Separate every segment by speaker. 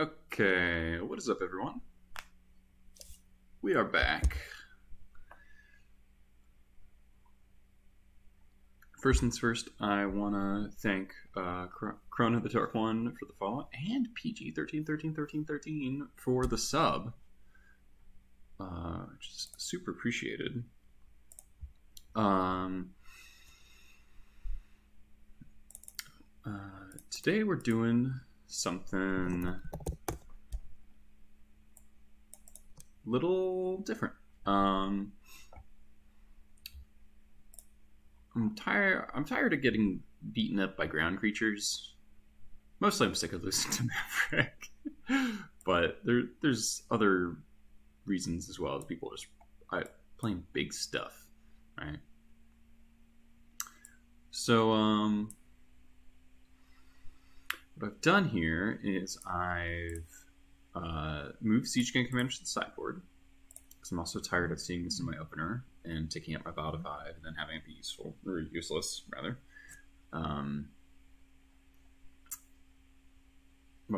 Speaker 1: Okay, what is up, everyone? We are back. First things first, I want to thank Krona the Dark One for the follow, and PG13131313 for the sub, which is super appreciated. Today we're doing something little different. I'm tired of getting beaten up by ground creatures. Mostly I'm sick of losing to Maverick. But there's other reasons as well. People are just playing big stuff, right? So what I've done here is I've moved Siege Gang Commander to the sideboard, because I'm also tired of seeing this in my opener and taking up my bow to 5 and then having it be useful, or useless, rather. But I'm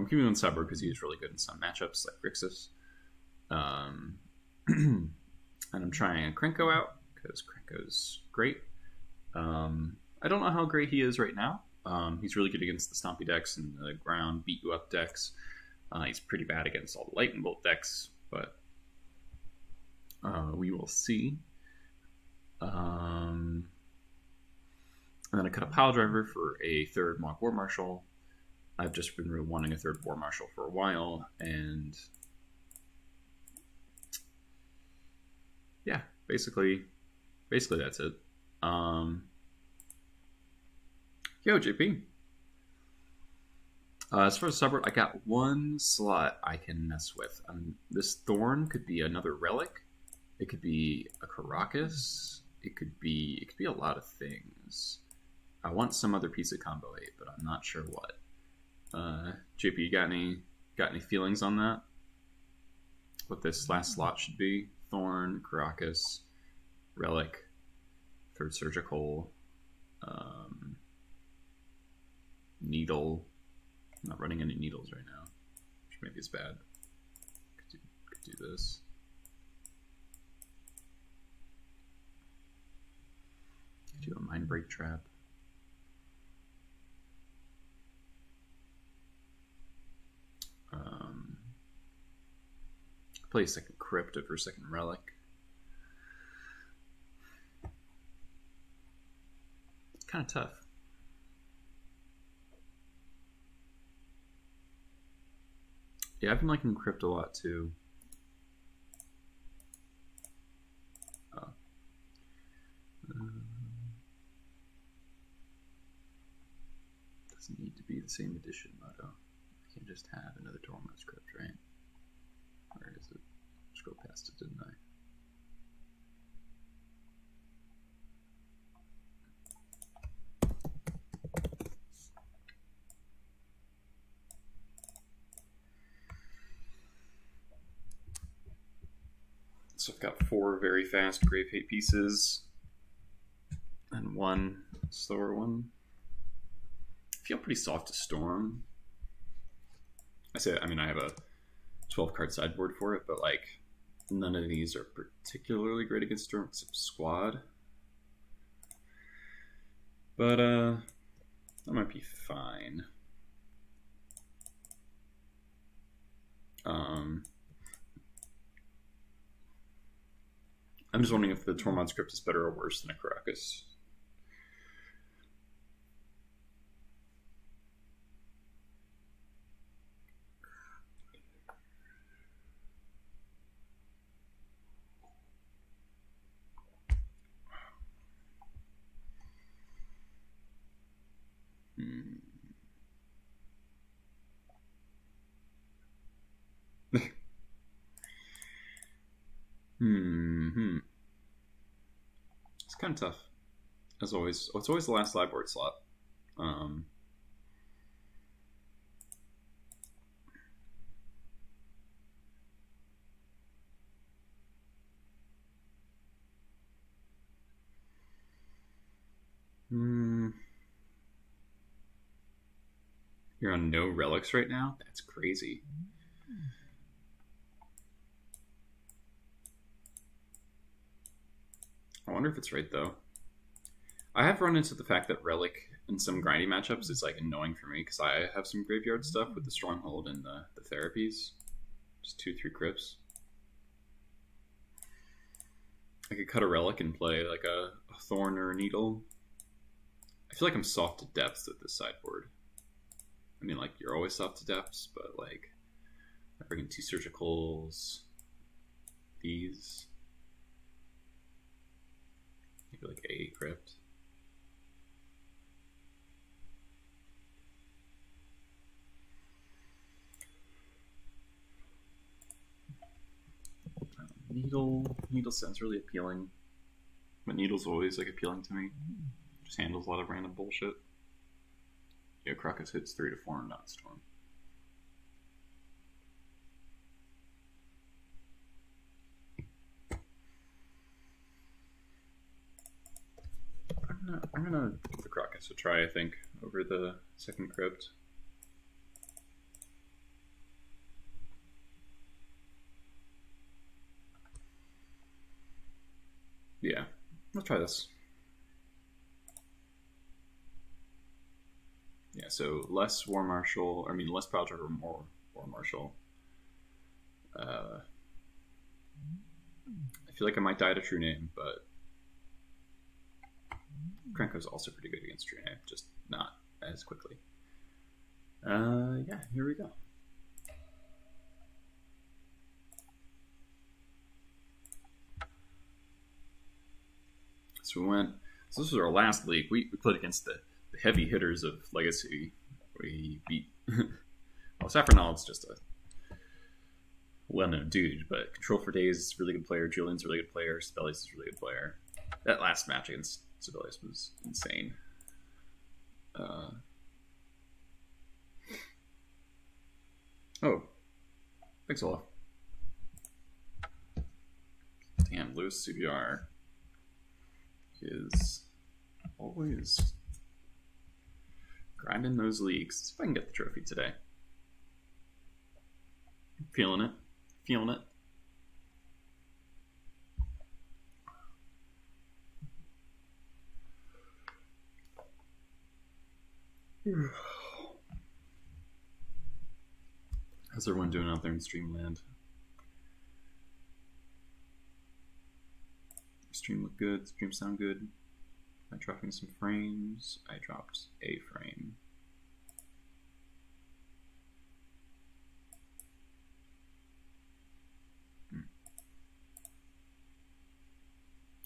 Speaker 1: keeping him on the sideboard because he's really good in some matchups, like Grixis. And I'm trying a Krenko out, because Krenko's great. I don't know how great he is right now. He's really good against the Stompy decks and the ground beat you up decks. He's pretty bad against all the Lightning Bolt decks, but we will see. And then I cut a Pile Driver for a third Mock War Marshal. I've just been really wanting a third War Marshal for a while, and yeah, basically that's it. Yo, JP. As far as subword, I got one slot I can mess with. This Thorn could be another relic. It could be a Caracas. It could be a lot of things. I want some other piece of combo 8, but I'm not sure what. JP, you got any feelings on that? What this last slot should be? Thorn, Caracas, relic, third surgical, needle. I'm not running any needles right now, which maybe is bad. Could do this. Could do a Mind Break Trap. Play a second Crypta for a second Relic. It's kind of tough. Yeah, I've been liking Crypt a lot too. Doesn't need to be the same edition, Moto. I can't just have another Torment Script, right? Where is it? Just go past it, didn't I? So I've got 4 very fast Grave Hate pieces and 1 slower one. I feel pretty soft to Storm. I mean, I have a 12 card sideboard for it, but like none of these are particularly great against Storm except Squad. But that might be fine. I'm just wondering if the Tormod script is better or worse than a Caracas. It's kind of tough, as always. Oh, it's always the last sideboard slot. You're on no relics right now? That's crazy. I wonder if it's right, though. I have run into the fact that relic in some grindy matchups is like annoying for me because I have some graveyard stuff with the stronghold and the therapies. Just 2-3 crypts. I could cut a relic and play like a thorn or a needle. I feel like I'm soft to depths with this sideboard. I mean, like, you're always soft to depths, but like, I bring in 2 surgicals. These. Maybe like a crypt. Needle sounds really appealing, but Needle's always like appealing to me. Just handles a lot of random bullshit. Yeah, Crocus hits 3 to 4 and not Storm. I'm gonna give the Crocus a try, I think, over the second crypt. Yeah, let's try this. Yeah, so less War Marshal, less Project or more War Marshal. I feel like I might die to True Name, but Krenko's also pretty good against True Name, just not as quickly. Yeah, here we go. So this was our last league. We played against the heavy hitters of Legacy. We beat well, Saffronald's just a well-known dude, but Control for Days is a really good player, Julian's a really good player, Sibelius is a really good player. That last match against Sibelius was insane. Oh, thanks a lot. Damn, Lewis CBR is always grinding those leagues. Let's see if I can get the trophy today. Feeling it. Feeling it. How's everyone doing out there in Streamland? Stream look good, stream sound good. Am I dropping some frames? I dropped a frame.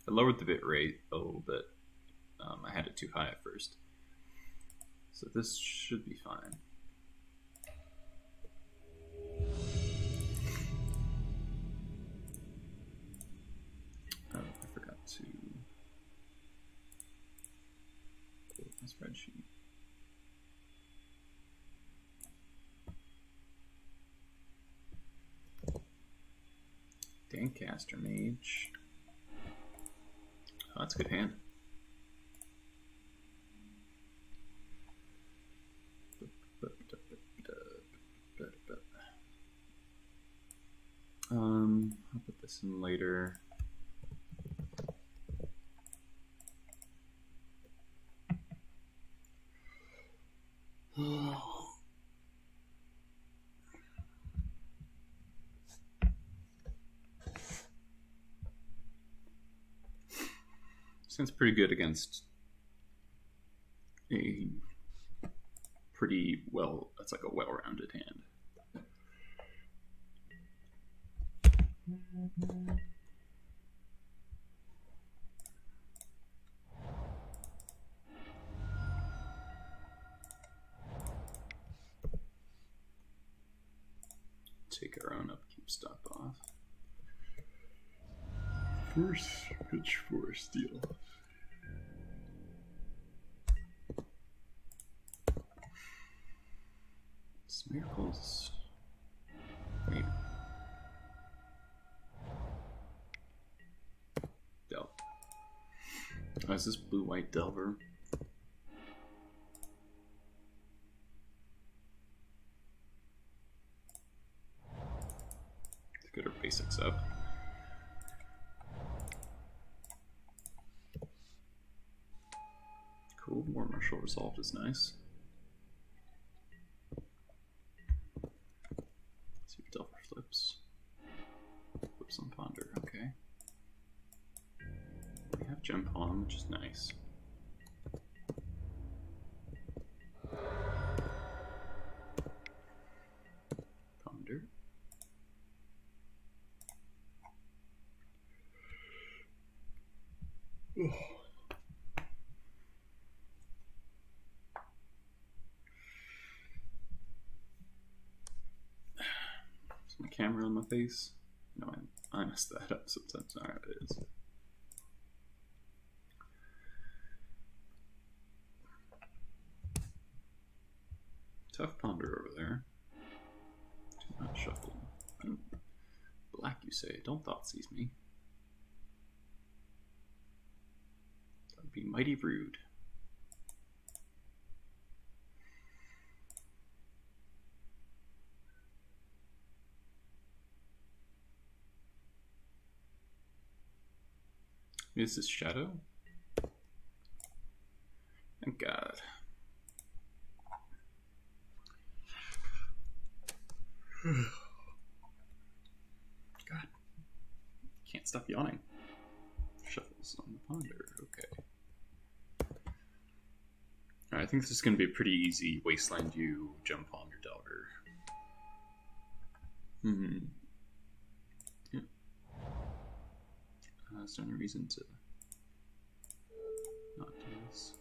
Speaker 1: I lowered the bit rate a little bit. I had it too high at first. So this should be fine. Oh, I forgot to pull up my spreadsheet. Dancaster Mage. Oh, that's a good hand. I'll put this in later. Sounds pretty good against a pretty well, that's like a well-rounded hand. Take our own upkeep stop off. Force pitch for steel. Miracles. Wait. Del. Oh, is this blue-white Delver? things up. Cool, more martial resolved is nice. Let's see if Delver flips. Flips on Ponder, okay. We have Gem Palm, which is nice. Ponder. Ugh. Is my camera on my face? No, I mess that up sometimes. Alright, it is. Tough Ponder over there. Do not shuffle. Black, you say. Don't Thoughtseize me. That would be mighty rude. Is this Shadow? Thank God. God. Can't stop yawning. Shuffles on the Ponder. Okay. Alright, I think this is going to be a pretty easy Wasteland U, Jump Ponder, Delver. Yeah. Is there any reason to not do this?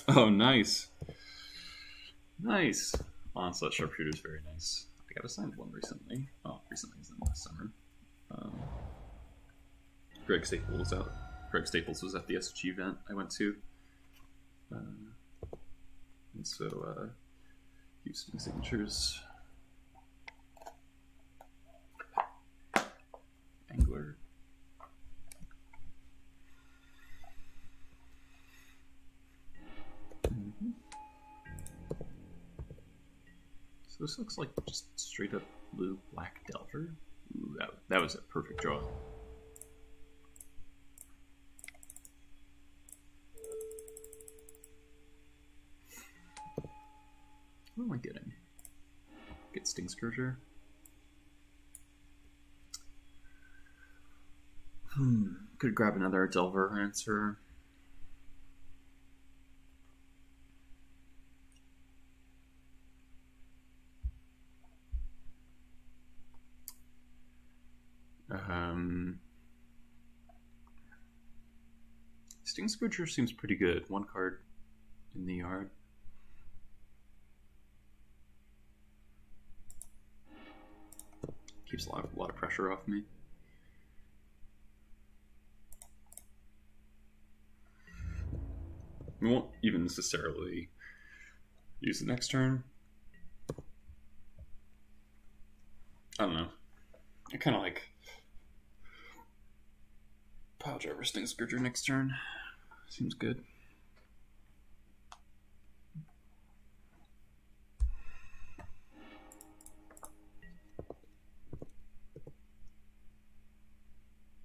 Speaker 1: Oh, nice. Nice. Onslaught Sharpshooter is very nice. I got assigned one recently. Oh, recently is in the summer. Greg Staples out. Greg Staples was at the SG event I went to. And so, used my signatures. Angler. So this looks like just straight up blue black Delver. Ooh, that was a perfect draw. What am I getting? Get Sting Scourger. Could grab another Delver answer. Sting Scourger seems pretty good. One card in the yard. Keeps a lot of pressure off me. We won't even necessarily use the next turn. I don't know. I kind of like Pile Driver Sting Scourger next turn. Seems good.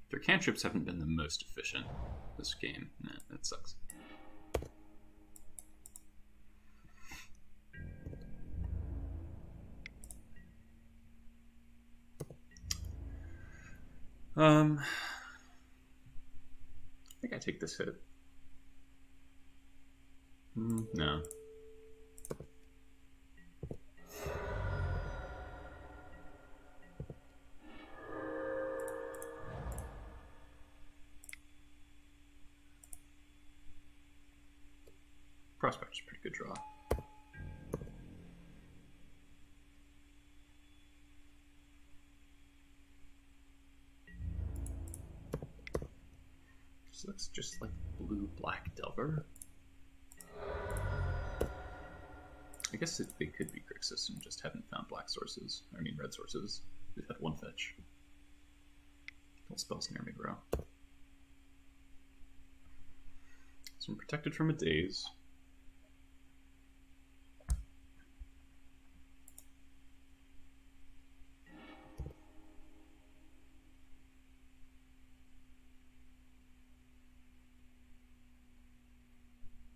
Speaker 1: Their cantrips haven't been the most efficient this game. Nah, that sucks. I think I take this hit. No. Prospect is a pretty good draw. This looks just like blue black Delver. I guess they could be Grixis and just hadn't found black sources. I mean red sources. They've had one fetch. Don't spell snare me, bro. So I'm protected from a daze.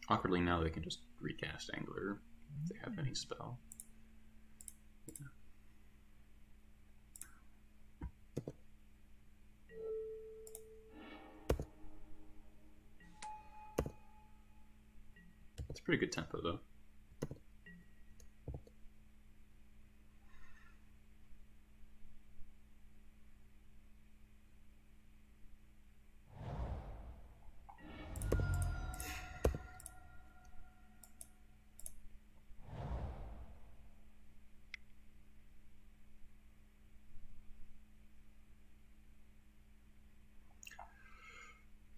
Speaker 1: Awkwardly now they can just recast Angler if they have any spell. Yeah. It's a pretty good tempo though.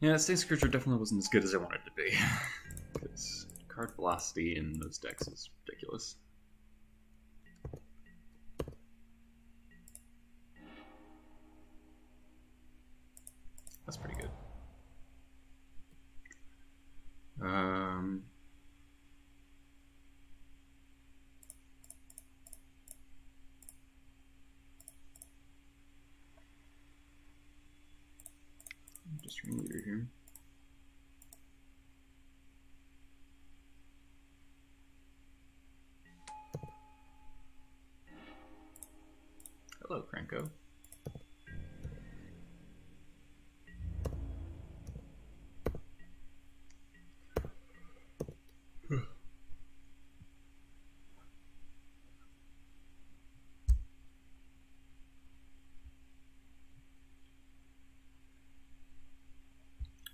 Speaker 1: Yeah, Stay Scourger definitely wasn't as good as I wanted it to be. Because card velocity in those decks is ridiculous. That's pretty good. Just Reanimator here. Hello, Krenko.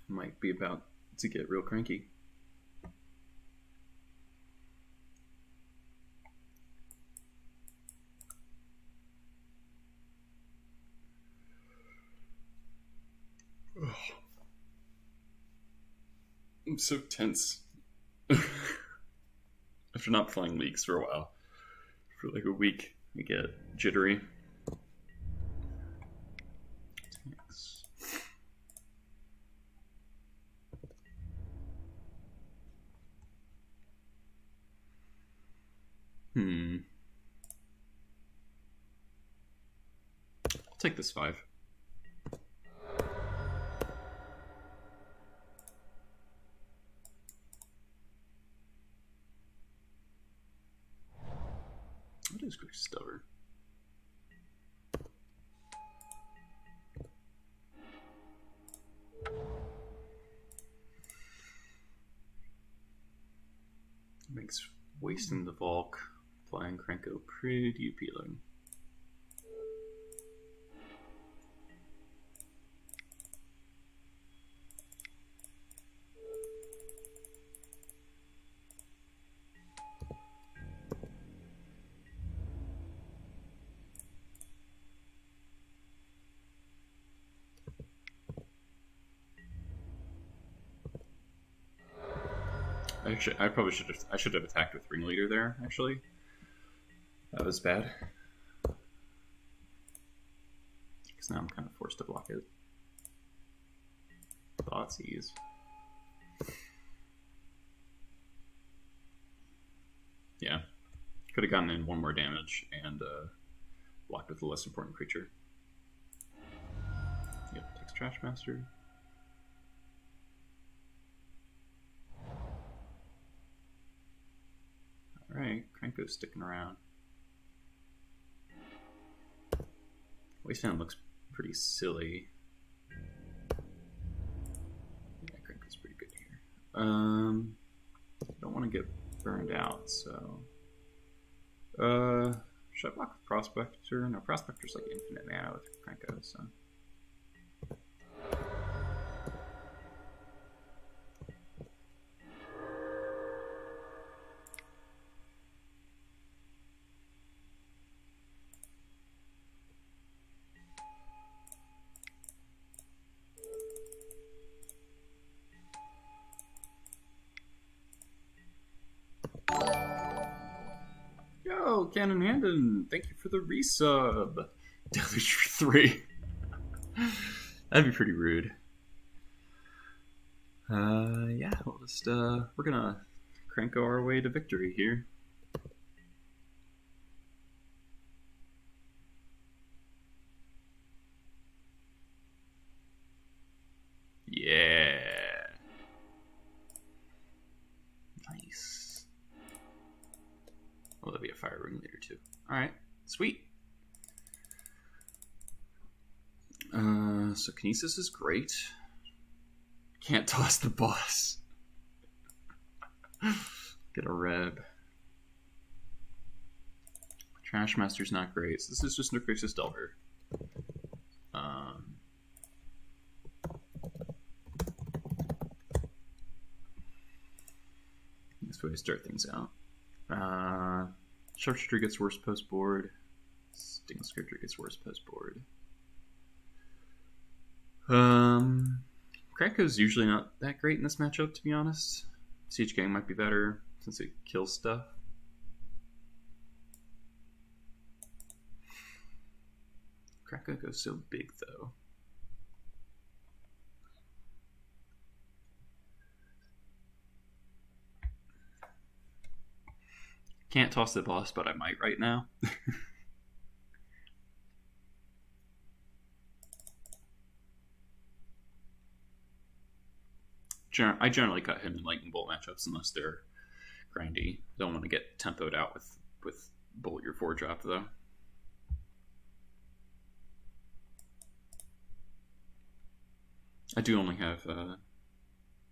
Speaker 1: Might be about to get real cranky. Ugh. I'm so tense. After not playing Leagues for a while. For like a week, I get jittery. Thanks. I'll take this 5. What is Grixis Delver? Makes wasting the Volk flying Krenko pretty appealing. Actually, I probably should have attacked with Ringleader there. Actually, that was bad. Because now I'm kind of forced to block it. Thoughtseize. Yeah, could have gotten in 1 more damage and blocked with a less important creature. Yep, takes Trash Master. Alright, Krenko's sticking around. Wasteland looks pretty silly. Yeah, Krenko's pretty good here. Don't want to get burned out, so... should I block with Prospector? No, Prospector's like infinite mana with Krenko, so... Cannon Handon, thank you for the resub. Deluge for 3. That'd be pretty rude. Yeah, we'll just, we're gonna Krenko our way to victory here. Yeah. Nice. Oh, there'll be a fire ring later too. Alright, sweet. So Kinesis is great. Can't toss the boss. Get a reb. Trash Master's not great, so this is just Grixis Delver. This way to start things out. Sharpshooter gets worse post board. Sting Scripture gets worse post board. Krenko's usually not that great in this matchup, to be honest. Siege Gang might be better since it kills stuff. Krenko goes so big, though. Can't toss the boss, but I might right now. I generally cut him in Lightning Bolt matchups unless they're grindy. Don't want to get tempoed out with Bolt your 4-drop, though. I do only have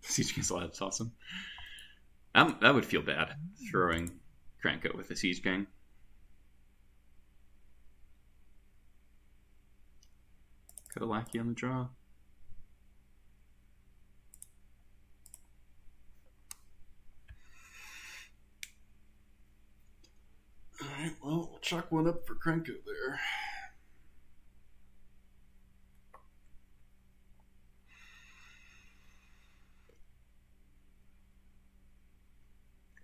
Speaker 1: Siege Gang slot. It's awesome. That would feel bad, throwing Krenko with the Siege Gang. Cut a lackey on the draw. Alright, well, we'll chalk one up for Krenko there.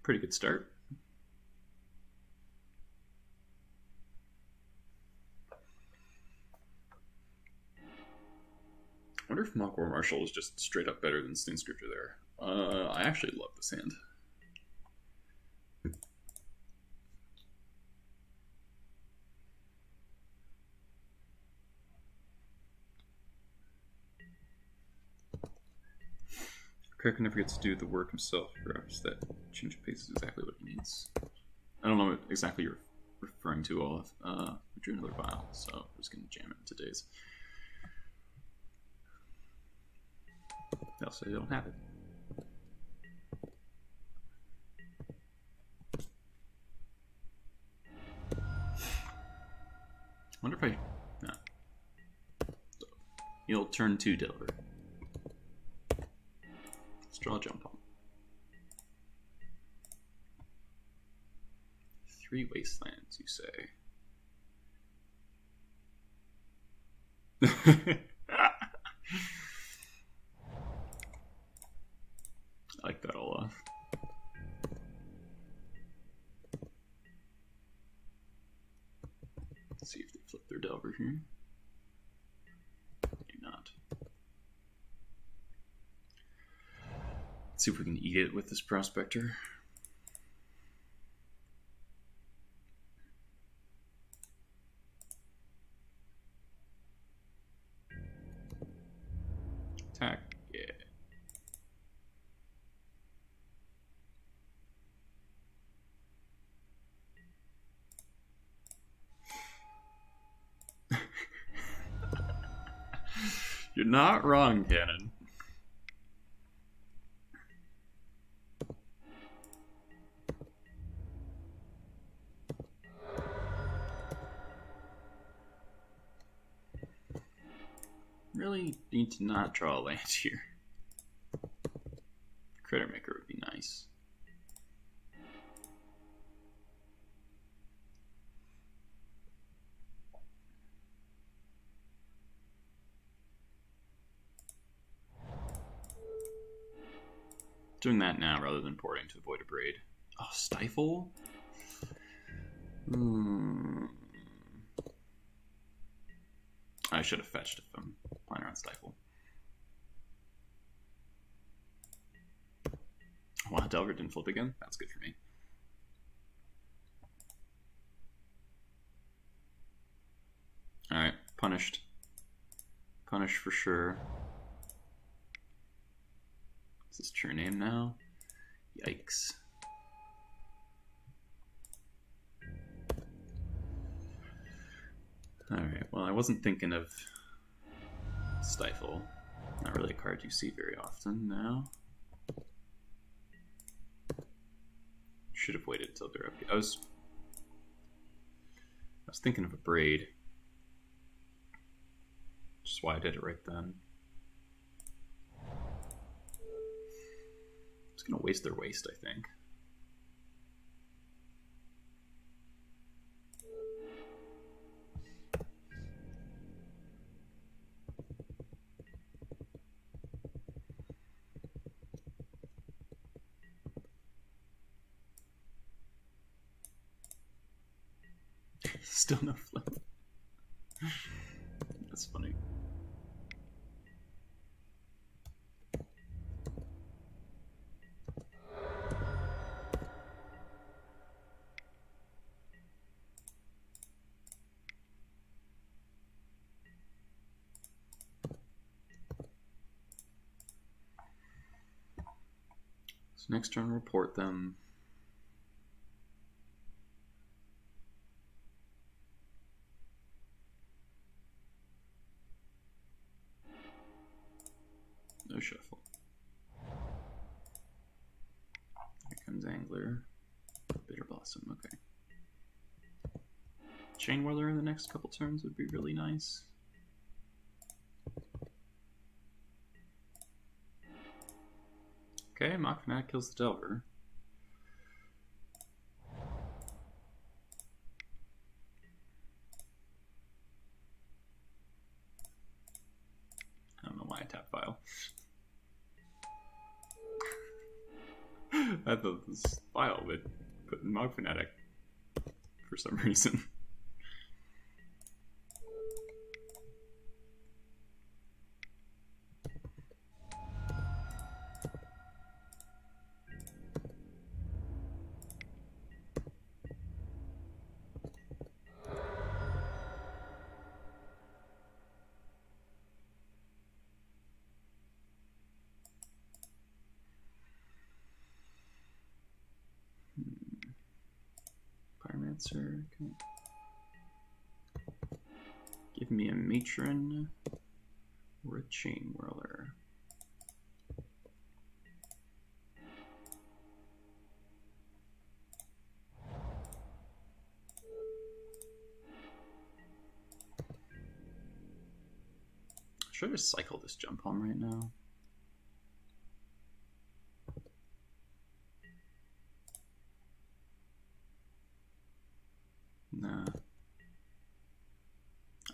Speaker 1: Pretty good start. I wonder if Mock War Marshal is just straight up better than Sting Scripture there. I actually love this hand. Krenko never gets to do the work himself. Perhaps that change of pace is exactly what he needs. I don't know what exactly you're referring to, Olaf. I drew another vial, so I'm just going to jam it into days. They'll say they don't have it. Wonder if I... No. So, you'll turn 2 Delver. Let's draw a jump on. 3 wastelands, you say? I like that Olaf. Let's see if they flip their Delver here. Do not. Let's see if we can eat it with this Prospector. Attack, yeah. You're not wrong, Cannon. Really need to not draw a land here. Critter Maker would be nice. Doing that now rather than porting to avoid a braid. Oh, Stifle? I should have fetched if I'm playing around Stifle. Wow, Delver didn't flip again? That's good for me. Alright, punished. Punished for sure. Is this true name now? Yikes. Alright, well, I wasn't thinking of Stifle. Not really a card you see very often now. Should have waited until they're up. I was thinking of a Braid. Which is why I did it right then. It's gonna waste their waste, I think. Still no flip. That's funny. So next turn, report them. No shuffle. Here comes Angler. Bitter Blossom, okay. Chain Whirler in the next couple turns would be really nice. Okay, Mock Fanatic kills the Delver. I don't know why I tap file. I thought this file would put in Mock Fanatic for some reason. Pyromancer, okay. Give me a Matron or a Chain Whirler. Should I just cycle this Jump Home right now? Nah.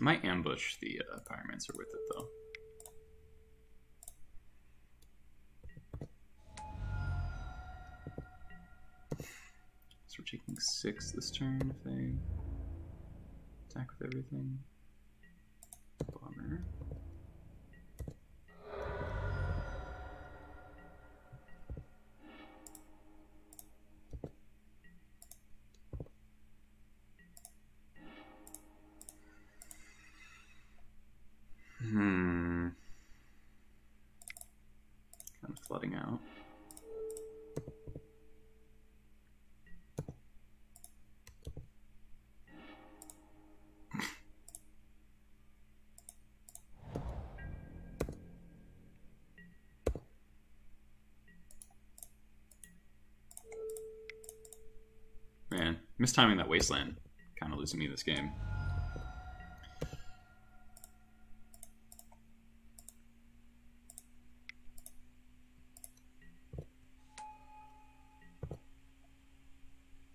Speaker 1: I might ambush the Pyromancer with it though. So we're taking 6 this turn if they attack with everything. Bummer. Kind of flooding out. Man, mistiming that Wasteland, kind of losing me this game.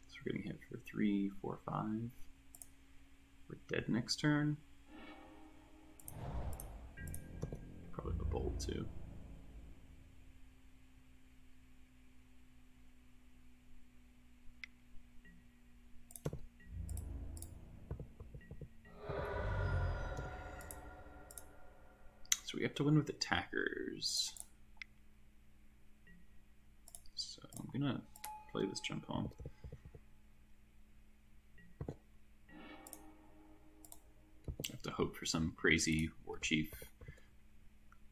Speaker 1: So we're getting hit for 3, 4, 5. We're dead next turn. Probably the Bolt too. we have to win with attackers. So I'm gonna play this jump home. I have to hope for some crazy war chief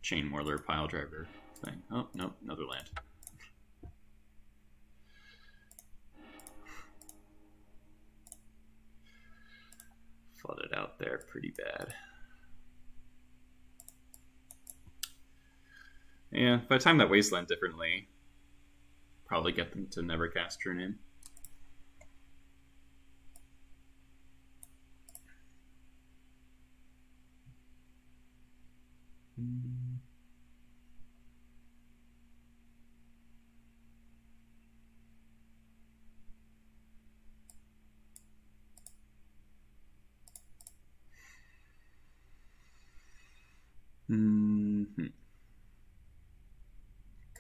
Speaker 1: chain whirler pile driver thing. Oh, no, another land. Flooded out there pretty bad. Yeah, if I time that wasteland differently, probably get them to never cast turn in.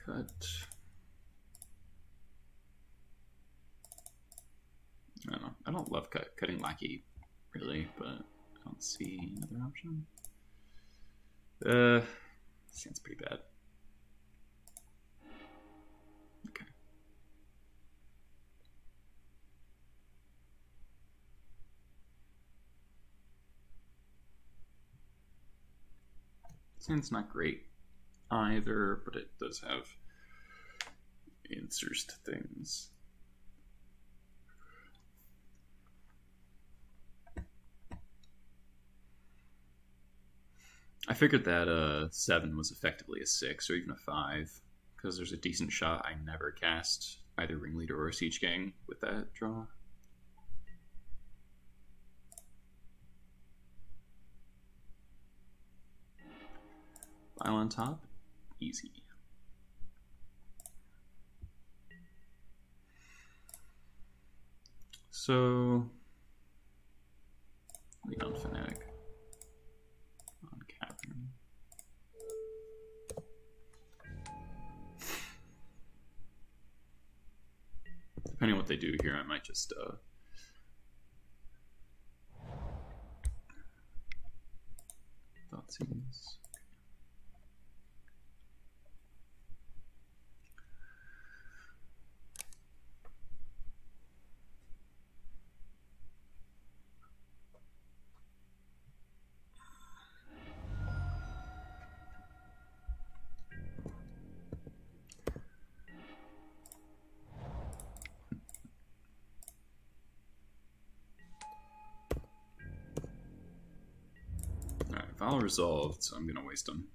Speaker 1: Cut. I don't know. I don't love cutting Lackey, really, but I don't see another option. Seems pretty bad. Okay. Seems not great either, but it does have answers to things. I figured that 7 was effectively a 6 or even a 5, because there's a decent shot I never cast either Ringleader or Siege Gang with that draw. File on top, easy. So, lead on Fnatic. On Cavern. Depending on what they do here, I might just Thoughtseize. File resolved, so I'm gonna waste them.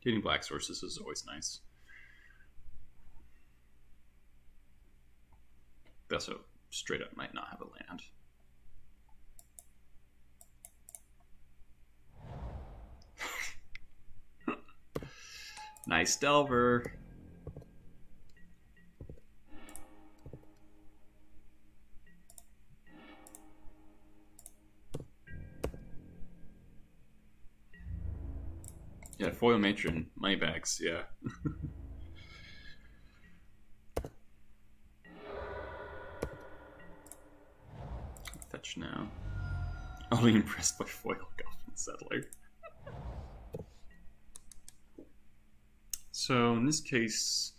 Speaker 1: Getting black sources is always nice. They also straight up might not have a land. Nice Delver. Yeah, foil matron, moneybags, yeah. Fetch now. Only impressed by foil Goblin Settler. So in this case,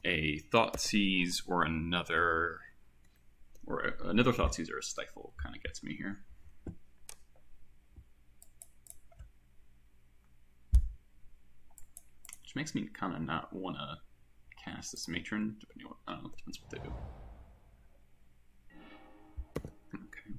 Speaker 1: a Thoughtseize or another Thoughtseize or a Stifle kind of gets me here. Which makes me kind of not want to cast this matron, depending on I don't know, depends what they do. Okay.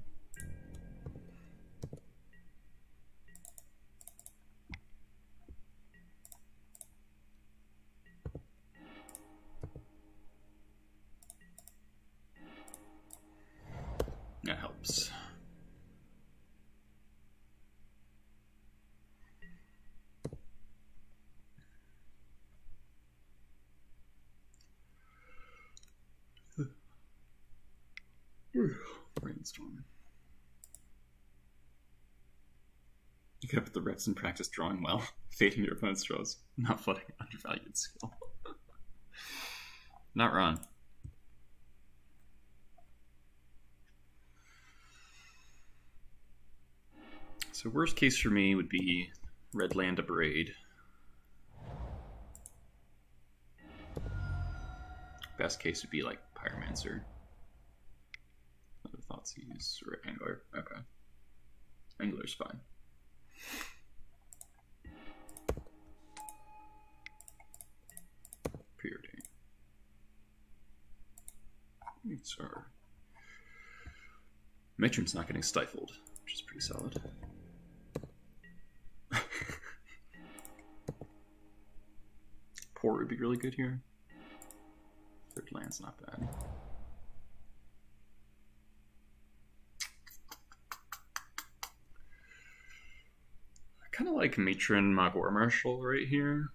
Speaker 1: That helps. Brainstorm. Pick up the reps and practice drawing well. Fading your opponent's draws. Not flooding undervalued skill. Not wrong. So worst case for me would be red land a braid. Best case would be like Pyromancer. Other thoughts use or Angler. Okay. Angler's fine. Preordain. Sorry. Matron's not getting stifled, which is pretty solid. Port would be really good here. Third land's not bad. I kind of like Matron Magor Marshal right here.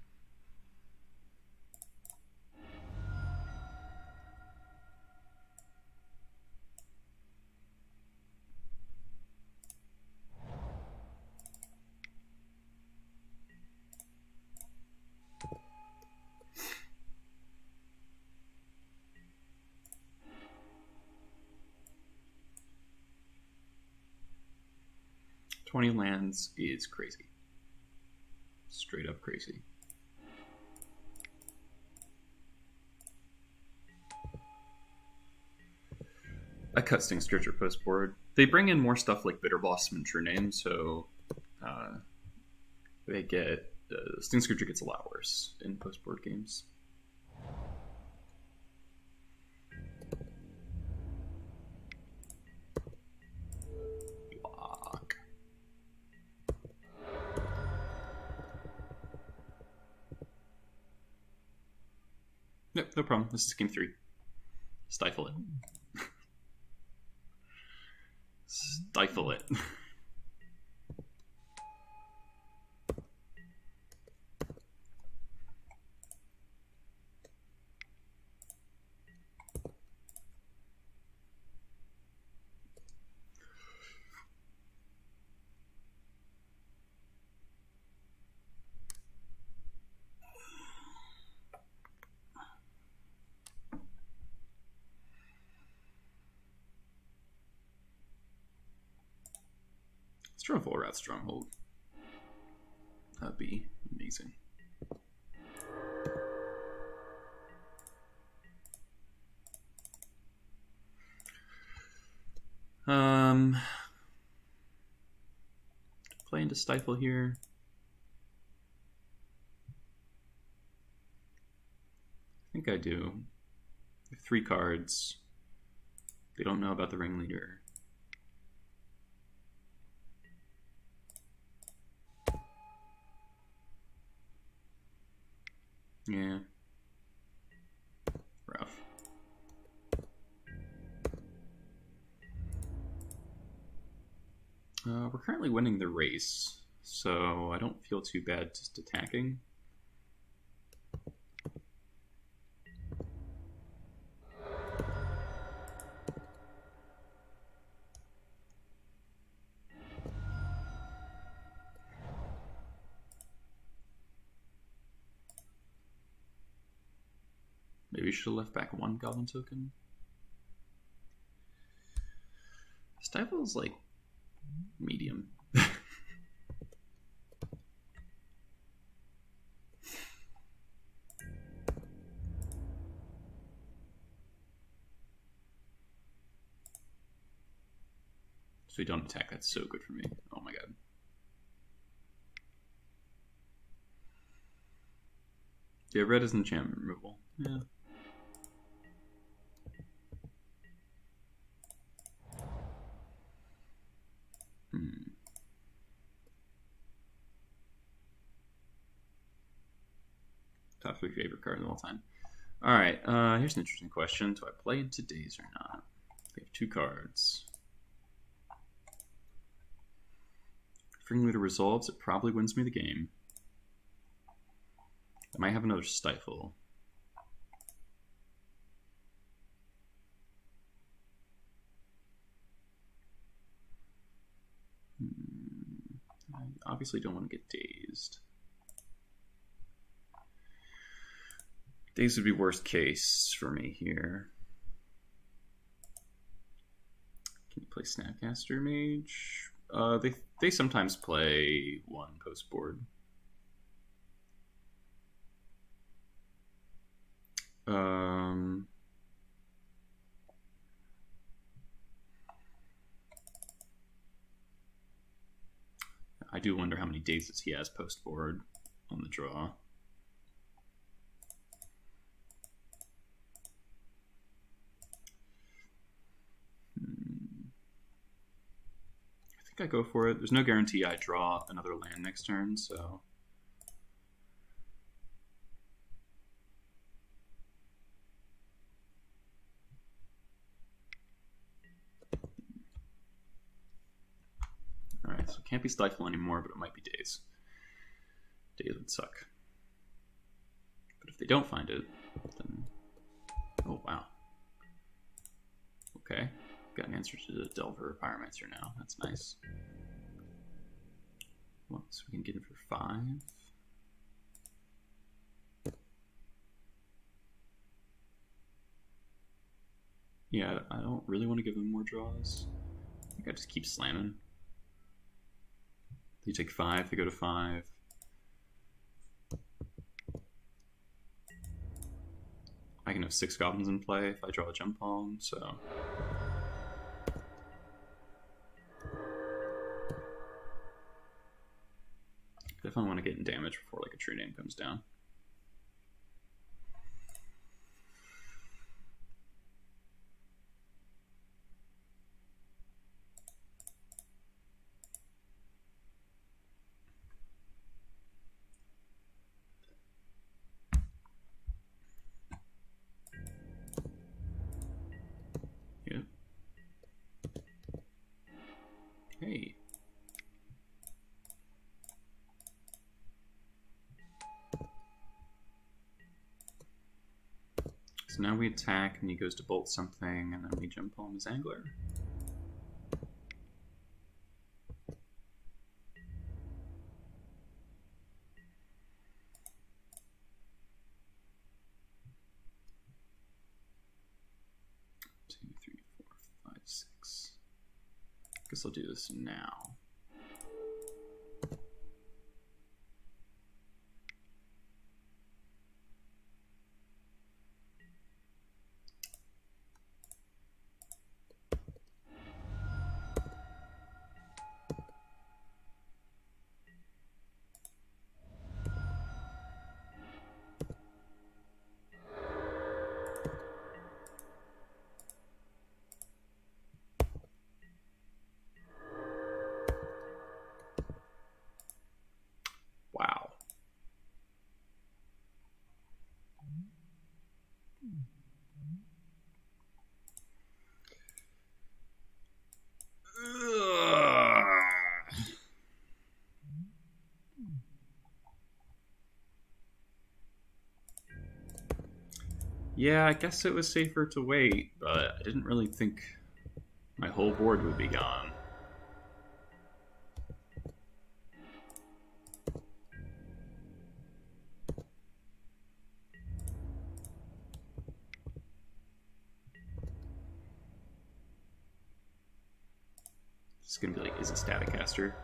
Speaker 1: Lands is crazy. Straight up crazy. I cut Sting Scourger post board. They bring in more stuff like Bitter Blossom and True Name, so they get Sting Scourger gets a lot worse in post board games. Yep, no problem. This is game 3. Stifle it. Stifle it. Full Rat Stronghold. That'd be amazing. Play into Stifle here. I think I do. I have 3 cards. They don't know about the Ringleader. Yeah. Rough. We're currently winning the race, so I don't feel too bad just attacking. Maybe we should have left back 1 Goblin token. Stifle is like medium. So we don't attack, that's so good for me. Oh my god. Yeah, red is enchantment removal. Yeah. Top 3 favorite cards of all time. Alright, here's an interesting question. Do I play into Daze or not? We have 2 cards. If Ringleader resolves, it probably wins me the game. I might have another Stifle. obviously don't want to get dazed. Dazed would be worst case for me here. Can you play Snapcaster Mage? They sometimes play one post board. I do wonder how many dazes he has post board on the draw. I think I go for it. There's no guarantee I draw another land next turn, so. Alright, so it can't be Stifle anymore, but it might be Daze. Daze would suck. But if they don't find it, then... Oh, wow. Okay. Got an answer to the Delver Pyromancer now. That's nice. Well, so we can get it for 5. Yeah, I don't really want to give them more draws. I think I just keep slamming. You take 5, they go to 5. I can have 6 goblins in play if I draw a jump palm, so. Definitely want to get in damage before like a true name comes down. Yep. Hey. So now we attack and he goes to bolt something and then we jump on his angler. Two, three, four, five, six. Guess I'll do this now. Wow. Yeah, I guess it was safer to wait, but I didn't really think my whole board would be gone. It's gonna be like, is it Static Caster?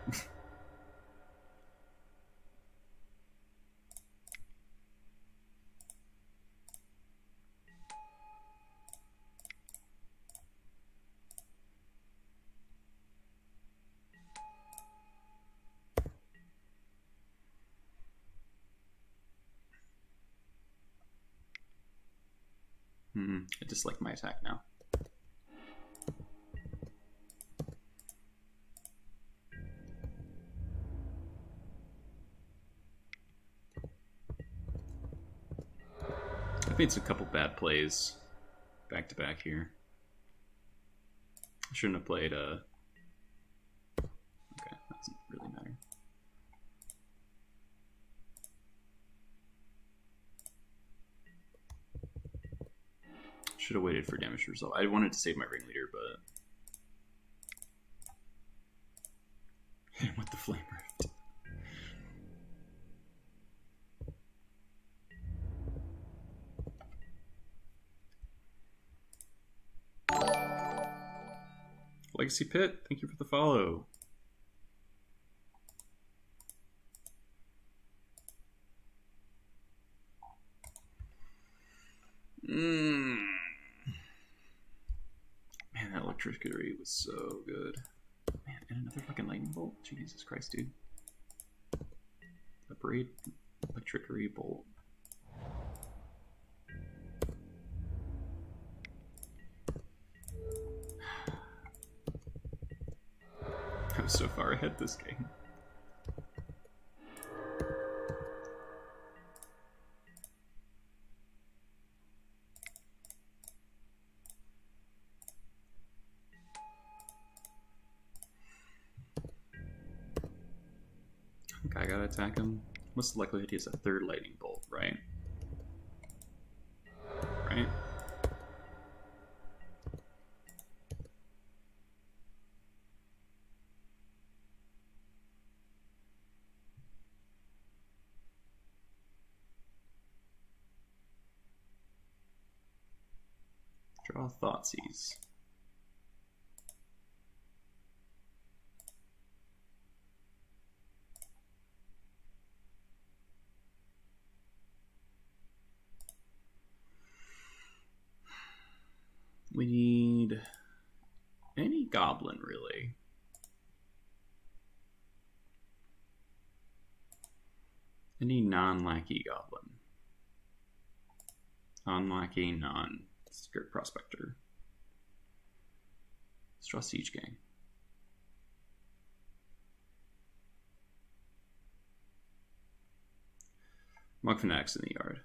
Speaker 1: I dislike my attack now. I've made some couple bad plays back to back here. I shouldn't have played okay, that doesn't really matter. Should have waited for damage result. I wanted to save my ringleader, but hit him with the flame rift. Legacy Pit, thank you for the follow. Man, that electricity was so good. Man, and another fucking lightning bolt? Jesus Christ, dude. A braid electricity bolt. I'm so far ahead this game. I gotta attack him. What's the likelihood he has a third lightning bolt, right? Right? Draw Thoughtseize. We need any goblin, really. Any non-lackey goblin. Non-lackey, non-skirt prospector. Let's draw Siege Gang. Monk Fanatics in the yard.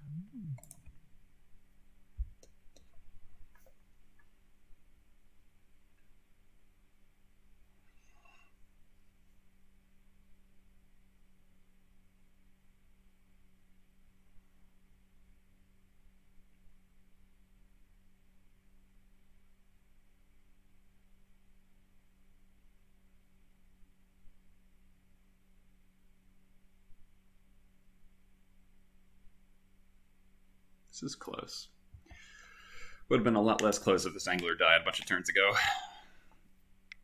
Speaker 1: This is close. Would have been a lot less close if this angler died a bunch of turns ago.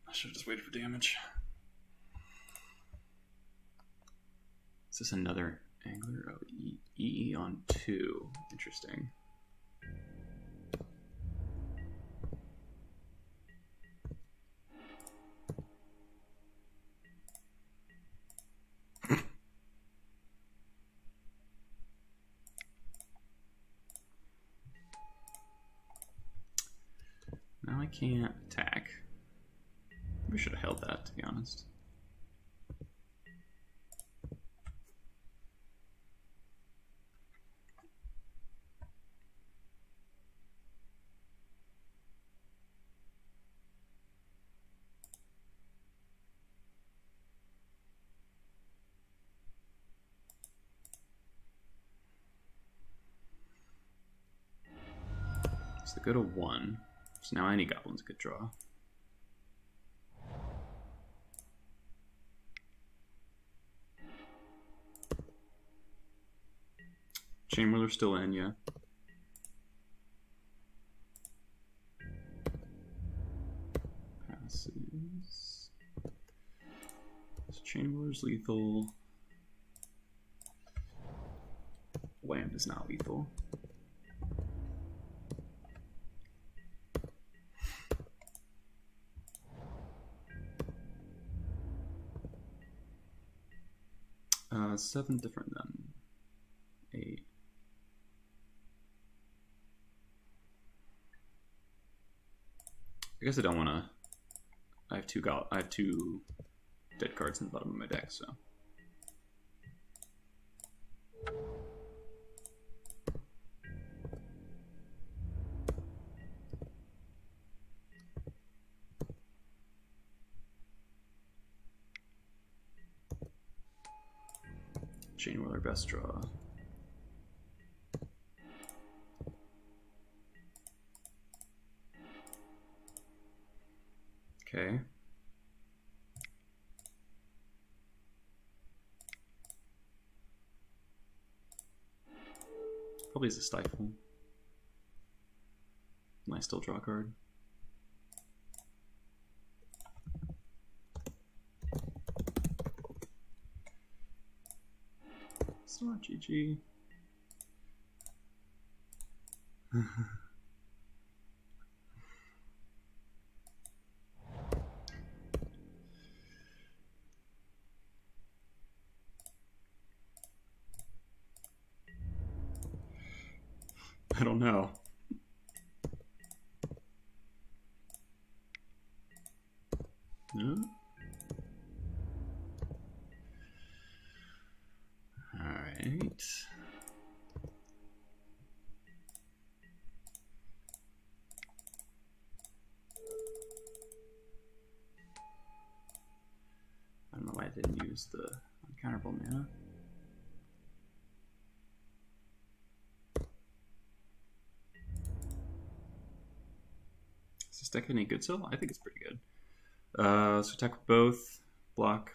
Speaker 1: I should have just waited for damage. Is this another angler? Oh, E on 2. Interesting. Now I can't attack. We should have held that, to be honest. So they go to 1. So now any goblins could draw. Chainwheeler's still in, yeah. Passes. So Chainwheeler's lethal. Land is not lethal. Seven different than 8. I guess I don't want to. I have two dead cards in the bottom of my deck, so. Chainwheeler best draw. Okay. Probably is a stifle. And I still draw a card. Still not GG. I don't know. No? Alright. I don't know why I didn't use the uncounterable mana. Is this deck any good still? I think it's pretty good. So attack with both, block,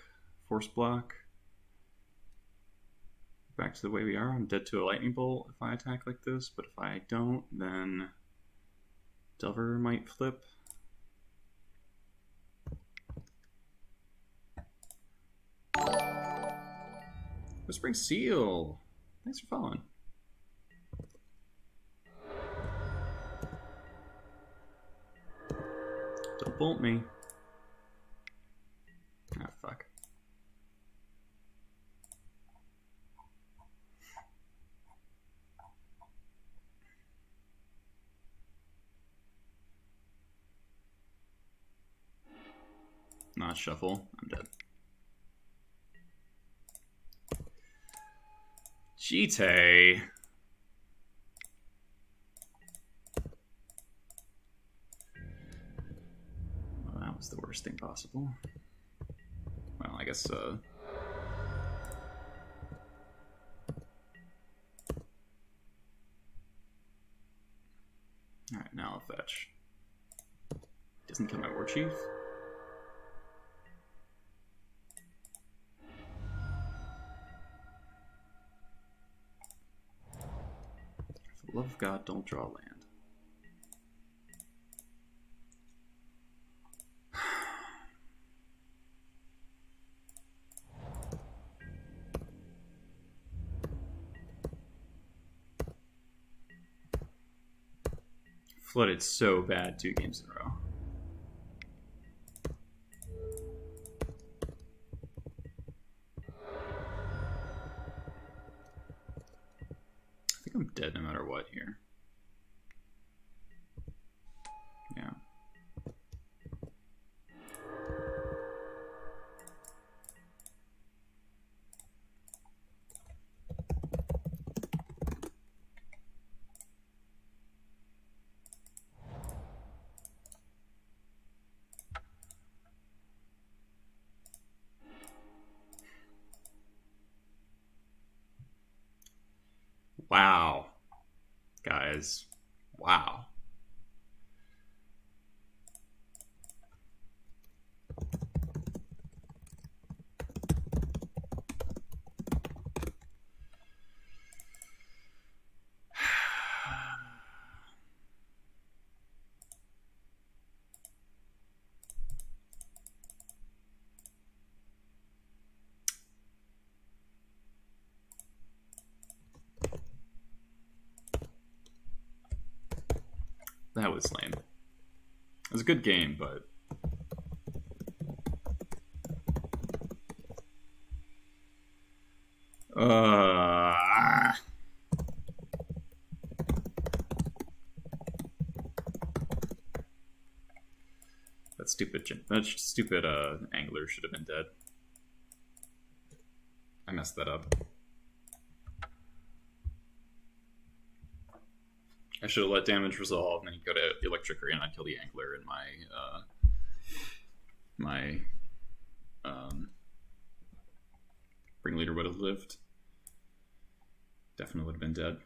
Speaker 1: force block. Back to the way we are. I'm dead to a lightning bolt if I attack like this, but if I don't, then Delver might flip. Whispering Seal! Thanks for following. Don't bolt me. Ah, fuck. Not shuffle. I'm dead. Jite. Well, that was the worst thing possible. Well, I guess, Alright, now I'll fetch. Doesn't kill my war chief. For the love of God, don't draw land. Flooded so bad 2 games in a row. I think I'm dead no matter what here. Yeah. Wow. Guys. Wow. That was lame. It was a good game, but... That stupid angler should have been dead. I messed that up. I should have let damage resolve, and then you go to electric and I'd kill the angler, and my ringleader would have lived. Definitely would have been dead.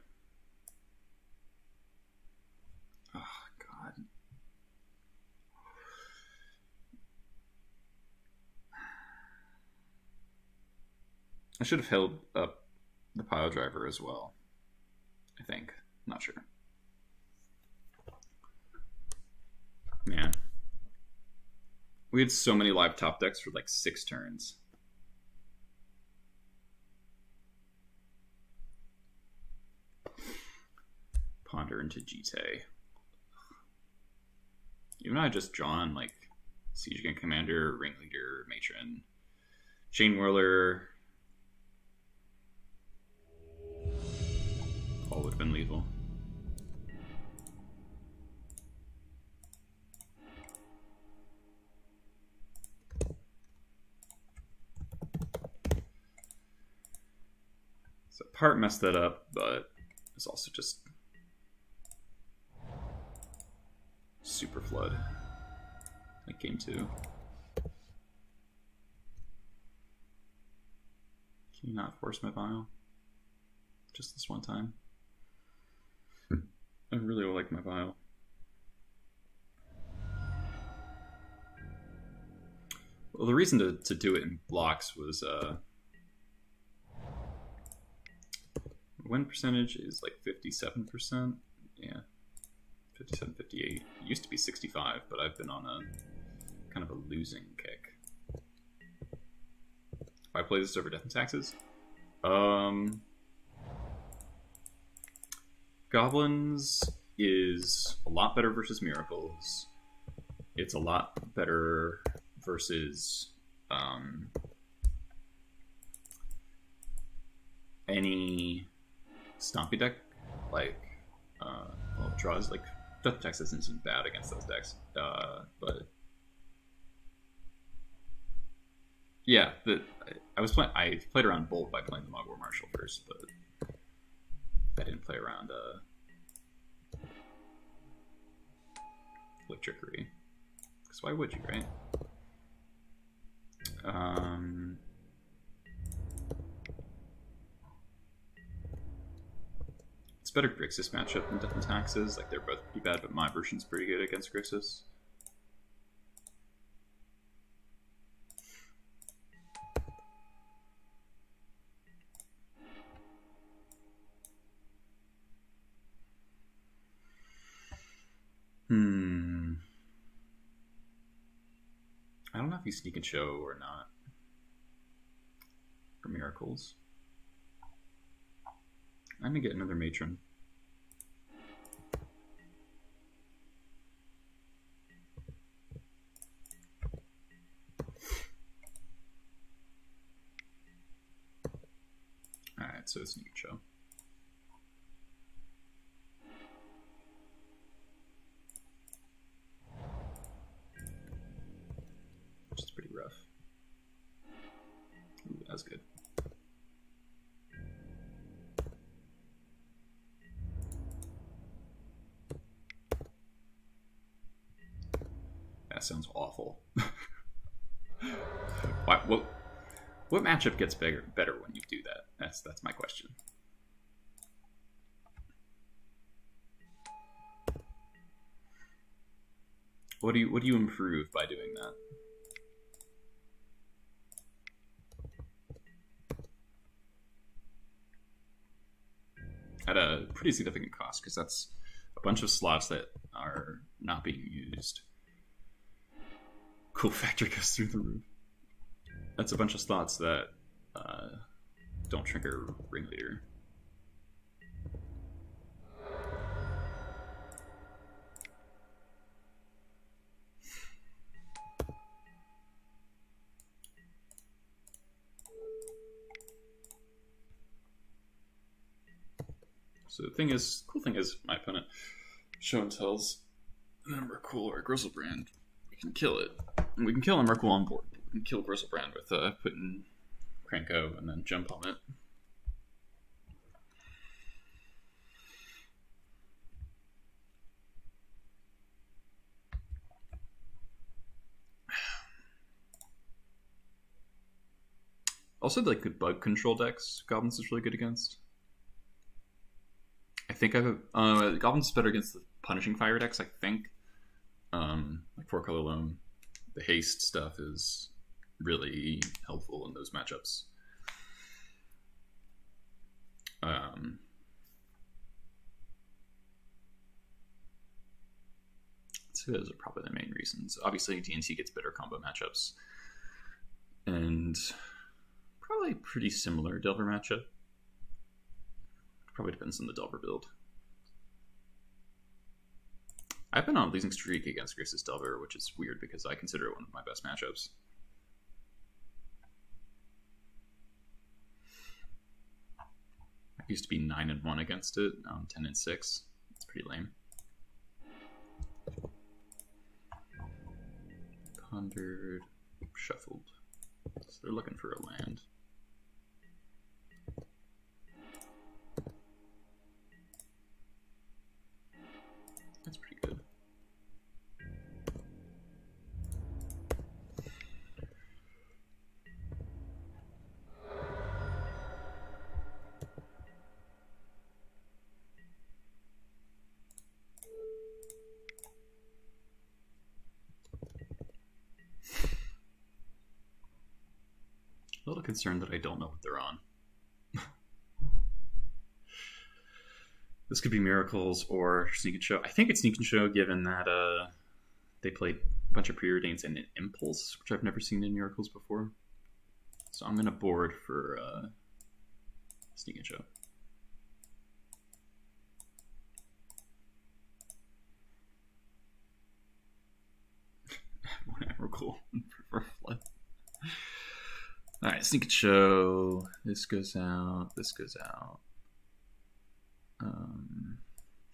Speaker 1: Oh God. I should have held up the pile driver as well. I think. Not sure. Man. We had so many live top decks for like 6 turns. wander into GT. Even though I just drawn like Siege Gang Commander, Ringleader, Matron, Chain Whirler, all would have been lethal. So part messed that up, but it's also just super flood. Like game 2. Can you not force my vial? Just this one time. I really like my vial. Well, the reason to do it in blocks was win percentage is like 57%. Yeah, 57, 58. It used to be 65, but I've been on a kind of a losing kick. If I play this over Death and Taxes, Goblins is a lot better versus Miracles. It's a lot better versus any Stompy deck, like well, draws like Death Text isn't bad against those decks, but yeah, I played around Bolt by playing the Mogwai Marshal first, but I didn't play around like Trickery, because why would you, right? It's better Grixis matchup than Death and Taxes. Like, they're both pretty bad, but my version's pretty good against Grixis. I don't know if you sneak and show or not. For Miracles. I'm gonna get another Matron. Alright, so it's sneak and show. Which is pretty rough. Ooh, that's good. That sounds awful. What matchup gets better when you do that? That's my question. What do you improve by doing that? At a pretty significant cost, because that's a bunch of slots that are not being used. Cool factor goes through the roof. That's a bunch of slots that don't trigger Ringleader. So the cool thing is, my opponent show and tells an Emrakul or a Griselbrand. We can kill it. And we can kill Emrakul on board. We can kill Griselbrand with putting Krenko and then jump on it. Also, like good bug control decks, Goblins is really good against. I think Goblins is better against the Punishing Fire decks, I think. Like 4-color loam. The haste stuff is really helpful in those matchups. So those are probably the main reasons. Obviously, DNC gets better combo matchups. And probably pretty similar Delver matchup. Probably depends on the Delver build. I've been on a losing streak against Grixis Delver, which is weird because I consider it one of my best matchups. I used to be 9-1 against it. Now I'm 10-6. It's pretty lame. Pondered, shuffled. So they're looking for a land. That's pretty good. A little concerned that I don't know what they're on. This could be Miracles or Sneak and Show. I think it's Sneak and Show, given that they played a bunch of preordains and an Impulse, which I've never seen in Miracles before. So I'm going to board for Sneak and Show. Whatever, cool. For flood. Alright, Sneak and Show. This goes out. This goes out.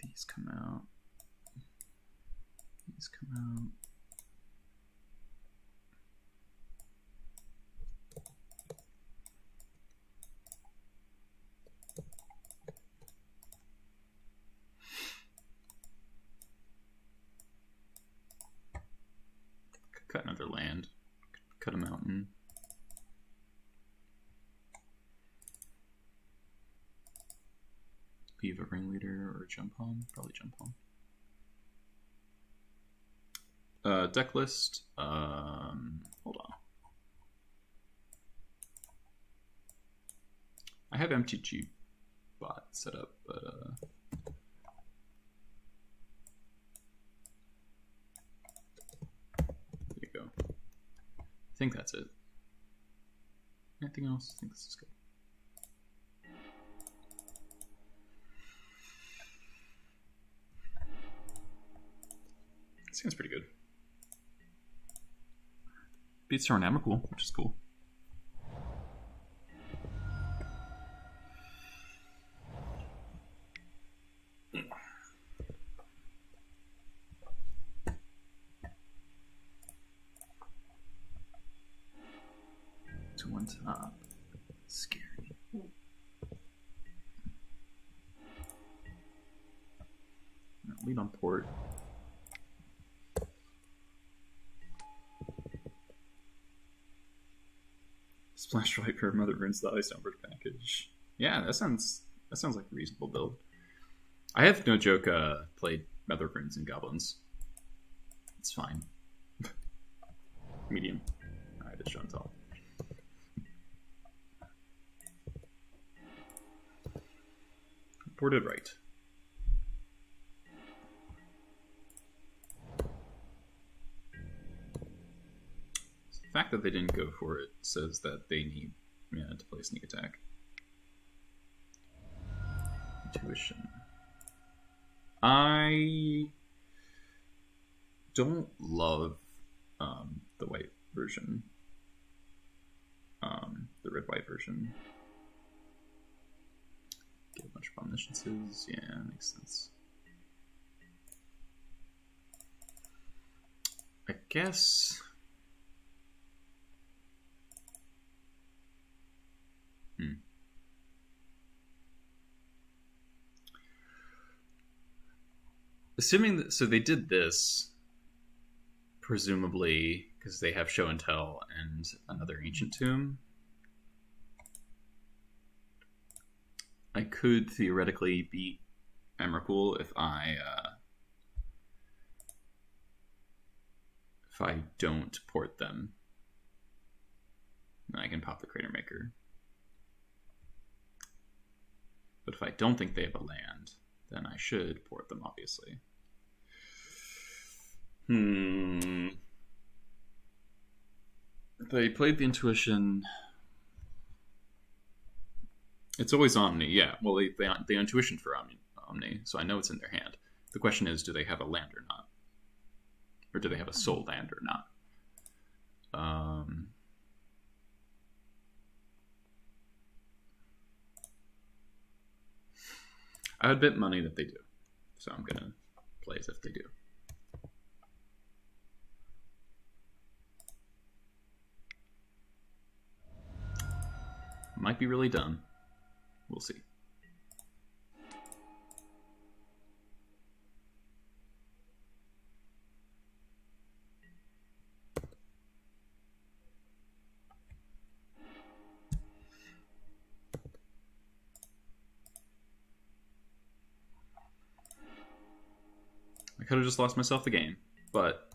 Speaker 1: These come out. These come out. Could cut another land. Could cut a mountain. Leave a ringleader or jump home. Probably jump home. Deck list. Hold on. I have MTG bot set up, but there you go. I think that's it. Anything else? I think this is good. Seems pretty good. Beats are Emrakul, which is cool. To one top. Scary. Lead on port. Splash Viper, Mother Runes, the Ice Umbered package. Yeah, that sounds like a reasonable build. I have, no joke, played Mother Runes and Goblins. It's fine. Medium. Alright, it's shown tall. Ported right. The fact that they didn't go for it says that they need mana to play Sneak Attack. Intuition. I don't love the white version. The red-white version. Get a bunch of omnisciences. Yeah, makes sense. I guess... Assuming that, so they did this, presumably, because they have Show and Tell and another Ancient Tomb. I could theoretically beat Emrakul if I don't port them. Then I can pop the Crater Maker. But if I don't think they have a land, then I should port them, obviously. They played the Intuition. It's always Omni, yeah. Well, they Intuition for Omni, so I know it's in their hand. The question is, do they have a land or not? Or do they have a soul land or not? I would bet money that they do. So I'm going to play as if they do. Might be really dumb. We'll see. I could have just lost myself the game, but,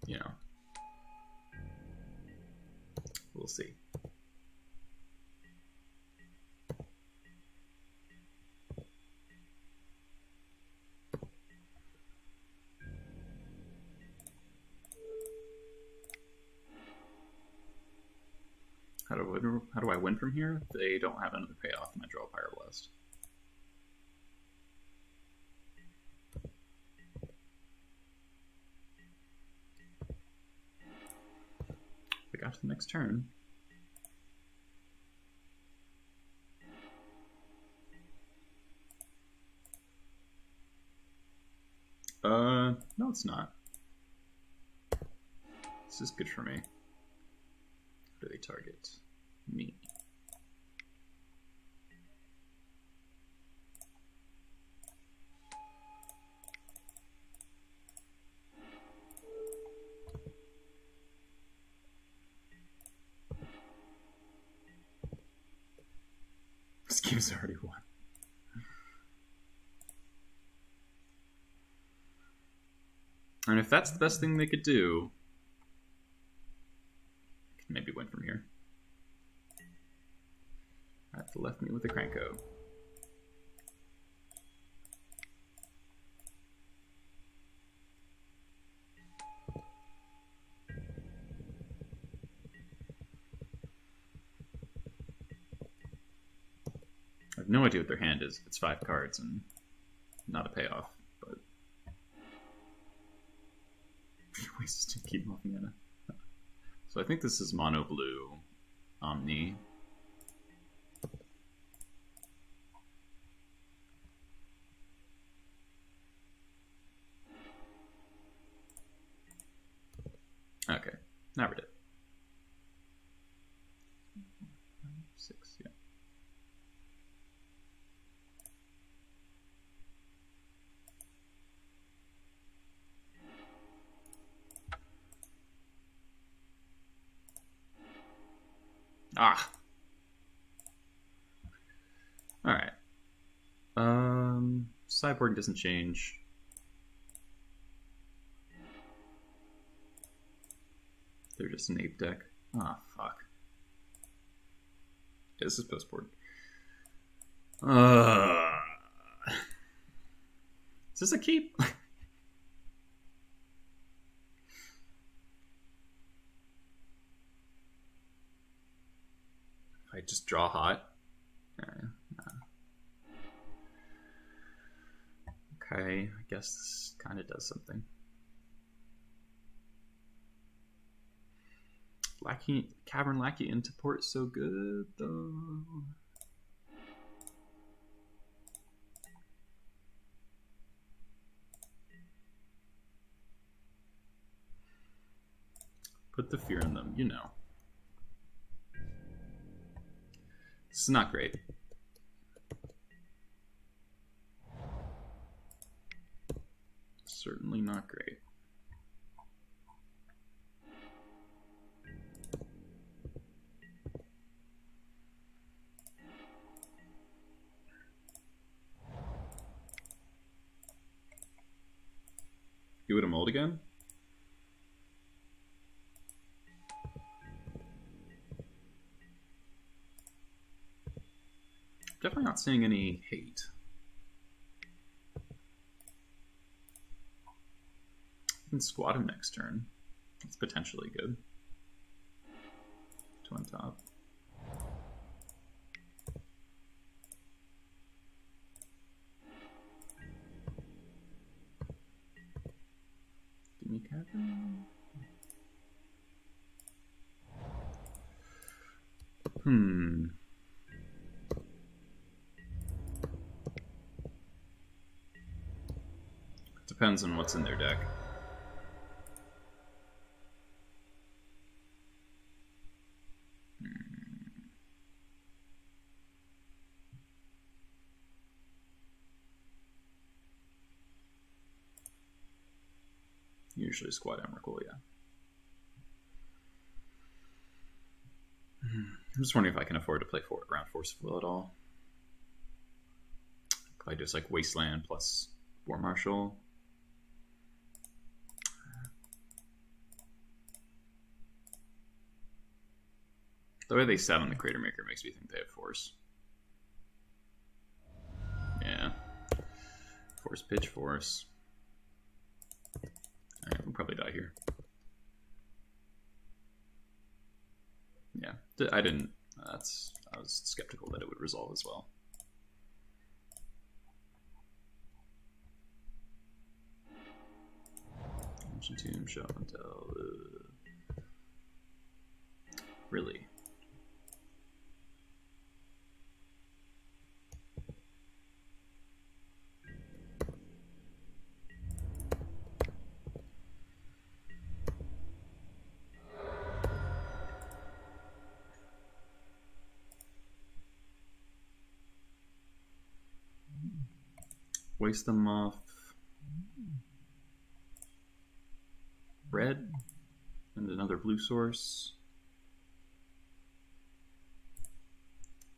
Speaker 1: you know, we'll see. How do I win from here? They don't have another payoff, and I draw a Pyroblast. We got to the next turn. No, it's not. This is good for me. Who do they target? Me. This game's already won. And if that's the best thing they could do, I can maybe win from here. That left me with a Krenko. I have no idea what their hand is. It's 5 cards and not a payoff, but ways to keep off mana. So I think this is mono blue Omni. Okay, now we're dead. 6, yeah. Ah. All right. Sideboard doesn't change. They're just an ape deck. Ah, fuck. Yeah, this is postboard. Is this a keep? I just draw hot. Okay, I guess this kind of does something. Cavern Lackey into port so good though. Put the fear in them, you know. This is not great. Certainly not great. Give it a mold again? Definitely not seeing any hate. I can squat him next turn. It's potentially good. To on top. Cavern? Depends on what's in their deck. Usually Squad Emrakul, yeah. I'm just wondering if I can afford to play Ground Force of Will at all. If I just like Wasteland plus War Marshal. The way they sat on the Crater Maker makes me think they have Force. Yeah. Force, pitch, Force. I can probably die here. Yeah, I didn't. I was skeptical that it would resolve as well. Ancient Tomb, Show and Tell. Really? Waste them off red and another blue source.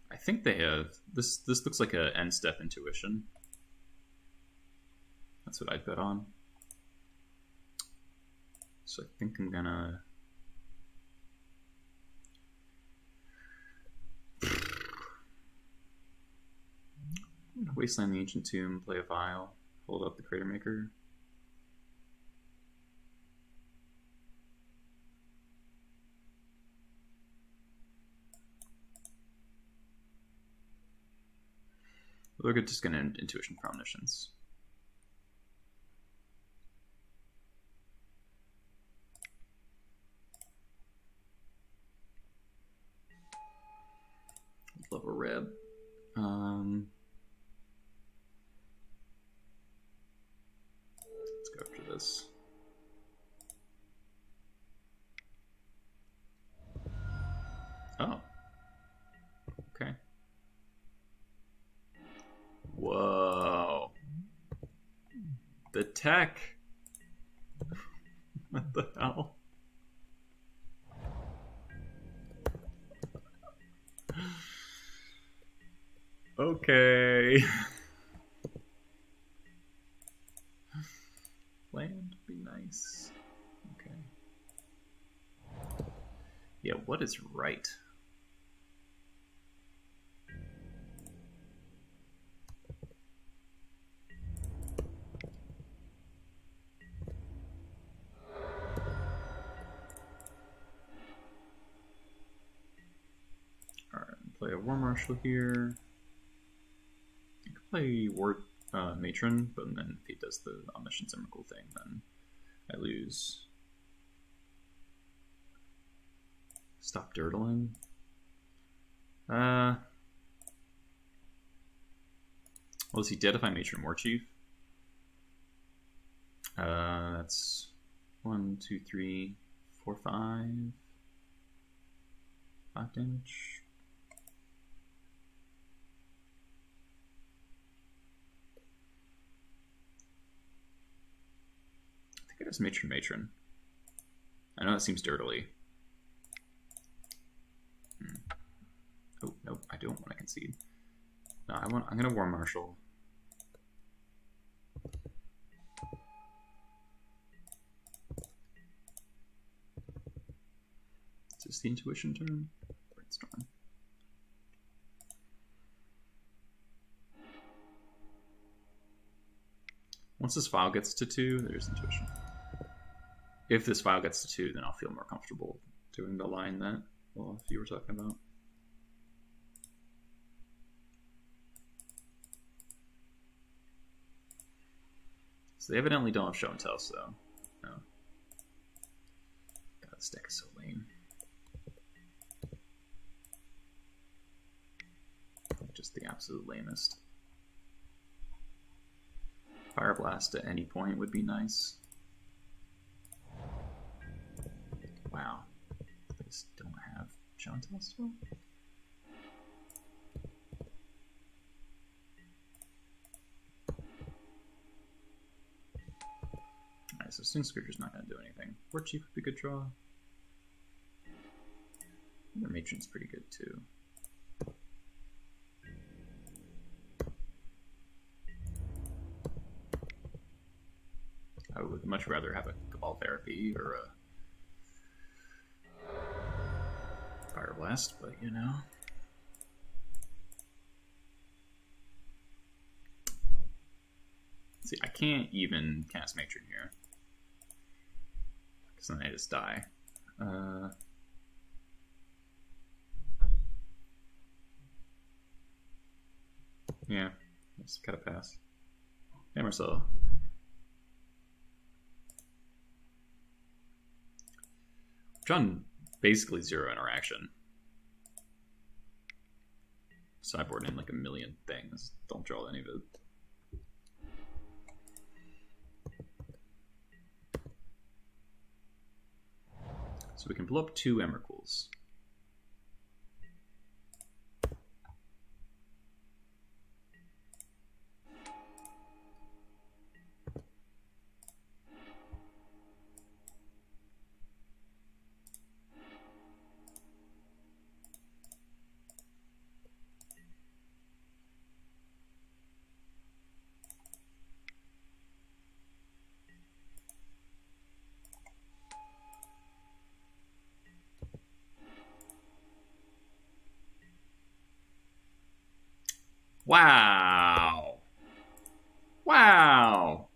Speaker 1: I think they have this. This looks like a end step intuition. That's what I'd bet on. So I think I'm gonna. Wasteland the Ancient Tomb, play a Vial, hold up the Crater Maker. We're just going to Intuition for Omniscience. Love a Reb. Let's go after this. Oh. Okay. Whoa. The tech. What the hell? Okay. Land would be nice. Okay. Yeah, what is right? Alright, play a War Marshal here. I could play War Matron, but then if he does the Omniscience Emrakul thing, then I lose. Stop dirtling. Well, is he dead if I Matron War Chief? That's 1, 2, 3, 4, 5. 5 damage. I think it is Matron. I know that seems dirtily. Oh, nope, I don't want to concede. No, I'm gonna War Marshal. Is this the Intuition turn? Brainstorm. Once this file gets to 2, there's Intuition. If this file gets to 2, then I'll feel more comfortable doing the line that, well, if you were talking about. So they evidently don't have show and tell, so no. This deck is so lame. Just the absolute lamest. Fire Blast at any point would be nice. Wow. I just don't have Chantel still? Alright, so Sting Scourger's not going to do anything. War Chief would be a good draw. Their Matron's pretty good too. I would much rather have a Cabal Therapy or a Fire Blast, but you know. See, I can't even cast Matron here. Because then I just die. Yeah, just gotta pass. Hey, Marcelo. Drawn basically zero interaction. Sideboard in like a million things. Don't draw any of it. So we can blow up 2 Emrakuls. Wow. Wow.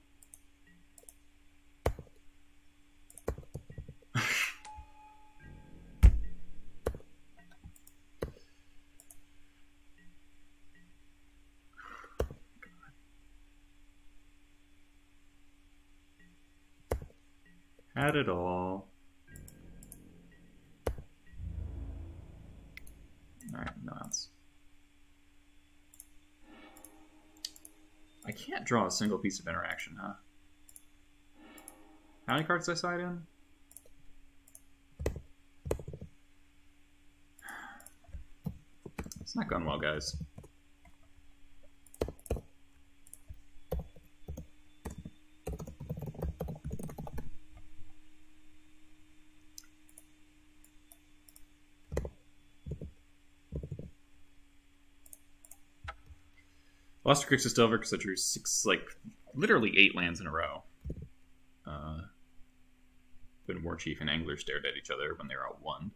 Speaker 1: Had it all. Alright, no else. I can't draw a single piece of interaction, huh? How many cards did I side in? It's not going well, guys. Lost to Grixis Delver because I drew 6, like, literally 8 lands in a row. When War Chief and Angler stared at each other when they were out 1.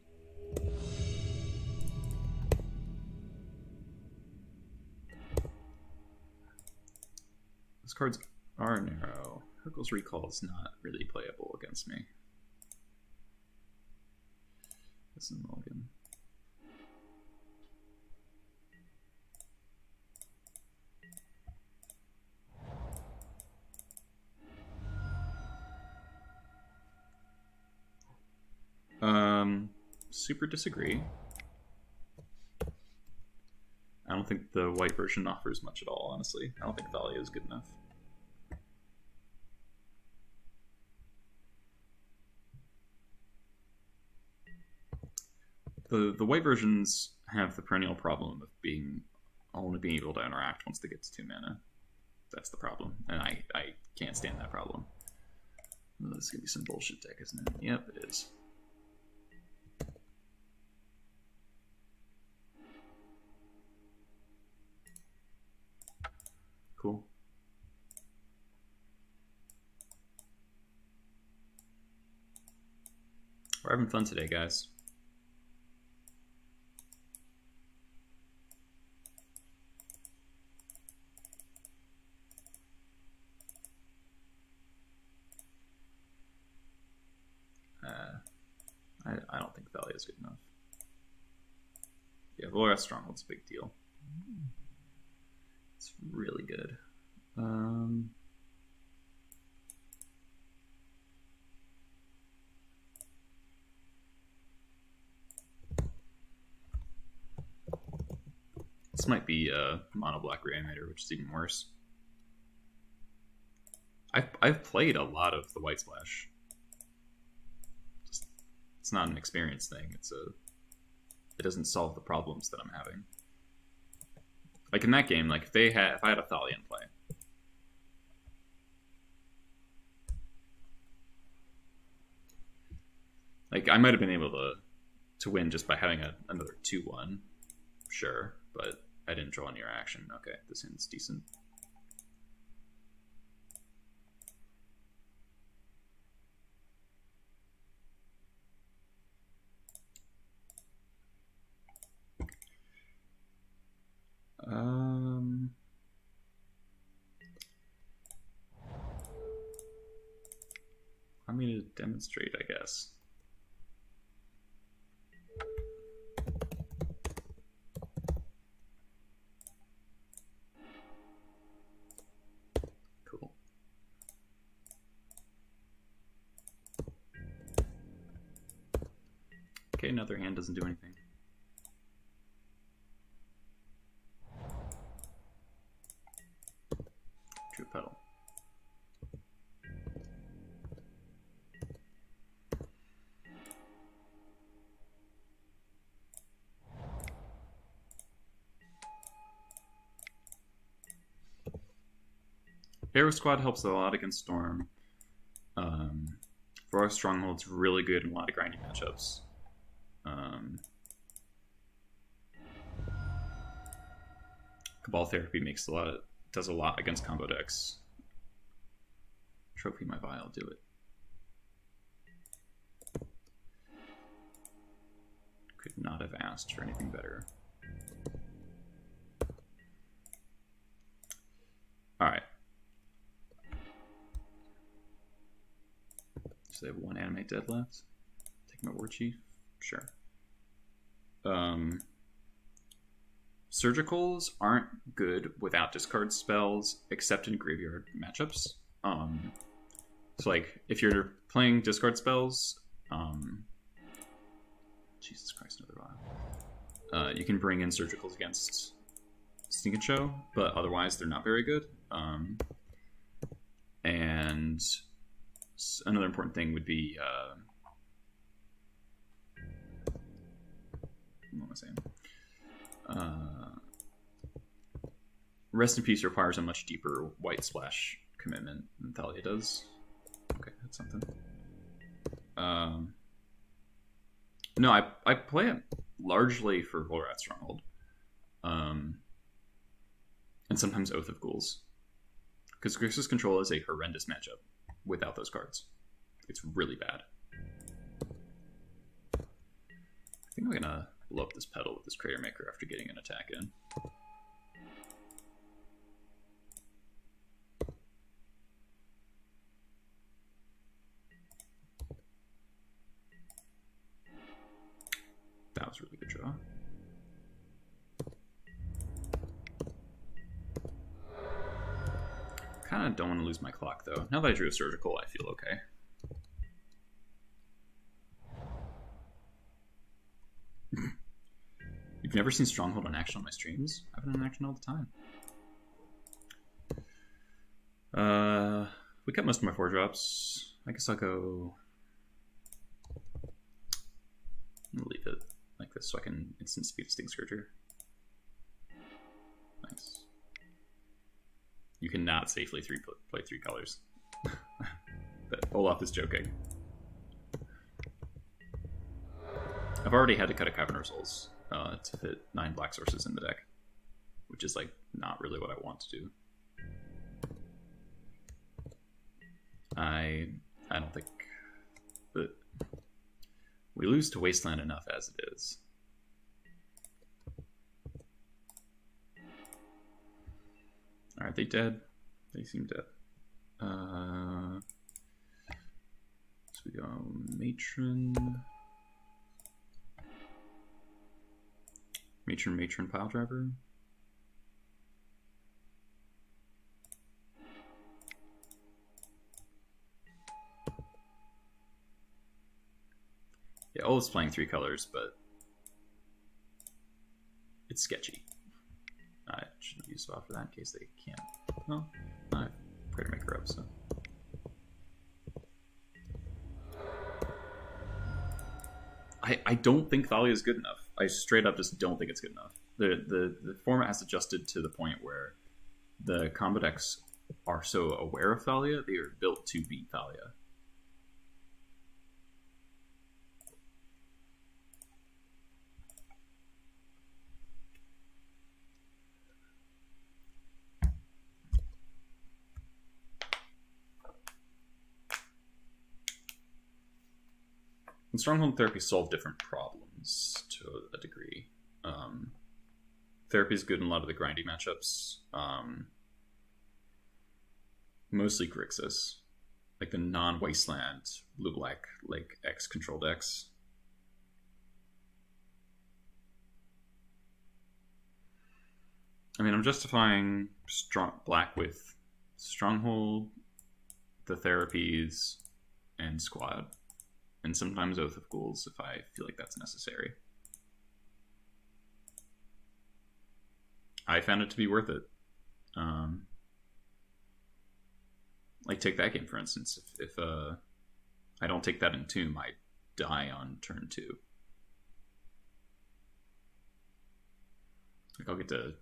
Speaker 1: Those cards are narrow. Hurkyl's Recall is not really playable against me. This is Mulligan. Super disagree. I don't think the white version offers much at all, honestly. I don't think Thalia is good enough. The white versions have the perennial problem of only being able to interact once they get to 2 mana. That's the problem, and I can't stand that problem. Oh, this is gonna be some bullshit deck, isn't it? Yep, it is. Cool. We're having fun today, guys. I don't think Thalia is good enough. Yeah, Valora Stronghold's a big deal. It's really good. This might be a mono black Reanimator, which is even worse. I've played a lot of the White Splash. It's not an experience thing. It doesn't solve the problems that I'm having. Like in that game, like if I had a Thalia in play, like I might have been able to win just by having another 2/1, sure, but I didn't draw near action. Okay, this hand's decent. I'm going to demonstrate, I guess. Cool. Okay, another hand doesn't do anything. True pedal. Hero Squad helps a lot against Storm. Varrock Stronghold's really good in a lot of grinding matchups. Cabal Therapy does a lot against combo decks. Trophy my Vial, do it. Could not have asked for anything better. Alright. So they have one Animate dead left. Take my War Chief. Sure. Surgicals aren't good without discard spells, except in graveyard matchups. So like, if you're playing discard spells, Jesus Christ, another vial. You can bring in Surgicals against Sneak and Show, but otherwise they're not very good. And another important thing would be what am I saying? Rest in Peace requires a much deeper White Splash commitment than Thalia does. Okay, that's something. No, I play it largely for Volrath Stronghold. And sometimes Oath of Ghouls. Because Grixis Control is a horrendous matchup without those cards. It's really bad. I think I'm gonna blow up this pedal with this Crater Maker after getting an attack in. That was a really good draw. Kind of don't want to lose my clock though. Now that I drew a Surgical, I feel okay. You've never seen Stronghold on action on my streams? I've been on action all the time. We cut most of my 4-drops. I guess I'll go... I'm gonna leave it like this so I can instant speed Sting Scourger. Nice. You cannot safely play 3 colors. But Olaf is joking. I've already had to cut a Cavern of Souls to fit 9 black sources in the deck, which is like not really what I want to do. I don't think that we lose to Wasteland enough as it is. Are they dead? They seem dead. So we go Matron, Pile Driver. Yeah, Olaf's playing 3 colors, but it's sketchy. Should use spot for that in case they can't. Well, I pray to make her up, so. I don't think Thalia is good enough. I straight up just don't think it's good enough. The format has adjusted to the point where the combo decks are so aware of Thalia, they are built to beat Thalia. And Stronghold Therapy solve different problems to a degree. Therapy is good in a lot of the grindy matchups. Mostly Grixis. Like the non-Wasteland, blue-black, like X-control decks. I mean, I'm justifying black with Stronghold, the Therapies, and Squad. And sometimes Oath of Ghouls if I feel like that's necessary. I found it to be worth it. Like, take that game, for instance. If I don't take that in Tomb, I die on turn 2. Like, I'll get to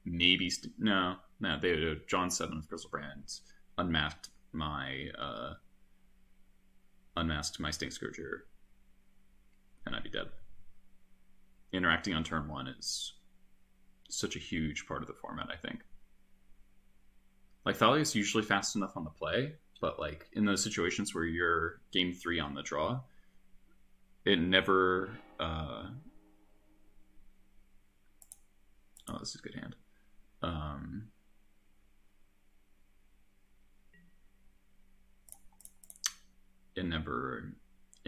Speaker 1: maybe... No, they John 7 with Crystal Brands unmasked my Stink Scourger, and I'd be dead. Interacting on turn 1 is such a huge part of the format, I think. Like, Thalia is usually fast enough on the play, but like in those situations where you're game 3 on the draw, it never oh, this is a good hand. It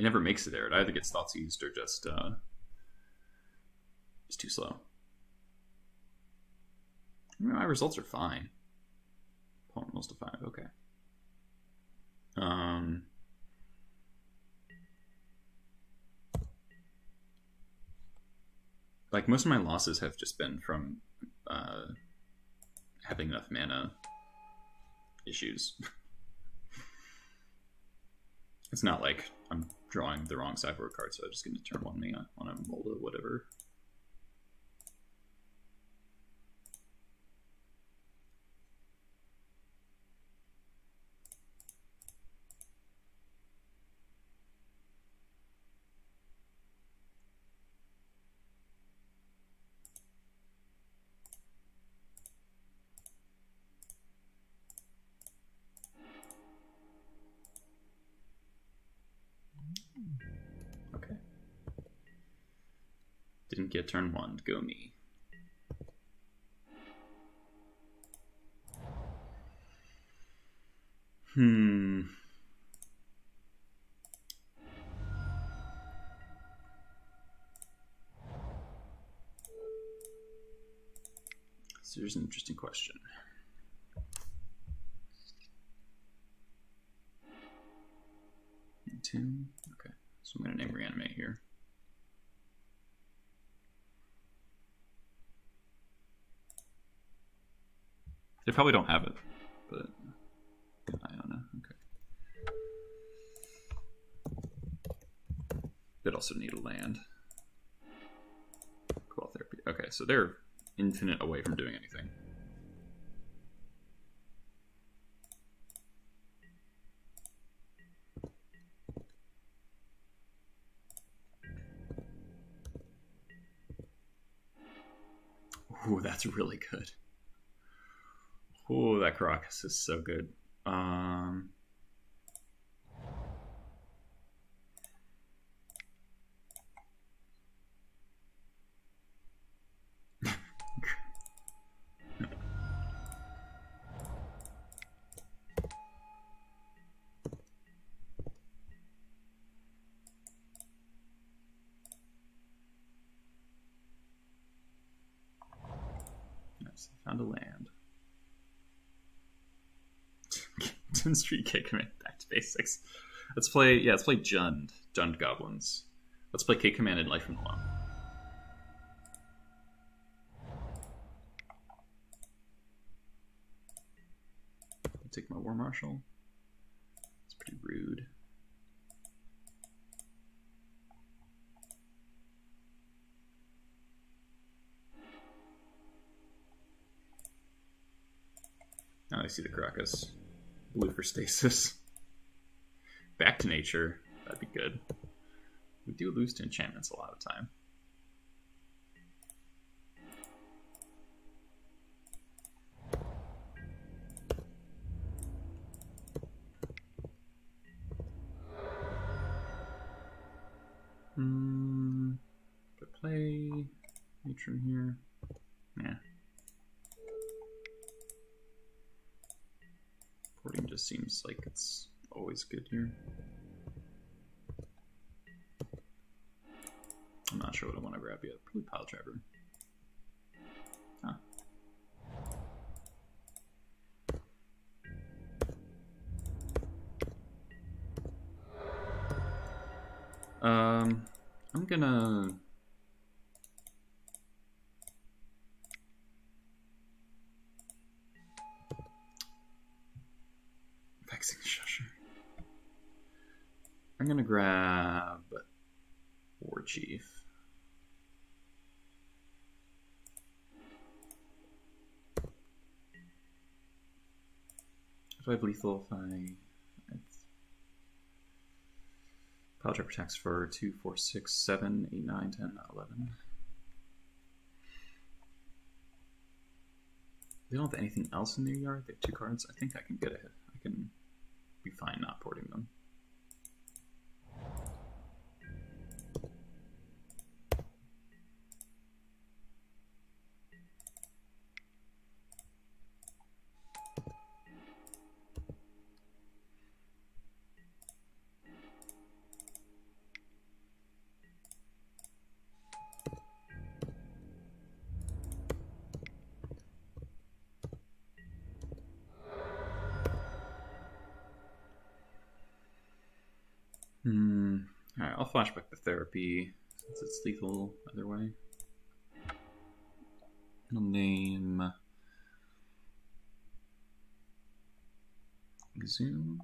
Speaker 1: never makes it there. It either gets thoughts used or just it's too slow. I mean, my results are fine. Opponent rolls to 5, okay. Like, most of my losses have just been from having enough mana issues. It's not like I'm drawing the wrong sideboard card, so I'm just going to turn 1 mana on a Molda, whatever. Didn't get turn 1. Go me. So here's an interesting question. Two. Okay. So I'm going to name Reanimate here. They probably don't have it, but I don't know. Okay. They'd also need a land. Cool Therapy. Okay, so they're infinite away from doing anything. Ooh, that's really good. Oh, that Caracas is so good. Nice, found a land. Street K Command back to basics. Let's play Jund Goblins. Let's play K Command and Life from the Loam. take my War Marshal. It's pretty rude. Now I see the Caracas. Blue for stasis. Back to nature. That'd be good. We do lose to enchantments a lot of the time. Could play Matron here. Yeah. Porting just seems like it's always good here. I'm not sure what I want to grab yet. Probably Pile Driver. Huh. I'm gonna Vexing Shusher. I'm gonna grab War Chief. Do I have lethal if I... Pile Driver attacks for 2, 4, 6, 7, 8, 9, 10, 11. They don't have anything else in their yard. They have 2 cards. I think I can get ahead. I can be fine not porting them. Alright, I'll flashback the therapy since it's lethal either way. I'll name Zoom.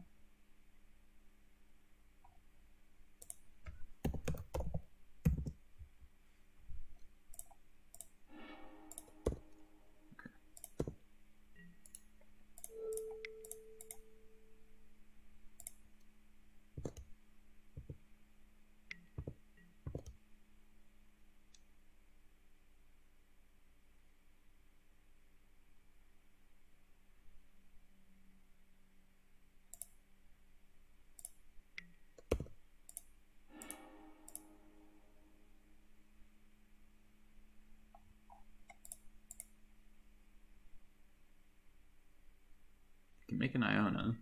Speaker 1: Can make an Iona.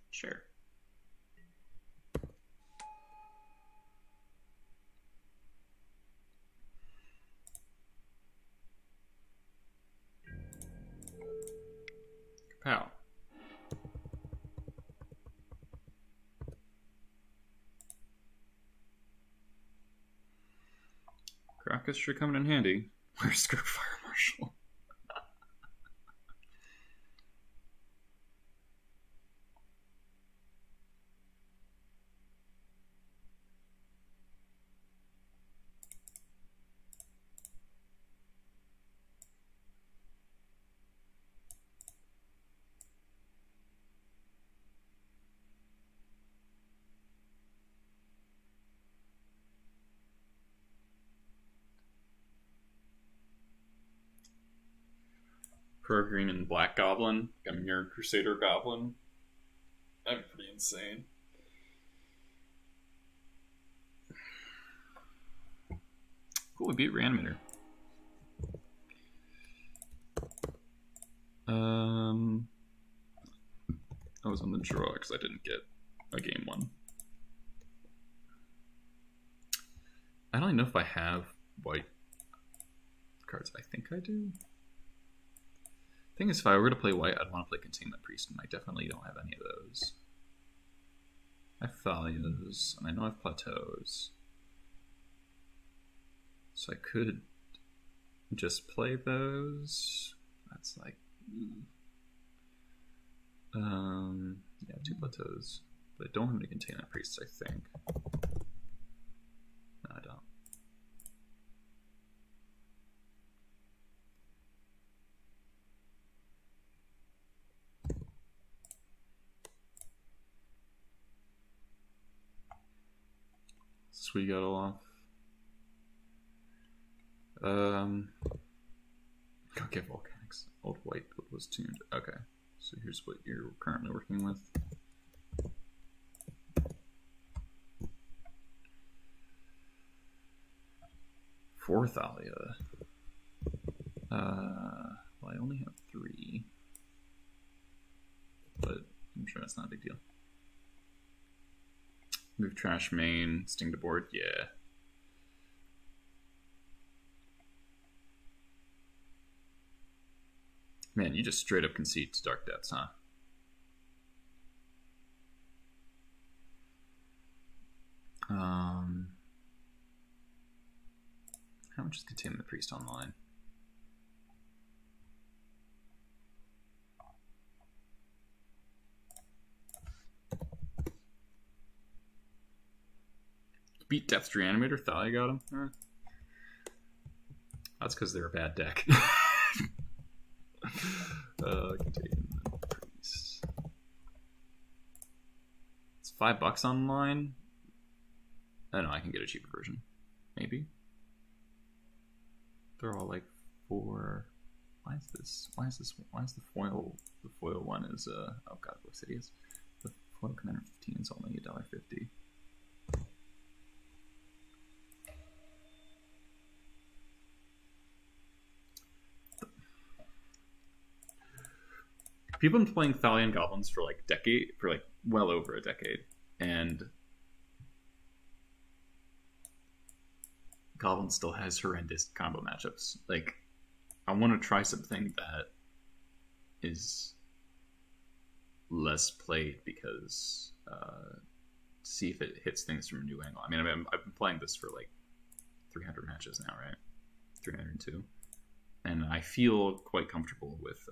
Speaker 1: Sure. Kapow. Caracas sure coming in handy. Where's Skirk Fire Marshal? Pro green and black goblin, like a mirror crusader goblin. That'd be pretty insane. Cool, we beat Reanimator. I was on the draw because I didn't get a game 1. I don't even know if I have white cards. I think I do. Thing is, if I were to play white, I'd want to play Containment Priest, and I definitely don't have any of those. I have Thalias, and I know I have Plateaus. So I could just play those. That's like... Yeah, 2 plateaus. But I don't have any containment priests, I think. No, I don't. So we got along. Okay, volcanics. Old white was tuned. Okay, so here's what you're currently working with. For Thalia. Well, I only have 3. But I'm sure that's not a big deal. Move trash main, sting to board, yeah. Man, you just straight up concede to Dark Depths, huh? How much is Containment Priest online? Beat Depth's Reanimator, Thalia got him? That's because they're a bad deck. Containment Priest. It's $5 online. I don't know, I can get a cheaper version. Maybe. They're all like 4. Why is the foil? The foil one is oh god, of course it is. The foil Commander 15 is only $1.50. People have been playing Thalian Goblins for like well over a decade, and Goblin still has horrendous combo matchups. Like, I want to try something that is less played because see if it hits things from a new angle. I mean, I've been playing this for like 300 matches now, right? 302, and I feel quite comfortable with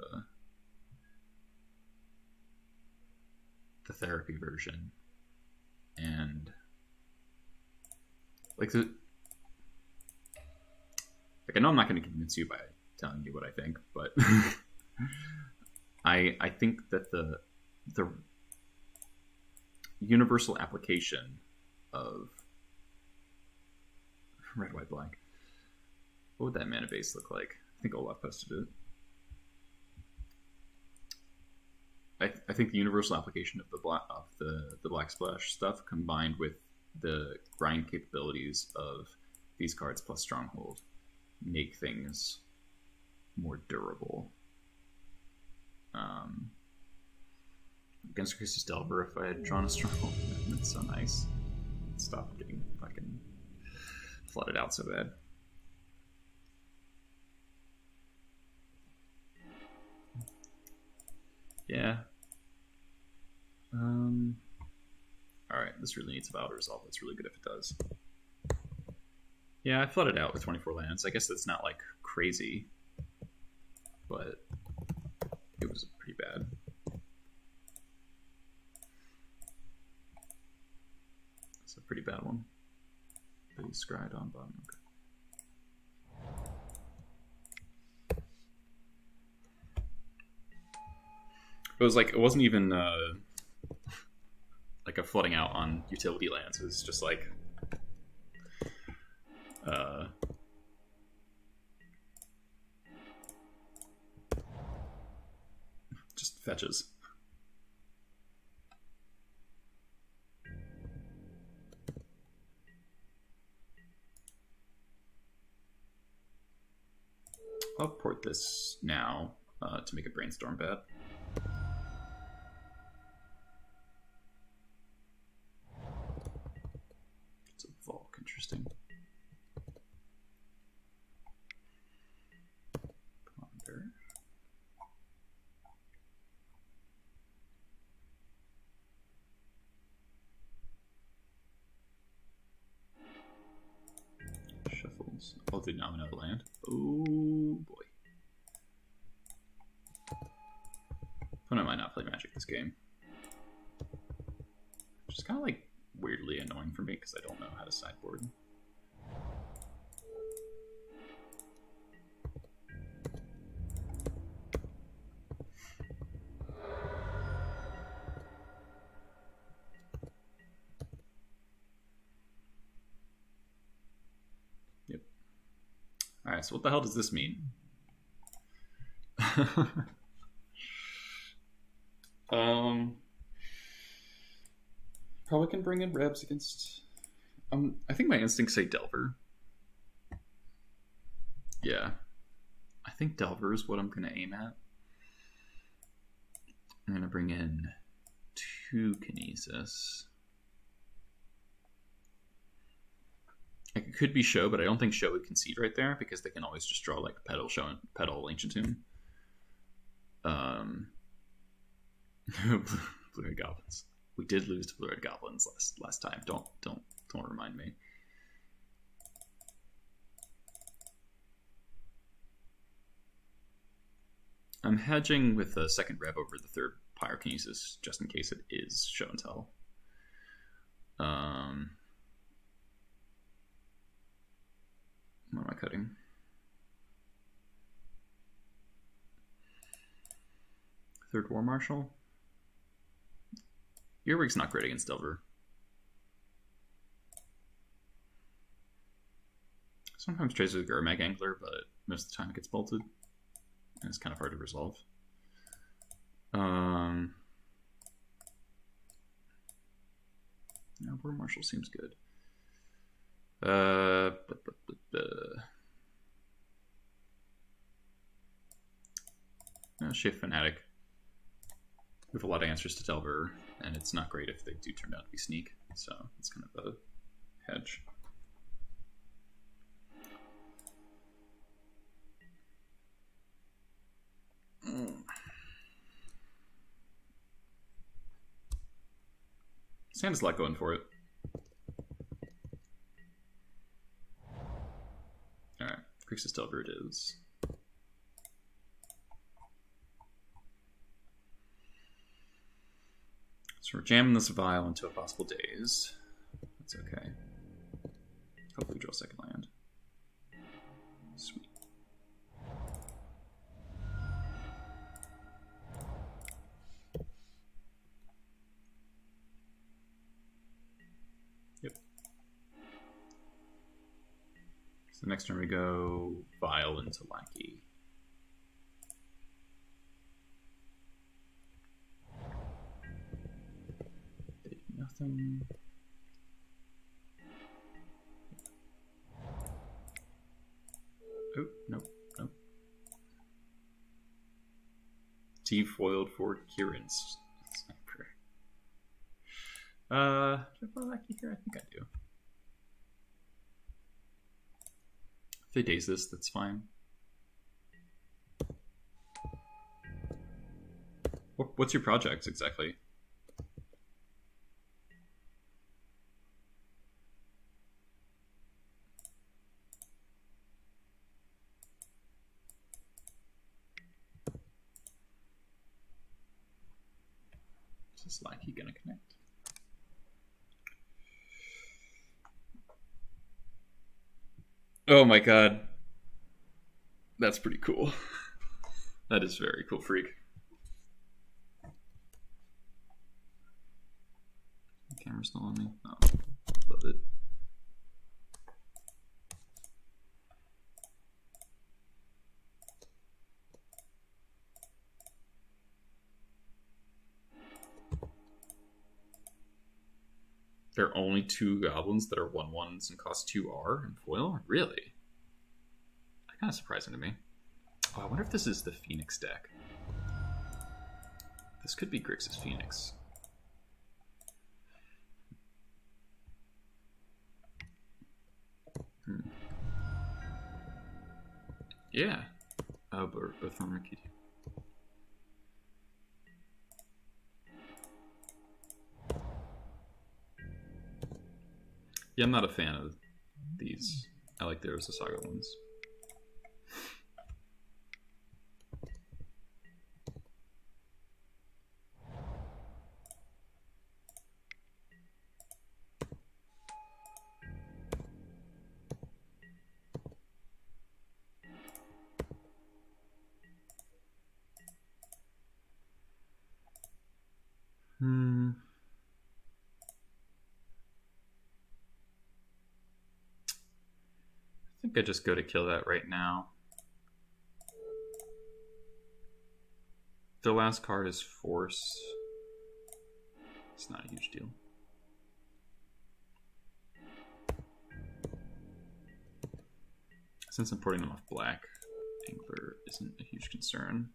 Speaker 1: the therapy version, and like I know I'm not going to convince you by telling you what I think, but I think that the universal application of red, white, black. What would that mana base look like? I think Olaf posted it. I think the universal application of the black splash stuff combined with the grind capabilities of these cards plus stronghold make things more durable. Against Grixis Delver, if I had drawn a stronghold, that's so nice. Stop getting fucking flooded out so bad. Yeah. Alright, this really needs a Battle Resolve. That's really good if it does. Yeah, I flooded out with 24 lands. I guess that's not like crazy, but it was pretty bad. It's a pretty bad one. Pretty scryed on bottom. Okay. It was like, it wasn't even like a flooding out on utility lands. It was just like just fetches. I'll port this now to make a brainstorm bad. It's a Volk, interesting. Ponder. Shuffles. Oh, did now another land. Oh boy. Opponent might not play Magic this game. Which is kind of like weirdly annoying for me because I don't know how to sideboard. Yep. Alright, so what the hell does this mean? Probably can bring in Rebs against... I think my instincts say Delver. Yeah. I think Delver is what I'm going to aim at. I'm going to bring in 2 Kinesis. It could be Show, but I don't think Show would concede right there because they can always just draw like Petal, Show, and Petal, Ancient Tomb. Blue-Red Goblins. We did lose to Blue-Red Goblins last time. Don't remind me. I'm hedging with a second Reb over the 3rd Pyrokinesis just in case it is Show and Tell. What am I cutting? Third War Marshal. Earwig's not great against Delver. Sometimes trades with Gurmag Angler, but most of the time it gets bolted. And it's kind of hard to resolve. Yeah, War Marshal seems good. Shift Fanatic. We have a lot of answers to Delver, and it's not great if they do turn out to be Sneak, so it's kind of a hedge. Sand has a lot going for it. Alright, Grixis Delver it is. So we're jamming this vial into a possible daze. That's okay. Hopefully draw second land. Sweet. Yep. So next turn we go vial into Lackey. Nothing. Oh, nope, nope. T foiled for Kieran's Sniper. Do I play Lackey here? I think I do. If they daze this, that's fine. What's your project exactly? Is Lackey gonna connect? Oh my god. That's pretty cool. That is very cool, Freak. The camera's still on me. Oh, love it. There are only 2 goblins that are 1/1s and cost 2R in foil? Really? That's kind of surprising to me. Oh, I wonder if this is the Phoenix deck. This could be Grixis Phoenix. Yeah. Oh, but from Ricky. Yeah, I'm not a fan of these. I like the Saga ones. think I just go to kill that right now. The last card is Force. It's not a huge deal. Since I'm porting them off black, Angler isn't a huge concern.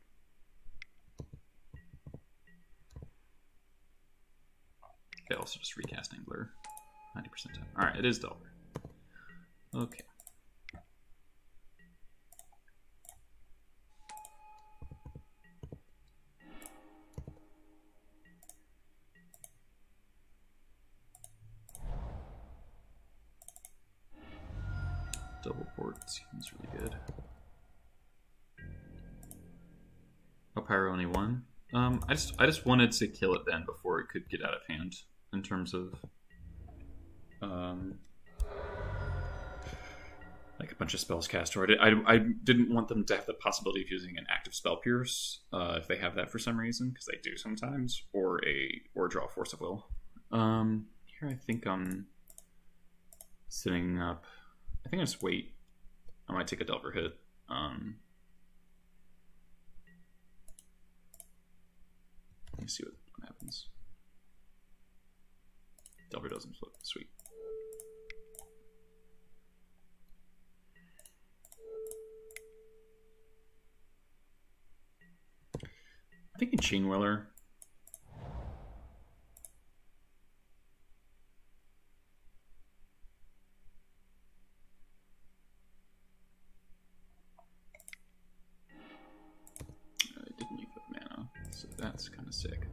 Speaker 1: Okay, also just recast Angler 90% time. Alright, it is Delver. Okay. Double port seems really good. Oh, Pyro only one. I just wanted to kill it then before it could get out of hand in terms of like a bunch of spells cast. Or I didn't want them to have the possibility of using an active spell pierce if they have that for some reason, because they do sometimes, or draw Force of Will. Here I think I'm sitting up. I think I just wait. I might take a Delver hit. Let me see what happens. Delver doesn't flip. Sweet. I'm thinking Chain Whirler. That's kind of sick.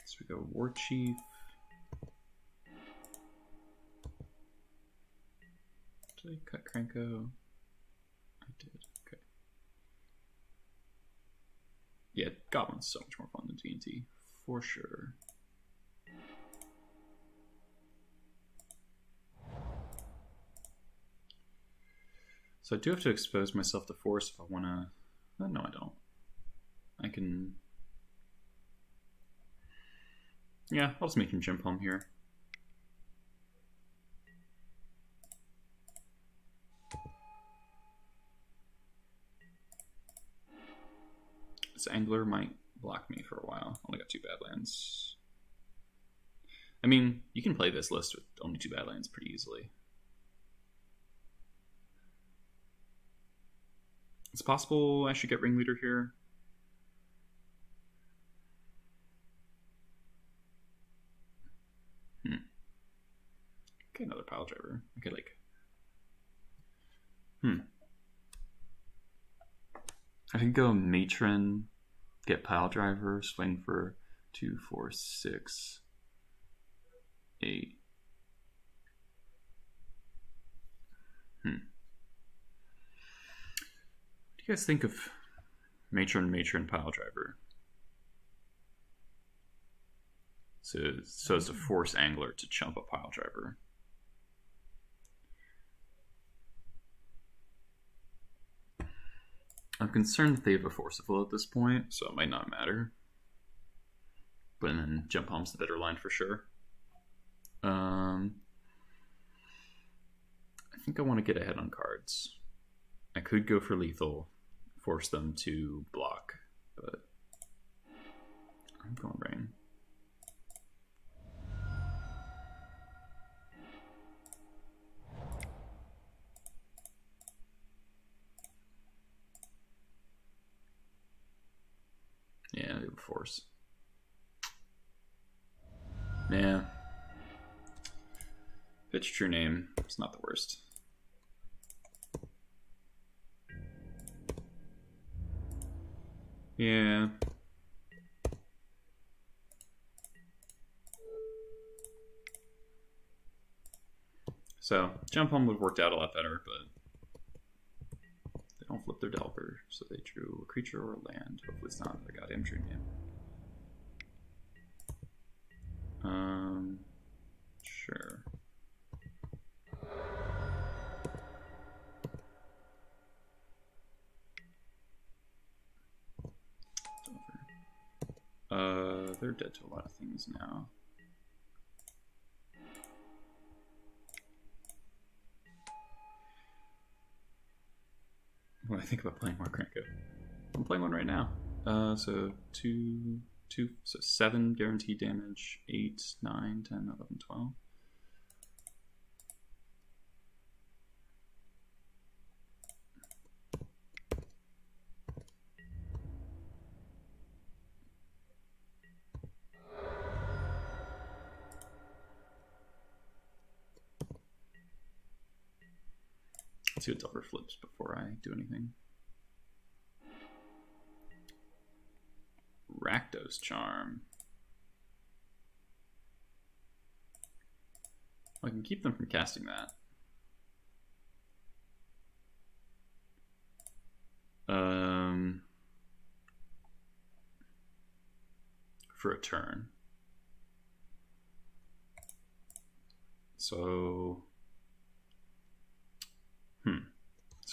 Speaker 1: So we go War Chief. Did I cut Krenko? I did. Okay. Yeah, Goblin's so much more fun than TNT, for sure. So I do have to expose myself to Force if I want to... No, I don't. I can... Yeah, I'll just make him jump home here. This Angler might block me for a while. Only got 2 Badlands. I mean, you can play this list with only 2 Badlands pretty easily. It's possible I should get Ringleader here. Okay, another Pile Driver. Okay, like... I could go Matron, get Pile Driver, swing for 2, 4, 6, 8. What do you guys think of Matron, Pile Driver? So as to force Angler to chump a Pile Driver. I'm concerned that they have a Forcible at this point, so it might not matter. But then Jump Home's the better line for sure. I think I want to get ahead on cards. I could go for lethal, force them to block, but I'm going Rain. Yeah, they would force. Yeah. Pitch True Name. It's not the worst. Yeah. So, Jump Home would have worked out a lot better, but they don't flip their Delver, so they drew a creature or a land. Hopefully it's not the goddamn True Name. Sure. they're dead to a lot of things now. What do I think about playing more Krenko? I'm playing one right now. So 2, so 7 guaranteed damage, 8, 9, 10, 11, 12. Let's see what Delver flips before I do anything. Rakdos Charm. I can keep them from casting that. For a turn. So,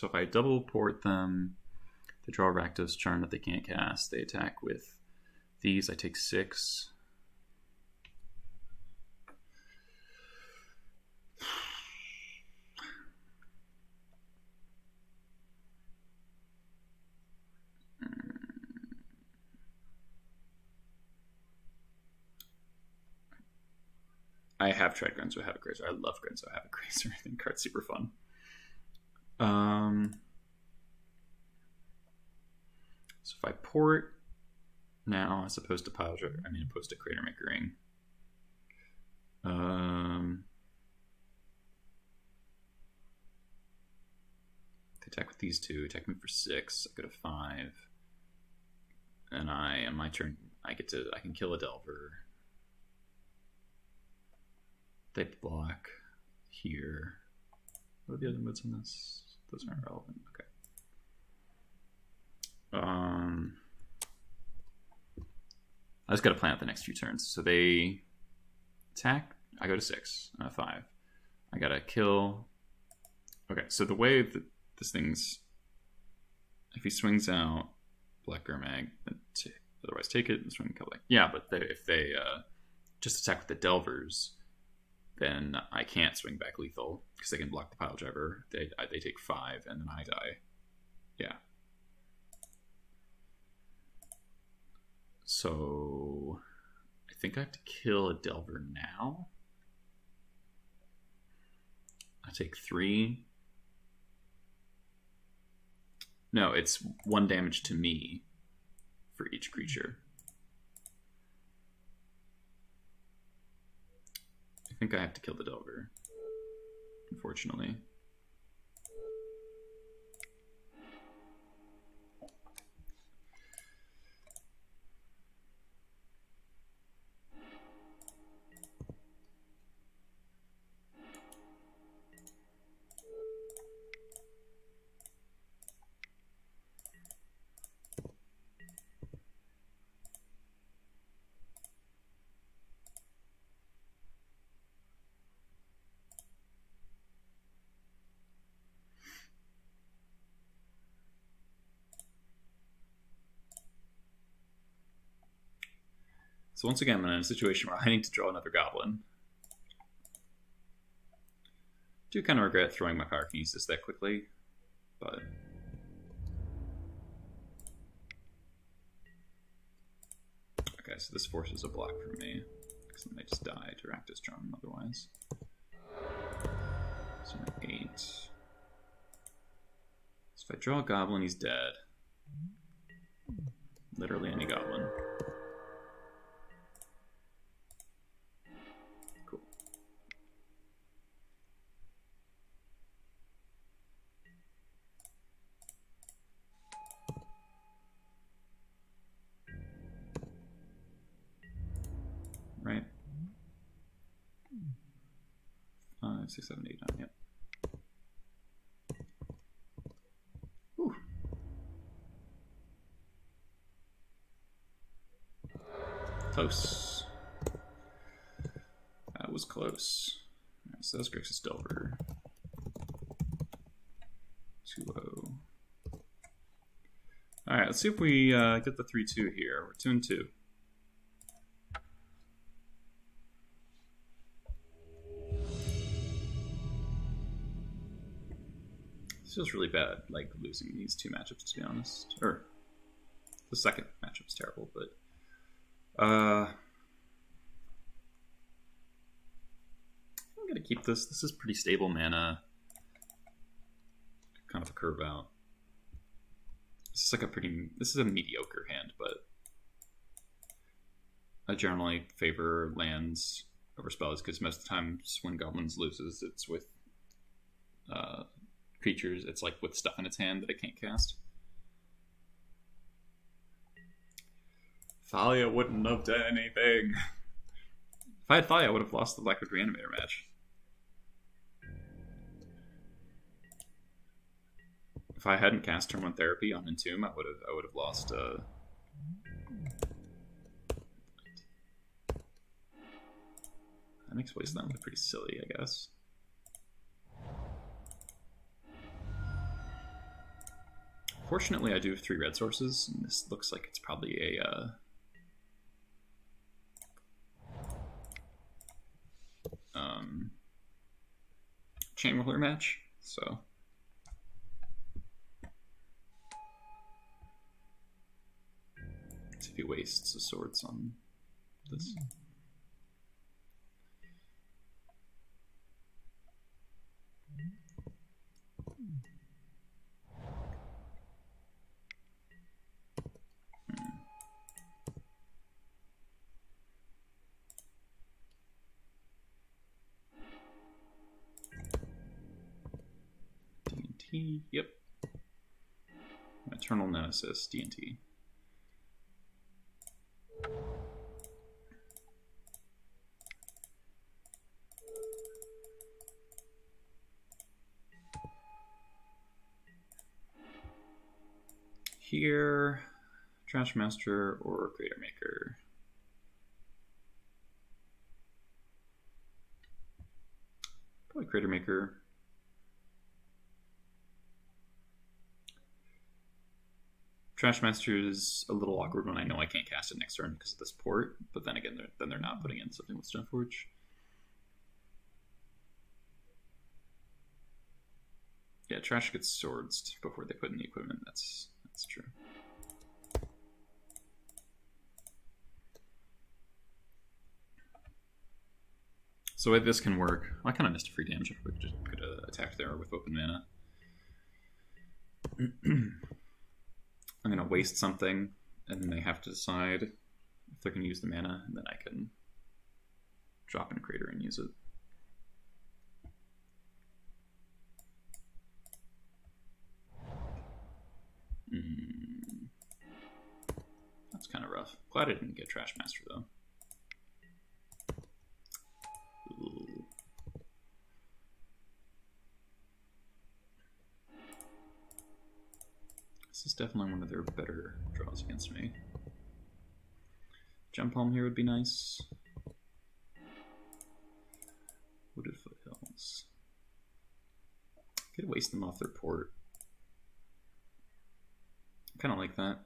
Speaker 1: So if I double port them, they draw a Rakdos Charm that they can't cast. They attack with these. I take 6. I have tried Grenzo Havoc Grazer. I love Grenzo Havoc Grazer. I think the card's super fun. So if I port now, as opposed to Piledriver, opposed to Crater Maker Ring. They attack with these two, attack me for 6. I go to 5, and on my turn, I can kill a Delver. They block here. What are the other modes in this? Those aren't relevant. Okay. I just got to plan out the next few turns. So they attack. I go to 6, 5. I gotta kill. Okay, so the way that this thing's, if he swings out Black Gurmag, then otherwise take it and swing kill. Yeah, but if they just attack with the Delvers, then I can't swing back lethal because they can block the Piledriver. They take 5 and then I die. Yeah. So I think I have to kill a Delver now. I take 3. No, it's 1 damage to me for each creature. I think I have to kill the Delver, unfortunately. So once again, I'm in a situation where I need to draw another Goblin. Do kind of regret throwing my Pyrokinesis that quickly, but... Okay, so this forces a block for me, because then they just die to Rakdos Charm otherwise. So 8. So if I draw a Goblin, he's dead. Literally any Goblin. Right? 5, 6, 7, 8, 9, yep. Whew. Close. That was close. Alright, so that's Grixis Delver. 2-0. Alright, let's see if we get the 3-2 here. We're 2-2. This feels really bad, like losing these 2 matchups, to be honest. Or the second matchup's terrible, but I'm gonna keep this. This is pretty stable mana. Kind of a curve out. This is like this is a mediocre hand, but I generally favor lands over spells because most of the times when Goblins loses, it's with creatures. It's like with stuff in its hand that it can't cast. Thalia wouldn't have done anything. If I had Thalia, I would have lost the Blackwood Reanimator match. If I hadn't cast Turn 1 Therapy on Entomb, I would have lost. That makes waste them look pretty silly, I guess. Fortunately, I do have 3 red sources, and this looks like it's probably a Chain Roller match. So. If he wastes the swords on this. D&T, yep. Eternal Nemesis, D&T. Here, Trash Master or Crater Maker. Probably Crater Maker. Trash Master is a little awkward when I know I can't cast it next turn because of this port, but then again, they're not putting in something with Stoneforge. Yeah, Trash gets swords before they put in the equipment. That's true. So this can work. I kind of missed a free damage if we could attack there with open mana. I'm going to waste something, and then they have to decide if they're going to use the mana, and then I can drop in a Crater and use it. That's kind of rough. Glad I didn't get Trash Master, though. Ooh. This is definitely one of their better draws against me. Jump Home here would be nice. Wooded Foothills. Could waste them off their port. I kind of like that.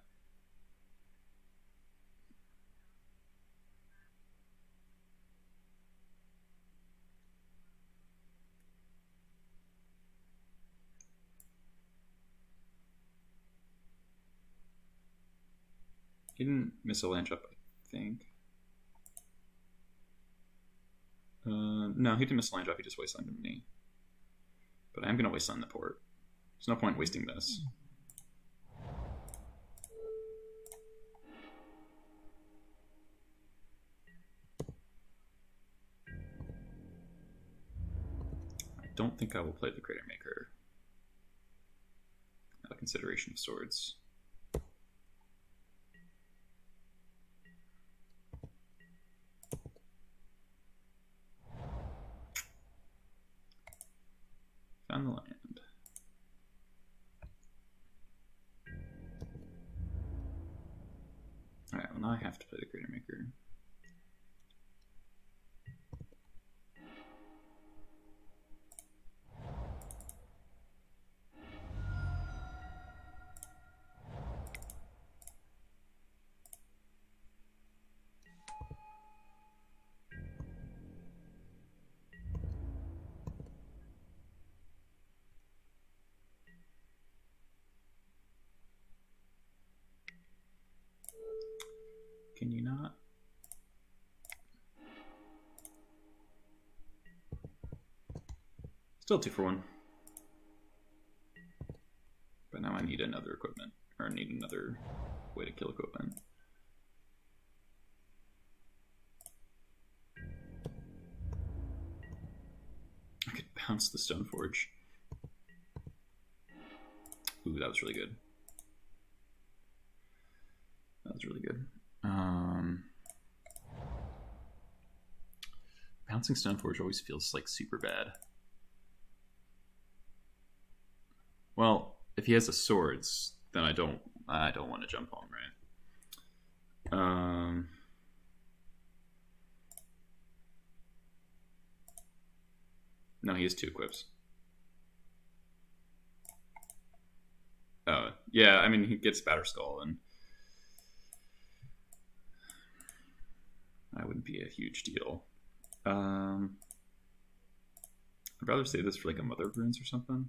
Speaker 1: He didn't miss a land drop, I think. No, he didn't miss a land drop, he just wastelanded me. But I am going to wasteland the port. There's no point wasting this. I don't think I will play the Crater Maker out of consideration of swords. Found the land. Alright, well now I have to play the Crater Maker. Can you not? Still 2 for 1. But now I need another equipment, or I need another way to kill equipment. I could bounce the Stoneforge. Ooh, that was really good. That was really good. Bouncing Stoneforge always feels like super bad. Well, if he has the swords, then I don't want to jump home, right? No, he has 2 equips. Yeah, I mean, he gets Batterskull, and that wouldn't be a huge deal. I'd rather save this for like a Mother of Runes or something.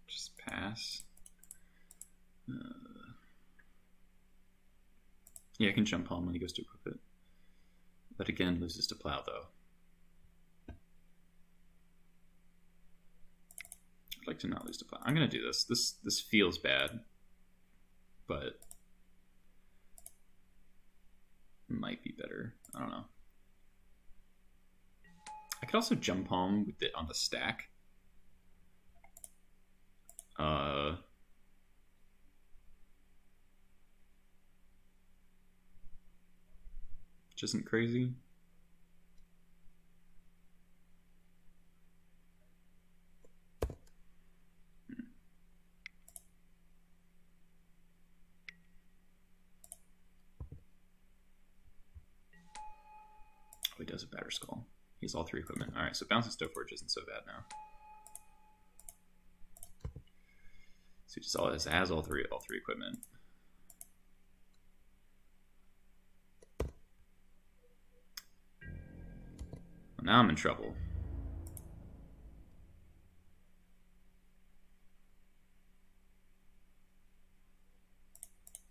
Speaker 1: Just pass. Yeah, I can jump home when he goes to equip it. But again, loses to plow, though. I'd like to not lose to plow. I'm going to do this. This feels bad, but might be better. I don't know. I could also jump home with it on the stack. Which isn't crazy. Oh, he does a Batterskull. He has all 3 equipment. Alright, so bouncing Stoneforge isn't so bad now. So he just has all three equipment. Well, now I'm in trouble.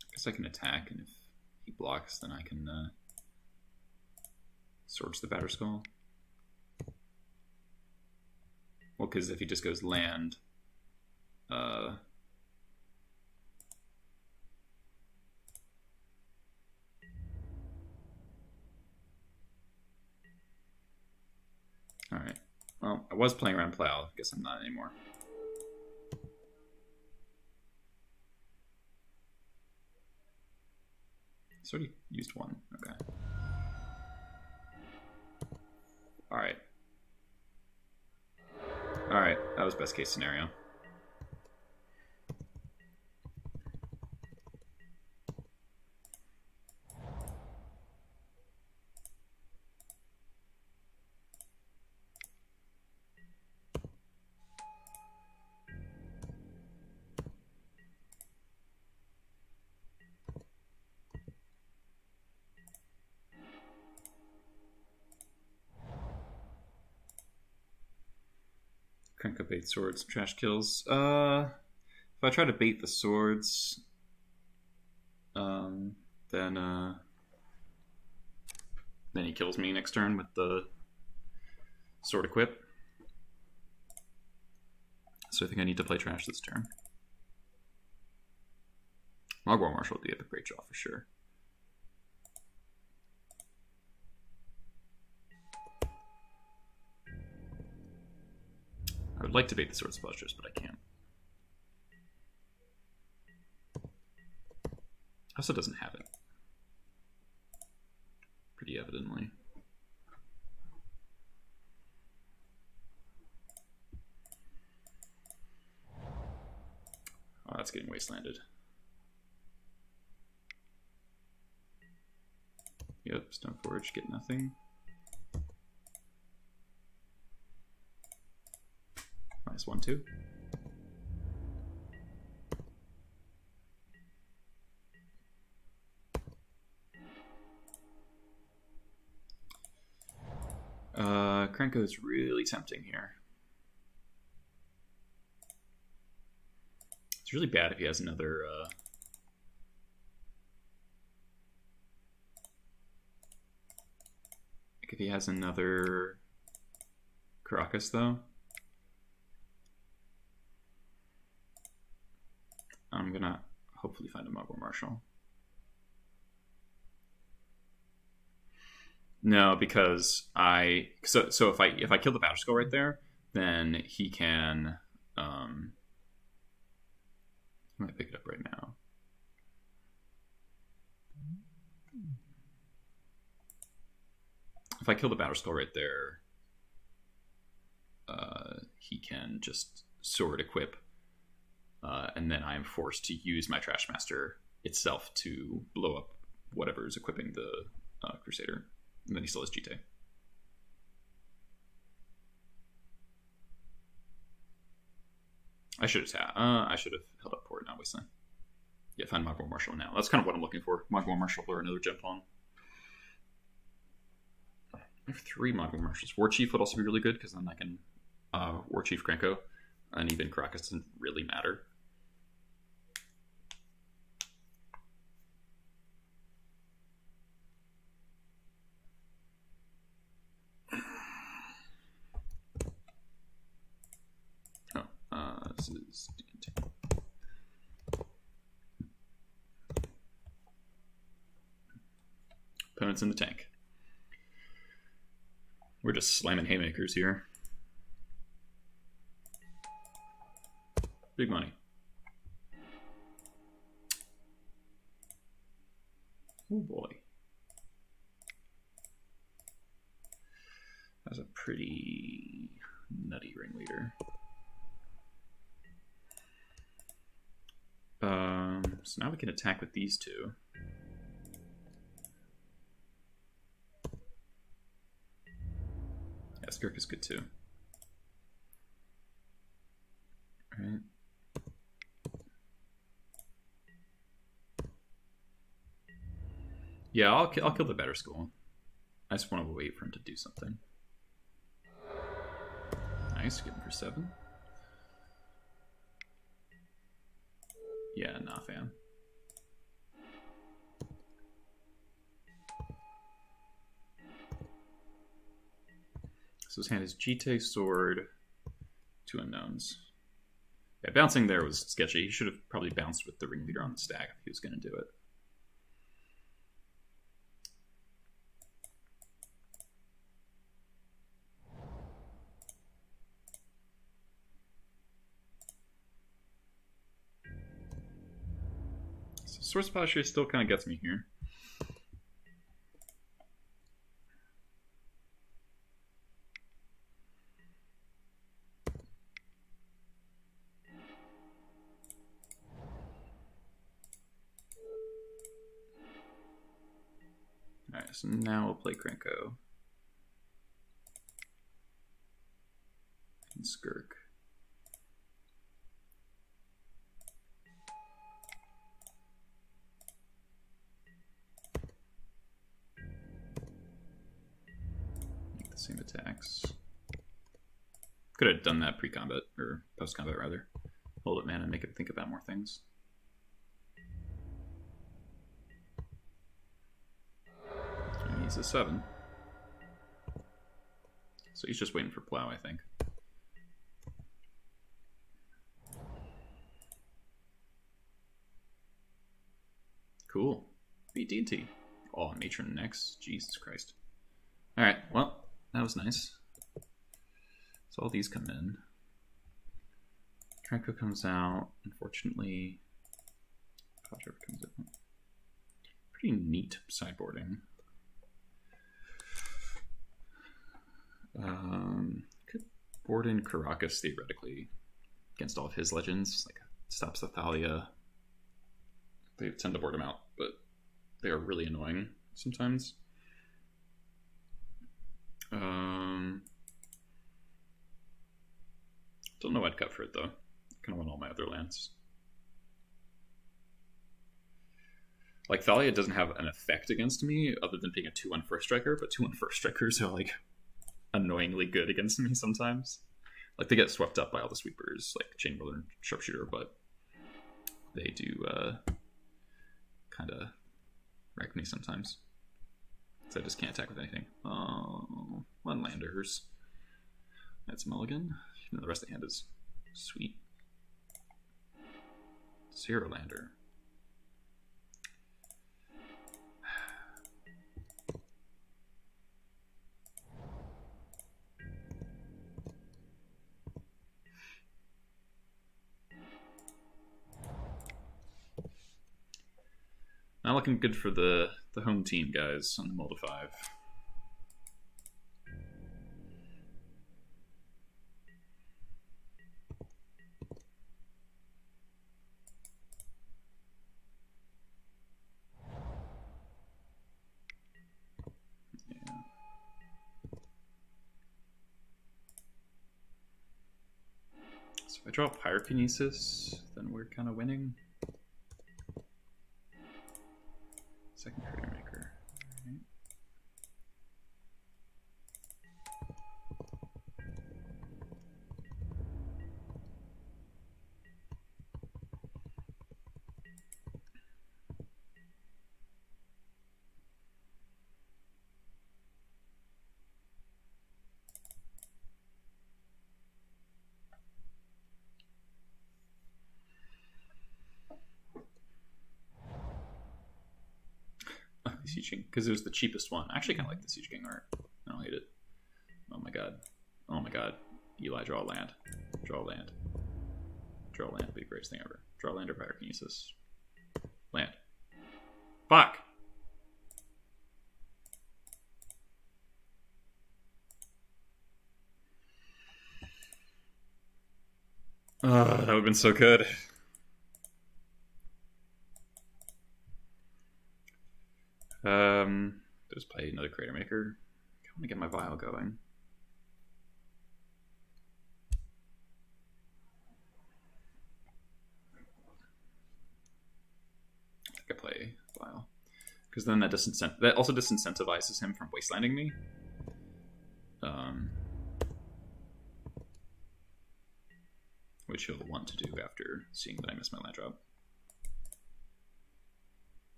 Speaker 1: I guess I can attack, and if he blocks, then I can Swords the Batterskull. Well, because if he just goes land, alright. Well, I was playing around plow. I guess I'm not anymore. It's already used 1. Okay. Alright. Alright, that was best case scenario. Krenko bait swords, trash kills. If I try to bait the swords, then he kills me next turn with the sword equip. So I think I need to play trash this turn. Mogwai Marshal would be a great draw for sure. I would like to bait the Sword Splashers, but I can't. Also doesn't have it. Pretty evidently. Oh, that's getting wastelanded. Yep, Stoneforge, get nothing. -1/2. Krenko is really tempting here. It's really bad if he has another... if he has another Caracas, though. I'm gonna hopefully find a Mugwort Marshal. No, because so if I kill the Battle Skull right there, then he can I might pick it up right now. If I kill the Battle Skull right there, he can just sword equip, and then I am forced to use my Trash Master itself to blow up whatever is equipping the Crusader. And then he still has GT. I should have held up port, not waste time. Yeah, find Mugwort Marshal now. That's kind of what I'm looking for. Mugwort Marshal or another Gem Pawn. I have 3 Mugwort Marshals. War Chief would also be really good because then I can War Chief Krenko, and even Caracas doesn't really matter. This is opponents in the tank. We're just slamming haymakers here. Big money. Oh boy. That's a pretty nutty ringleader. So now we can attack with these two. Yeah, Skirk is good too. Alright. Yeah, I'll kill the Better Skull. I just want to wait for him to do something. Nice, get him for 7. Yeah, nah, fam. So his hand is GT, Sword, 2 Unknowns. Yeah, bouncing there was sketchy. He should have probably bounced with the Ringleader on the stack if he was going to do it. Source Posture still kind of gets me here. Alright, so now we'll play Krenko. And Skirk. Same attacks. Could have done that pre-combat, or post-combat rather. Hold it, man, and make it think about more things. And he's a 7. So he's just waiting for Plow, I think. Cool. Beat D&T. Oh, Matron next. Jesus Christ. Alright, well, that was nice. So all these come in. Krenko comes out. Unfortunately, Padre comes in. Pretty neat sideboarding. Could board in Caracas theoretically against all of his legends. Like stops the Thalia. They tend to board him out, but they are really annoying sometimes. Don't know what I'd cut for it though. Kind of want all my other lands. Like Thalia doesn't have an effect against me other than being a 2/1 first striker, but 2/1 first strikers are like annoyingly good against me sometimes. Like, they get swept up by all the sweepers, like Chain Whirler and Sharpshooter, but they do kind of wreck me sometimes. So I just can't attack with anything. Oh, one landers. That's mulligan. Even though the rest of the hand is sweet. 0 lander. Not looking good for the home team, guys, on the Mold of 5. Yeah. So if I draw Pyrokinesis, then we're kind of winning. Second Reanimator. Right. Siege King, because it was the cheapest one. I actually kind of like the Siege King art. I don't hate it. Oh my god. Oh my god. Eli, draw land. Draw land. Draw land would be the greatest thing ever. Draw land or Pyrokinesis. Land. Fuck! Oh, that would have been so good. Just play another Creator Maker. I want to get my vial going. I think I play vial because then that also disincentivizes him from wastelanding me. Which he'll want to do after seeing that I missed my land drop.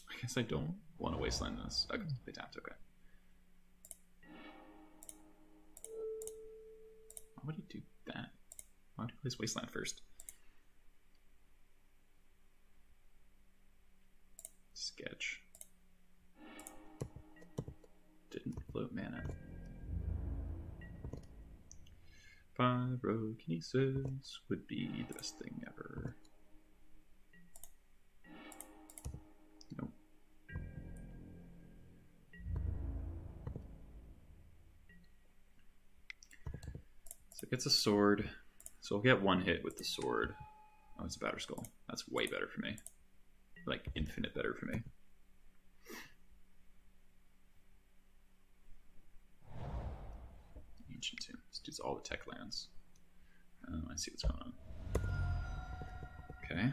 Speaker 1: I guess I don't want to wasteland this. Okay, they tapped, okay. Why would he do that? Why would he place wasteland first? Sketch. Didn't float mana. Pyrokinesis would be the best thing ever. Nope. So it gets a sword. So I'll get one hit with the sword. Oh, it's a Batter Skull. That's way better for me. Like, infinite better for me. Ancient Tomb. This dude's all the tech lands. I see what's going on. Okay.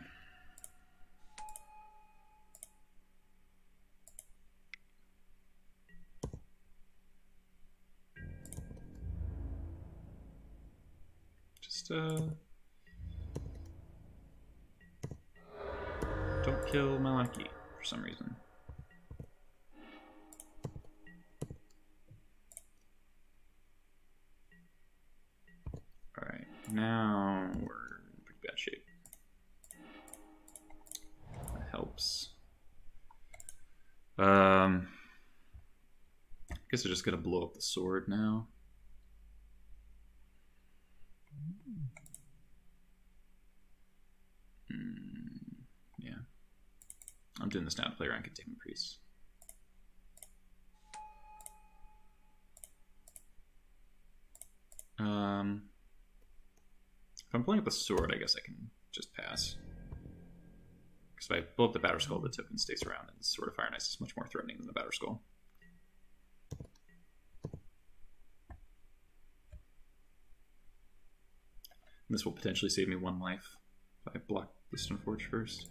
Speaker 1: Just, don't kill Malaki for some reason. Alright, now we're in pretty bad shape. That helps. I guess I'm just gonna blow up the sword now. Yeah. I'm doing this now to play around Containment Priest. If I'm playing up a sword, I guess I can just pass. Because if I blow up the Batter Skull, the token stays around, and the Sword of Fire and Ice is much more threatening than the Batter Skull. And this will potentially save me 1 life if I block the Stoneforge first.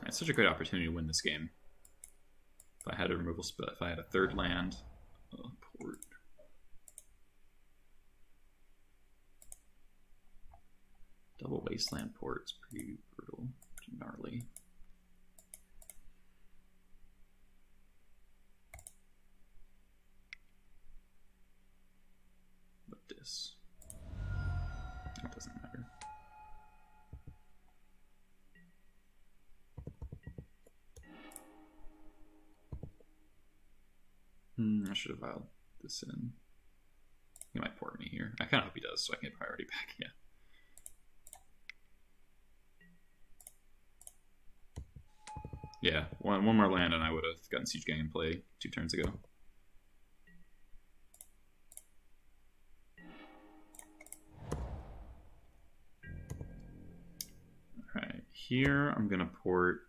Speaker 1: It's such a great opportunity to win this game. If I had a removal spell, if I had a third land, port. Double wasteland port's pretty brutal, pretty gnarly. But this, it doesn't matter. I should have filed this in. He might port me here. I kind of hope he does, so I can get priority back. Yeah. Yeah, one more land and I would have gotten Siege Gang in play 2 turns ago. Alright, here I'm going to port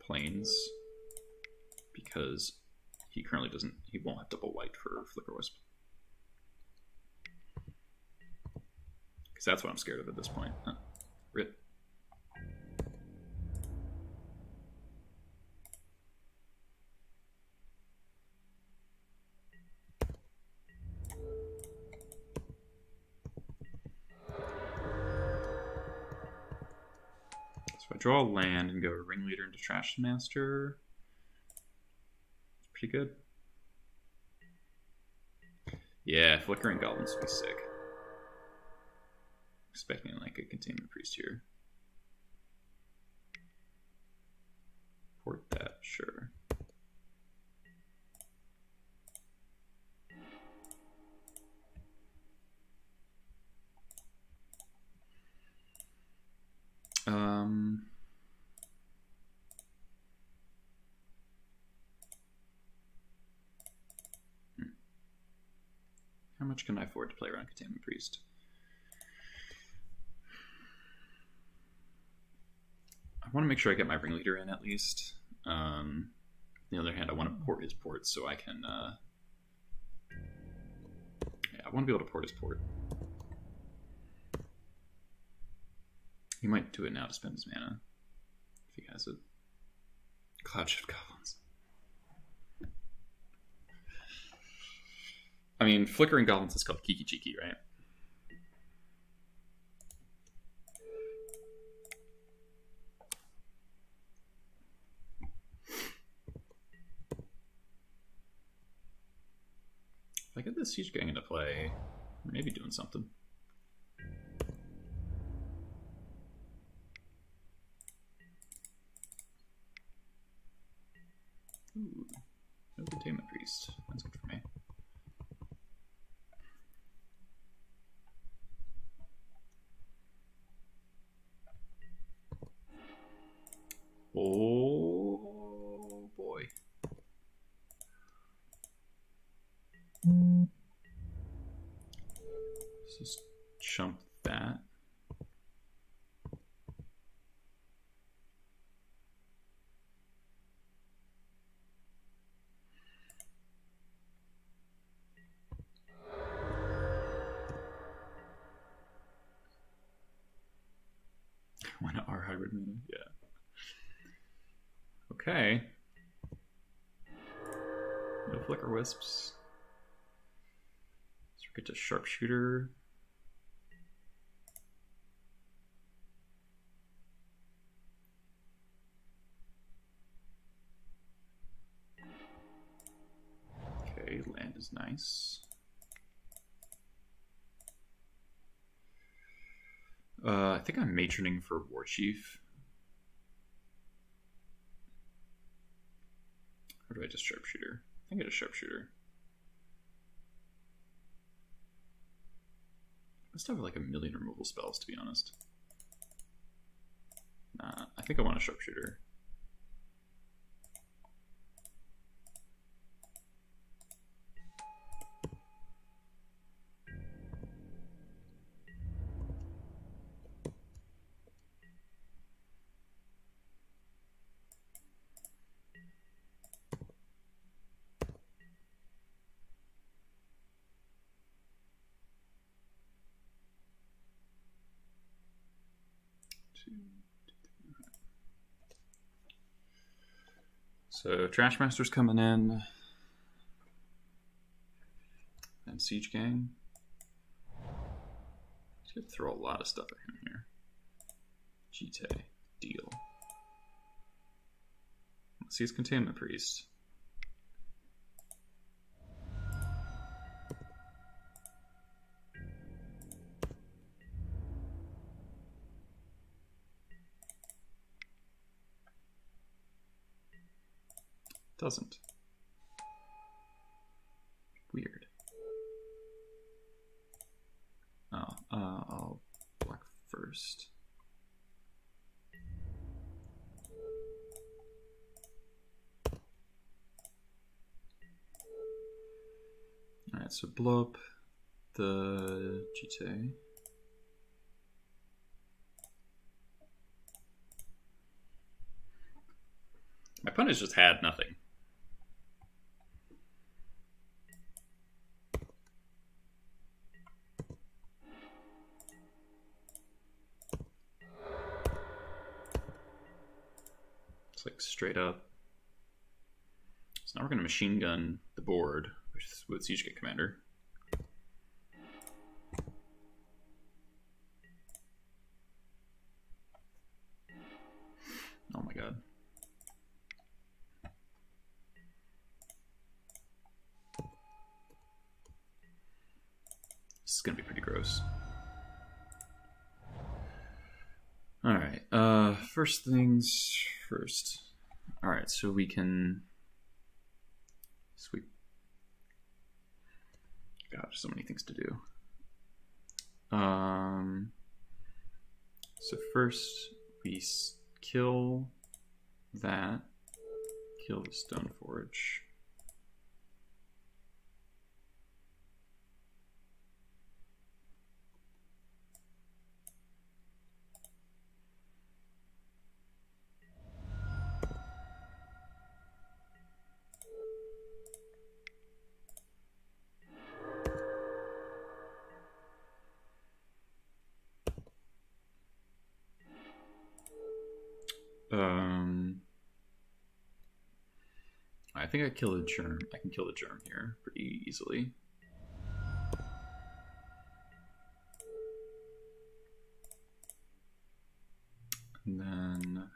Speaker 1: Plains because he currently he won't have double white for Flicker Wisp. Because that's what I'm scared of at this point. Rip. So I draw a land and go Ringleader into Trash Master. It's pretty good. Yeah, Flickering Goblins would be sick. Expecting like a Containment Priest here. Port that, sure. How much can I afford to play around Containment Priest? I want to make sure I get my Ringleader in at least. On the other hand, I want to port his port so I can. Yeah, I want to be able to port his port. He might do it now to spend his mana if he has it. Cloud Shift Goblins. I mean, Flickering Goblins is called Kiki Chiki, right? If I get this Siege Gang into play, maybe doing something. Ooh, no Containment Priest. That's good for me. Oh boy. Let's just chump that. Why not our hybrid mana? Yeah. Okay. No Flicker Wisps. So we get to Sharpshooter. Okay, land is nice. I think I'm matroning for War Chief. Or do I just Sharpshooter? I think I just Sharpshooter. I must have like a million removal spells, to be honest. Nah, I think I want a Sharpshooter. So Trash Master's coming in. And Siege Gang. He's gonna throw a lot of stuff at him here. Jite. Deal. Let's see his Containment Priest. Doesn't. Weird. Oh, I'll block first. Alright, so blow up the Jite. My opponent just had nothing. It's like straight up. So now we're going to machine gun the board with Siege Gate Commander. Oh my god. This is going to be pretty gross. Alright, first things first. Alright, so we can sweep. God, there's so many things to do. So first we kill that, kill the Stoneforge. I think I kill a germ. I can kill the germ here pretty easily. And then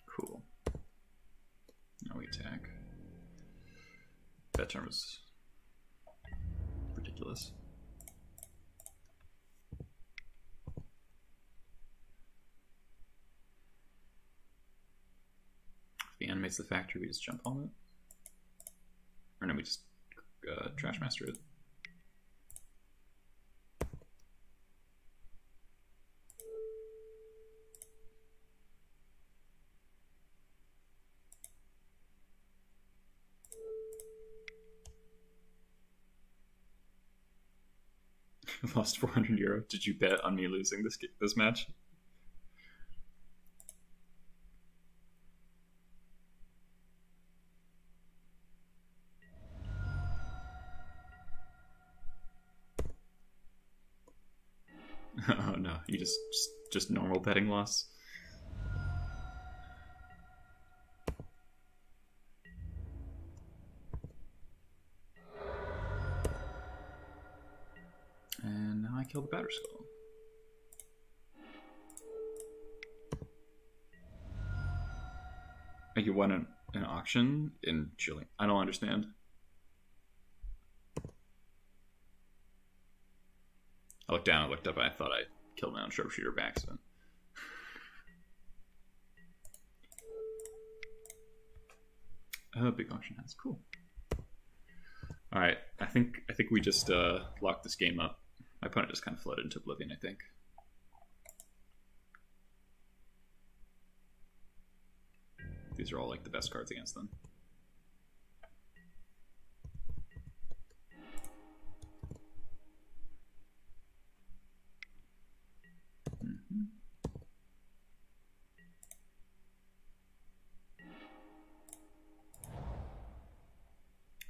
Speaker 1: cool. Now we attack. That turn was ridiculous. If he animates the factory, we just jump on it. Or no, we just Trash Master it. Lost 400 euro. Did you bet on me losing this match? Oh no, you just normal betting loss. And now I kill the Batter Skull. You won an auction in Chile. I don't understand. I looked down, I looked up, and I thought I killed my own sharpshooter by accident. Big auction house, cool. All right, I think we just locked this game up. My opponent just kind of floated into oblivion, I think. These are all like the best cards against them.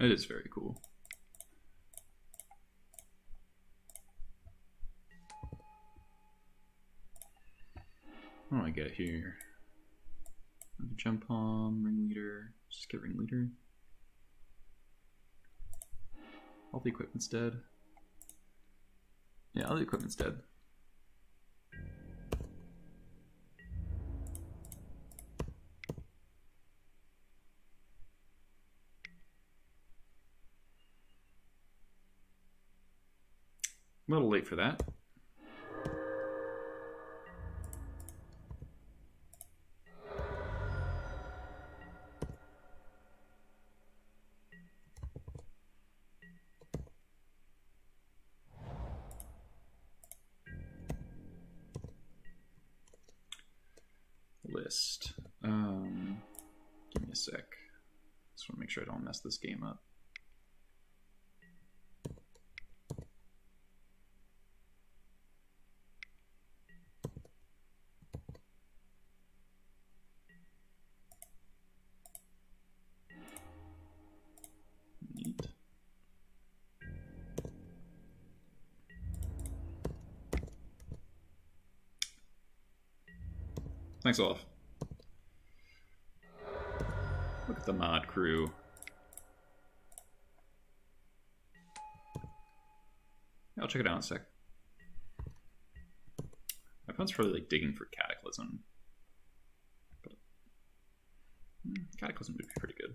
Speaker 1: It is very cool. What do I get here? Another jump palm, ringleader. Just get ringleader. All the equipment's dead. Yeah, all the equipment's dead. A little late for that. List. Give me a sec. Just want to make sure I don't mess this game up. Neat. Thanks, Olaf. Look at the mod crew. I'll check it out in a sec. My phone's probably like digging for Cataclysm. But Cataclysm would be pretty good.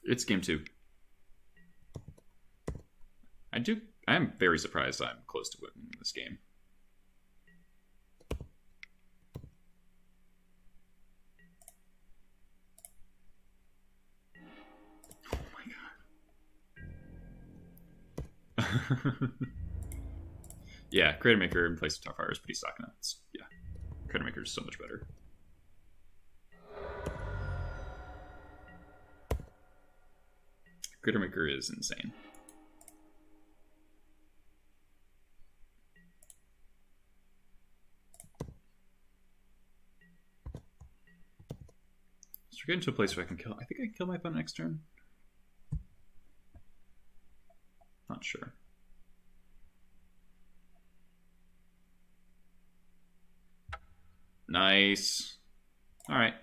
Speaker 1: It's game 2. I am very surprised I'm close to winning this game. Oh my god. Yeah, Creator Maker in place of Starfire is pretty stock now. Yeah, Creator Maker is so much better. Creator Maker is insane. So we're getting to a place where I can kill. I think I can kill my opponent next turn. Not sure. Nice. All right.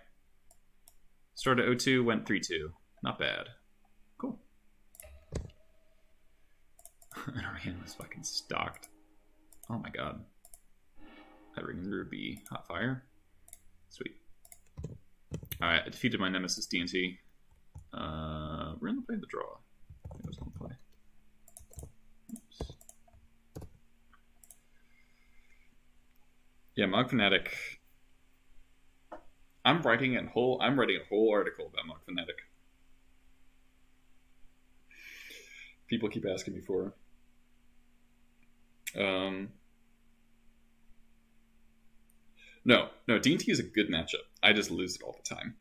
Speaker 1: Started at 0-2, went 3-2. Not bad. Cool. And our hand was fucking stocked. Oh my god. That ring would be hot fire. Sweet. Alright, I defeated my nemesis D&T. We're in the play of the draw. I think I was on the play. Oops. Yeah, Mog Fanatic. I'm writing a whole article about Mog Fanatic. People keep asking me for it. No, D&T is a good matchup. I just lose it all the time.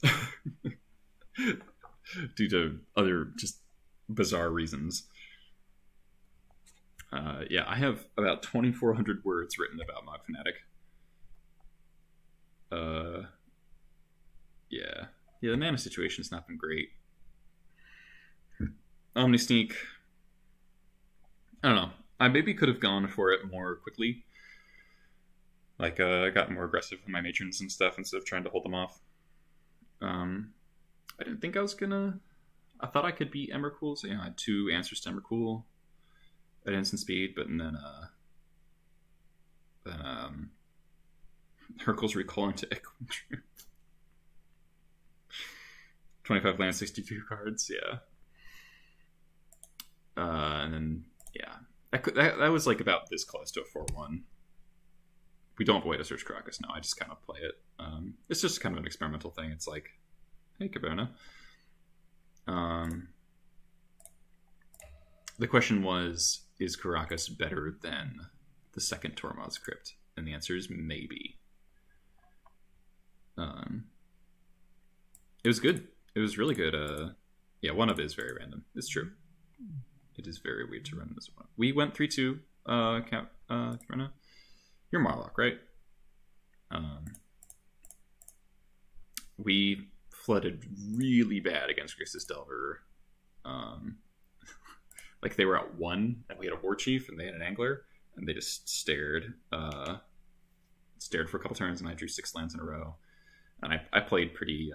Speaker 1: Due to other just bizarre reasons. Yeah, I have about 2,400 words written about Mog Fanatic. Yeah, the mana situation's not been great. Omni-Sneak. I don't know. I maybe could have gone for it more quickly. Like, I got more aggressive with my matrons and stuff instead of trying to hold them off. I didn't think I was gonna... I thought I could beat Emrakul, so I had 2 answers to Emrakul at instant speed, but then Hercule's recall into Equidruth. 25 land, 62 cards, yeah. And then, yeah. That was like about this close to a 4-1. We don't avoid a Search Caracas now, I just kind of play it. It's just kind of an experimental thing. It's like, hey, Cabona. The question was, is Caracas better than the second Tormod's Crypt? And the answer is maybe. It was good. It was really good. Yeah, one of it is very random. It's true. It is very weird to run this one. We went 3-2, Corona. You're Marlock, right? We flooded really bad against Grixis Delver. Like they were at 1, and we had a war chief, and they had an angler, and they just stared for a couple turns, and I drew 6 lands in a row. And I played pretty.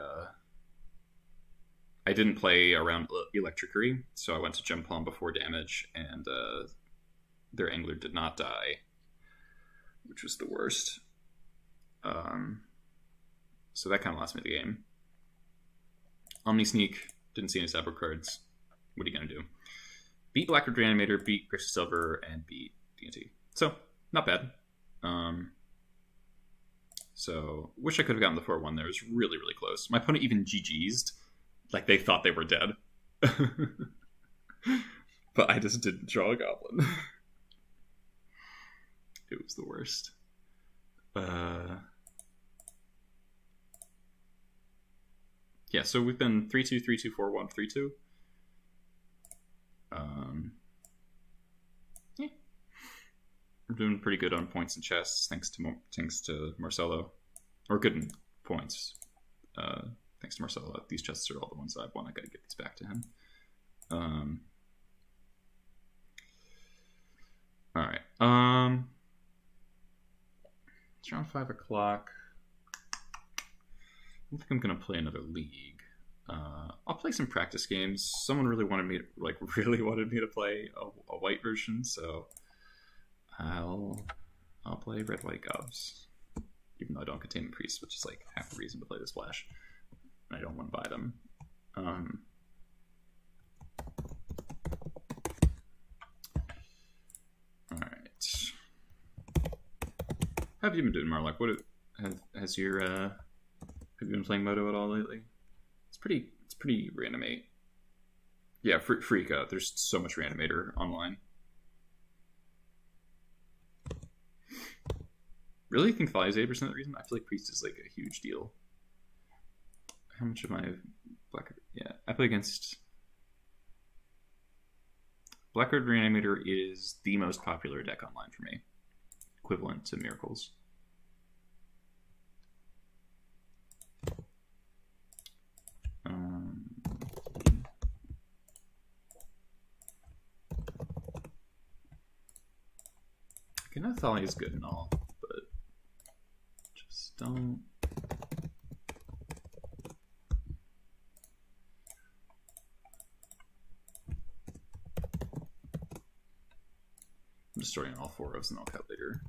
Speaker 1: I didn't play around Electrickery, so I went to Gem Palm before damage, and their angler did not die, which was the worst. So that kind of lost me the game. Omni-Sneak, didn't see any sideboard cards. What are you going to do? Beat Blackwood Reanimator, beat Grixis Delver, and beat D&T. So, not bad. So, wish I could have gotten the 4-1 there. It was really, really close. My opponent even GG'd. Like, they thought they were dead. But I just didn't draw a goblin. It was the worst. Yeah, so we've been 3-2, 3-2, 4-1, 3-2. Yeah. We're doing pretty good on points and chests, thanks to Marcelo. Or good in points. Thanks to Marcelo. These chests are all the ones I've won. I gotta get these back to him. Alright. It's around 5 o'clock. I don't think I'm gonna play another league. I'll play some practice games. Someone really wanted me to play a white version, so I'll play red white Gobs. Even though I don't contain priests, which is like half the reason to play the splash. And I don't want to buy them. Alright. How have you been doing, Marlock? Has your have you been playing Moto at all lately? It's pretty Reanimate. Yeah, freak out. There's so much Reanimator online. Really? You think Fly is 80% of the reason? I feel like Priest is like a huge deal. How much of my Blackguard? Yeah, I play against Blackguard Reanimator is the most popular deck online for me, equivalent to Miracles. Okay, now Thali is good and all, but just don't. I'm destroying all 4 of and I'll cut later.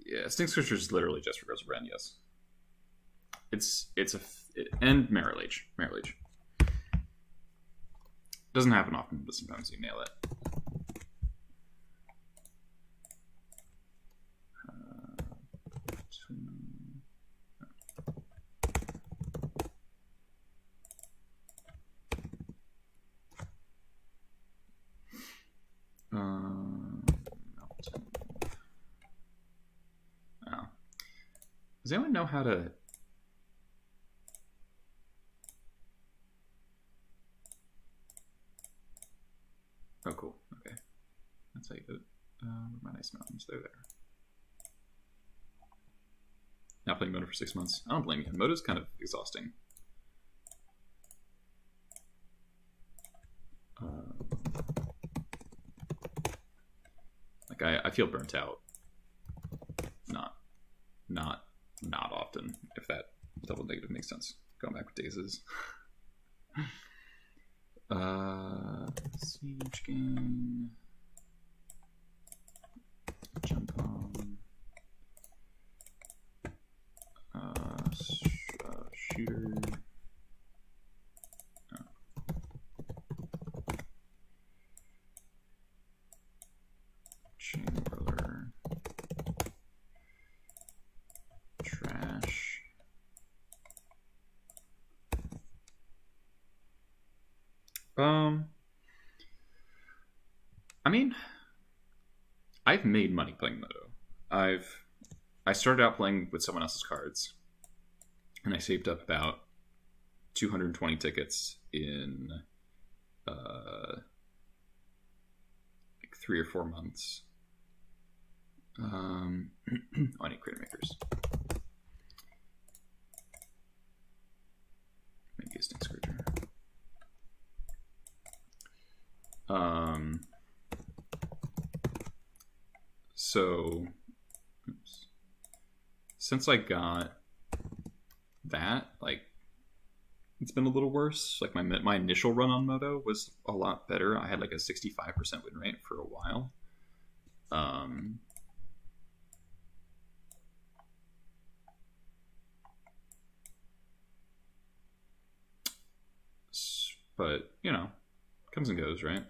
Speaker 1: Yeah, Stink Scripture is literally just for Girls of Ren, yes. And Meryl Age. Doesn't happen often, but sometimes you nail it. Does anyone know how to... Oh, cool. Okay. That's how you do it. My nice mountains, they're there. Now playing Moto for 6 months. I don't blame you. Moto's kind of exhausting. Like, I feel burnt out. Not often, if that double negative makes sense. Going back with dazes. Siege Gang. Jump on. Shooter. Chamberlain. Trash. I mean, I've made money playing Moto. I started out playing with someone else's cards, and I saved up about 220 tickets in like 3 or 4 months. I need creative makers. Maybe a stink screwdriver. So, oops. Since I got that, like, it's been a little worse. Like my initial run on Moto was a lot better. I had like a 65% win rate for a while. But you know, comes and goes, right?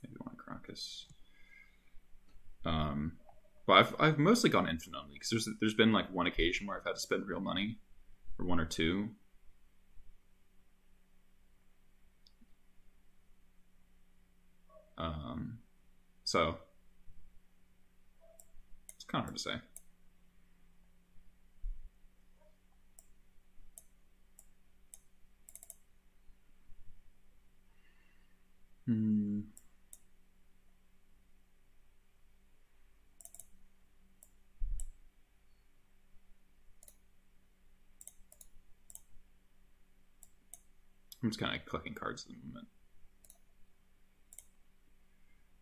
Speaker 1: Maybe one Crocus. But I've mostly gone infinite only because there's been like one occasion where I've had to spend real money, or one or two. So it's kind of hard to say. I'm just kind of collecting cards at the moment.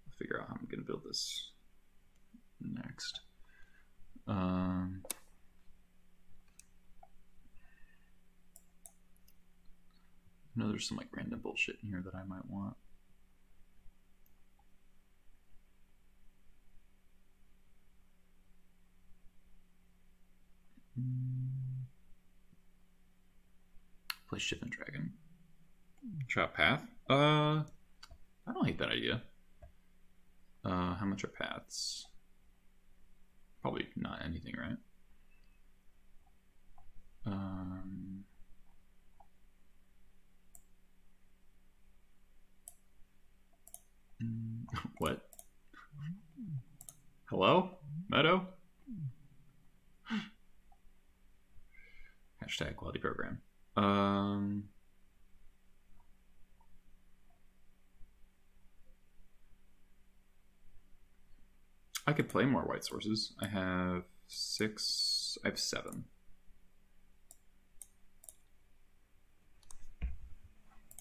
Speaker 1: I'll figure out how I'm going to build this next. I know there's some like random bullshit in here that I might want. Play Ship and Dragon. Try out Path. I don't hate that idea. How much are paths? Probably not anything, right? What? Hello? Meadow? Hashtag quality program. I could play more white sources. I have 6. I have 7.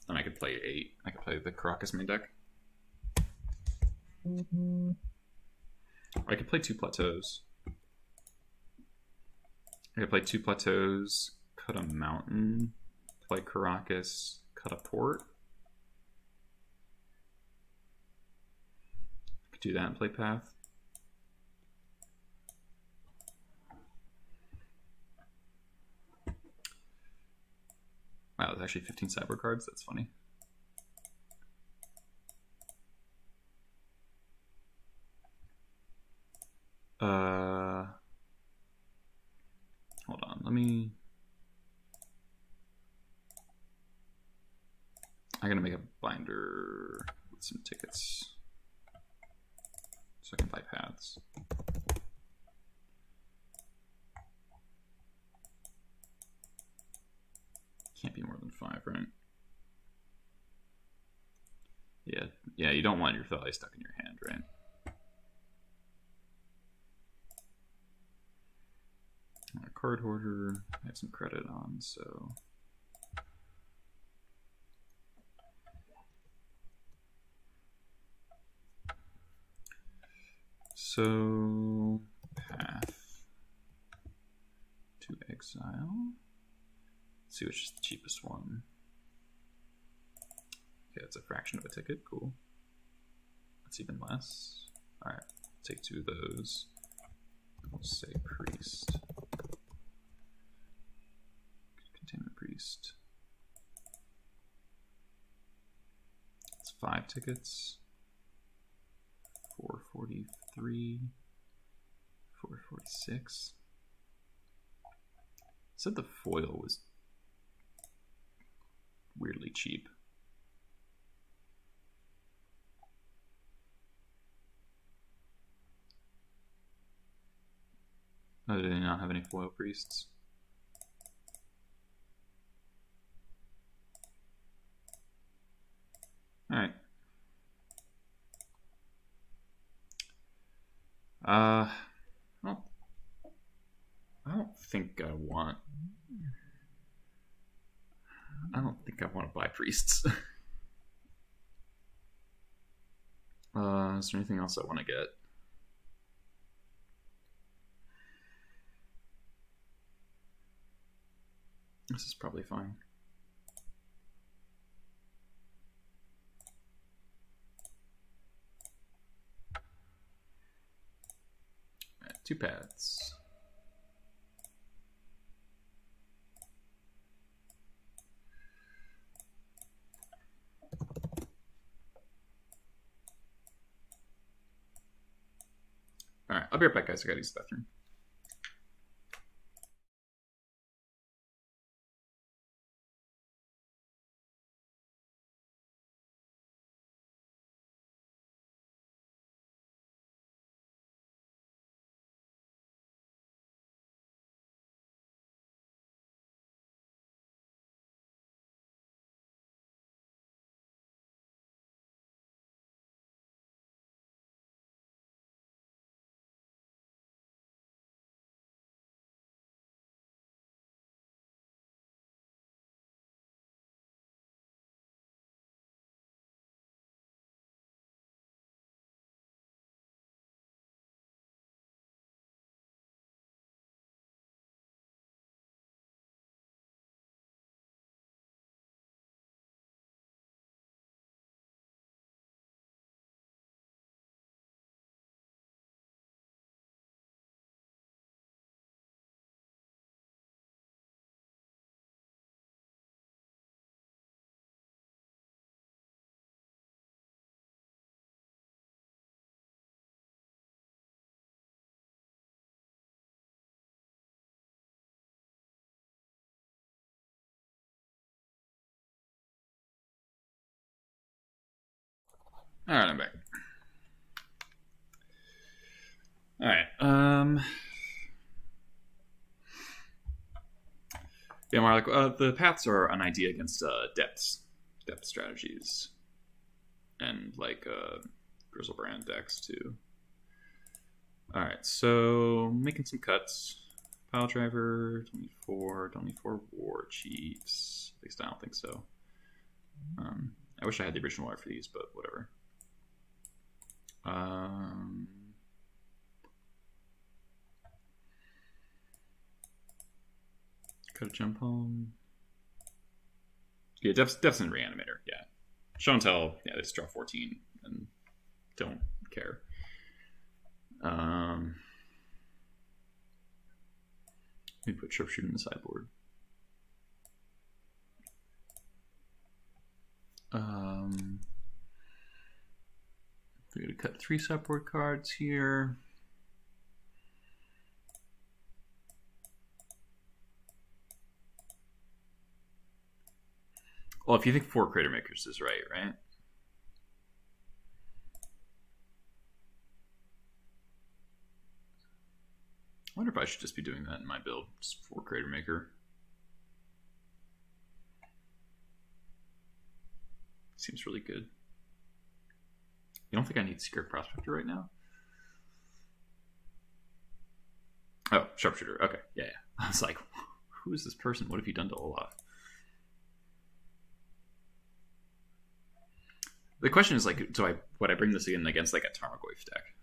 Speaker 1: And I could play 8. I could play the Caracas main deck. I could play 2 plateaus. I could play 2 plateaus, cut a mountain, play Caracas, cut a port. I could do that and play Path. Wow, there's actually 15 cyber cards. That's funny. Hold on. Let me. I'm gonna make a binder with some tickets so I can buy paths. Can't be more than 5, right? Yeah, you don't want your Thali stuck in your hand, right? A card hoarder, I have some credit on, so Path to exile. Let's see which is the cheapest one. Okay, it's a fraction of a ticket. Cool. That's even less. All right, take 2 of those. We'll say priest. Containment priest. It's 5 tickets. 443. 446. Said the foil was weirdly cheap. Oh, do they not have any foil priests? Alright. I don't think I want... I don't think I want to buy priests. Is there anything else I want to get? This is probably fine. Right, 2 paths. Alright, I'll be right back, guys. I gotta use the bathroom. Alright, I'm back. Alright, yeah, more like, the paths are an idea against, depth strategies. And, like, Grizzlebrand decks, too. Alright, so, making some cuts. Pile Driver, 24, don't need 4 War Chiefs. At least I don't think so. I wish I had the original art for these, but whatever. Cut a jump home. Yeah, Depths and Reanimator. Yeah. Show and tell. Yeah, they just draw 14 and don't care. Let me put Sharpshooter in the sideboard. We're going to cut 3 sideboard cards here. Well, if you think 4 Crater Makers is right? I wonder if I should just be doing that in my build. Just 4 Crater Maker. Seems really good. You don't think I need Secret Prospector right now? Oh, Sharpshooter. Okay, yeah. I was like, who is this person? What have you done to Olaf? The question is, like, would I bring this in against, like, a Tarmogoyf deck?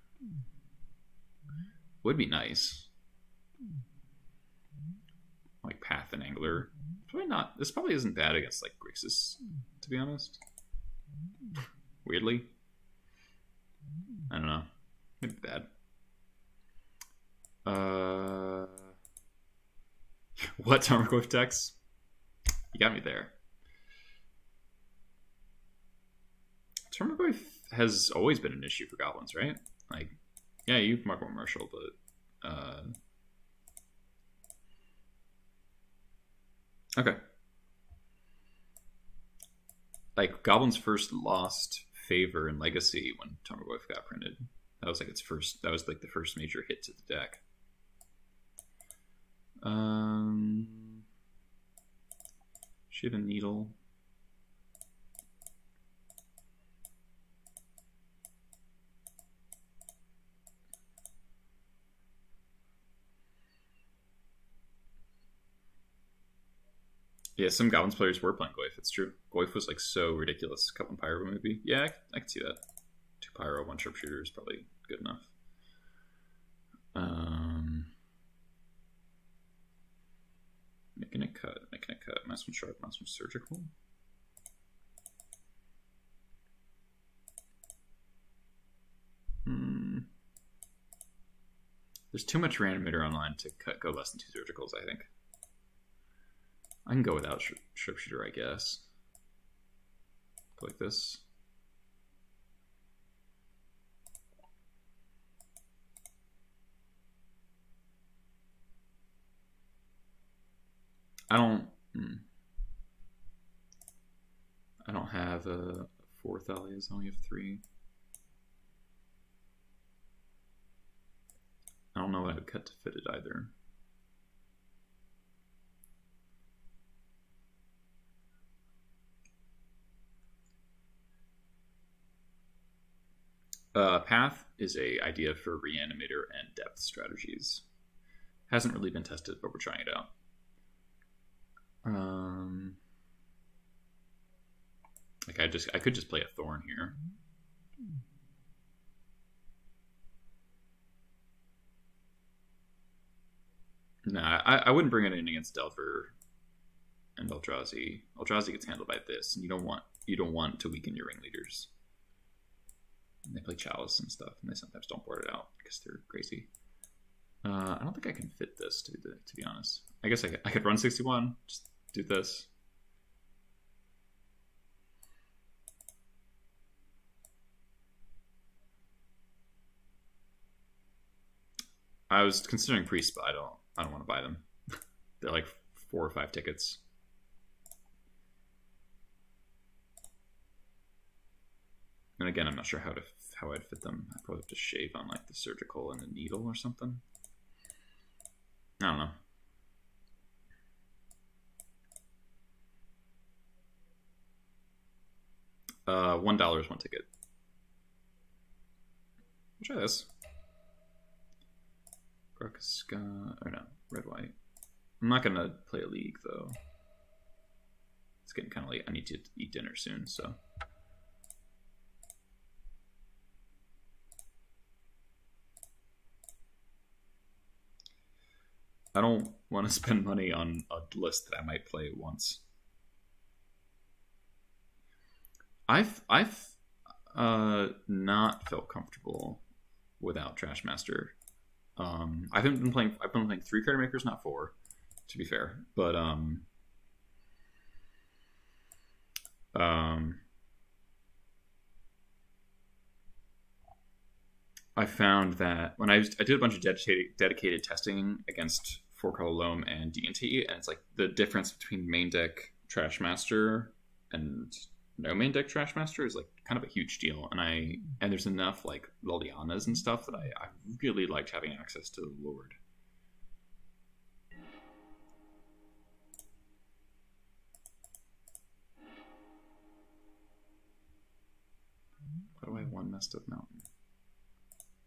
Speaker 1: Would be nice. Like, Path and Angler. Probably not. This probably isn't bad against, like, Grixis, to be honest. Weirdly. I don't know. Maybe bad. What Tarmogoyf decks? You got me there. Tarmogoyf has always been an issue for goblins, right? Like, yeah, you mark more Marshall, but okay. Like, goblins first lost favor and legacy when Tarmogoyf got printed. That was like its first. That was like the first major hit to the deck. Shivan Needle. Yeah, some Goblins players were playing Goyf. It's true. Goyf was like so ridiculous. Couple Pyro maybe. Yeah, I can see that. 2 Pyro, 1 Sharpshooter is probably good enough. Making a cut. -1 sharp, -1 surgical. There's too much Reanimator online to go less than 2 surgicals, I think. I can go without Sharpshooter, I guess. Go like this. I don't have a 4th alias, I only have 3. I don't know what I would cut to fit it either. Path is a idea for Reanimator and depth strategies. Hasn't really been tested, but we're trying it out. Like I could just play a Thorn here. Nah, I wouldn't bring it in against Delver and Eldrazi. Eldrazi gets handled by this, and you don't want to weaken your ringleaders. And they play Chalice and stuff, and they sometimes don't board it out because they're crazy. I don't think I can fit this, to be honest. I guess I could run 61, just do this. I was considering Priest, but I don't want to buy them. They're like 4 or 5 tickets. And again, I'm not sure how I'd fit them. I'd probably have to shave on like the surgical and the needle or something. I don't know. $1 is 1 ticket. We'll try this. Or no, red white. I'm not gonna play a league though. It's getting kind of late. I need to eat dinner soon, so. I don't want to spend money on a list that I might play once. I've not felt comfortable without Trashmaster. I've been playing 3 card makers, not 4, to be fair. But I found that when I did a bunch of dedicated testing against 4-color Loam and D&T, and it's like the difference between main deck Trashmaster and no main deck Trashmaster is like kind of a huge deal, and there's enough like Lilianas and stuff that I really liked having access to the Lord. Why do I have 1 messed up mountain?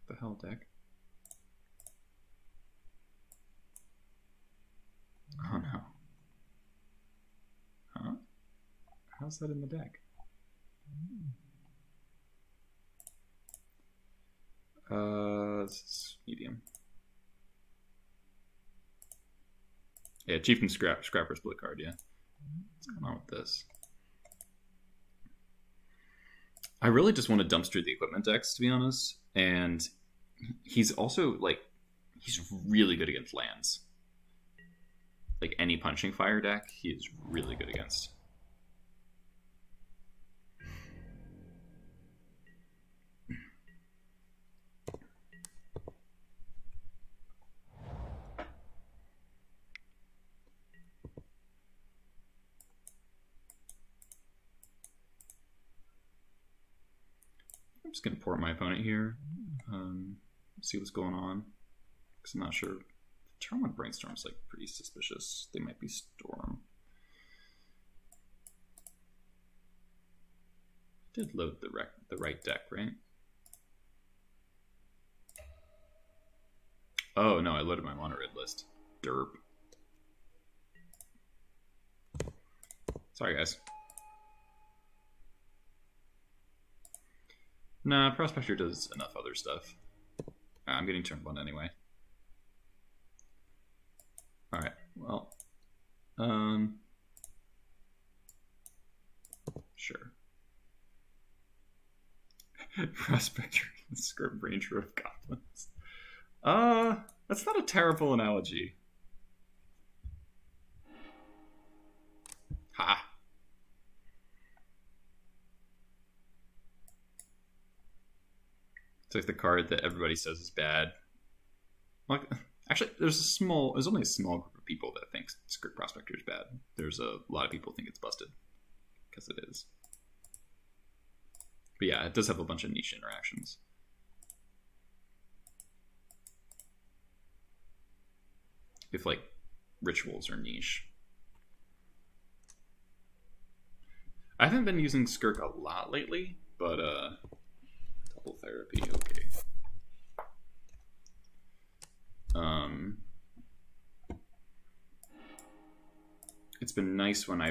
Speaker 1: What the hell, deck? Oh no. Huh? How's that in the deck? This is medium. Yeah, Chieftain Scrapper split card, yeah. What's going on with this? I really just want to dumpster the equipment decks, to be honest. And he's also, like, he's really good against lands. Like, any Punching Fire deck, he is really good against. I'm just going to port my opponent here, see what's going on, because I'm not sure. Turn 1 Brainstorm is like pretty suspicious. They might be Storm. Did load the right deck, right? Oh no, I loaded my mono red list. Derp. Sorry, guys. Nah, Prospector does enough other stuff. I'm getting turn 1 anyway. Alright, well. Sure. Prospector and Skirm Ranger of Goblins. That's not a terrible analogy. Ha! It's like the card that everybody says is bad. Like, actually, there's only a small group of people that thinks Skirk Prospector is bad. There's a lot of people who think it's busted, because it is. But yeah, it does have a bunch of niche interactions. If like rituals are niche. I haven't been using Skirk a lot lately, but double therapy, okay. It's been nice when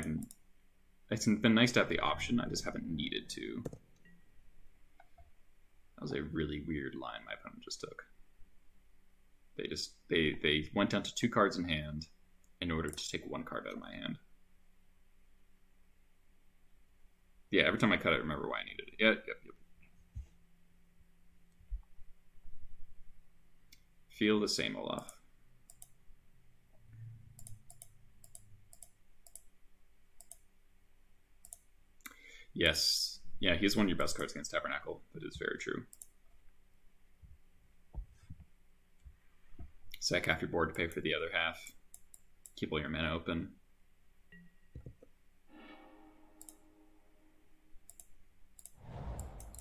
Speaker 1: it's been nice to have the option, I just haven't needed to. That was a really weird line my opponent just took. They went down to 2 cards in hand in order to take 1 card out of my hand. Yeah, every time I cut it, I remember why I needed it. Yep. Feel the same, Olaf. Yes. Yeah, he's one of your best cards against Tabernacle. That is very true. Sack half your board to pay for the other half. Keep all your mana open.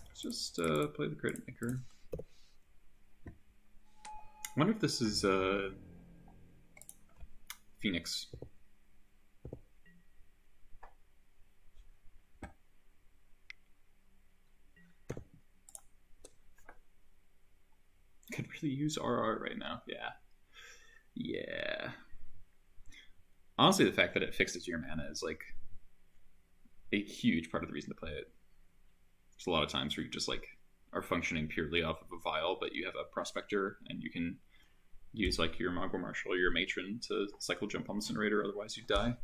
Speaker 1: Let's just play the Credit Maker. I wonder if this is Phoenix. Could really use RR right now. Yeah. Honestly, the fact that it fixes your mana is like a huge part of the reason to play it. There's a lot of times where you just like are functioning purely off of a vial, but you have a Prospector and you can use like your Mongrel Marshal or your Matron to cycle jump on Incinerator, otherwise you die.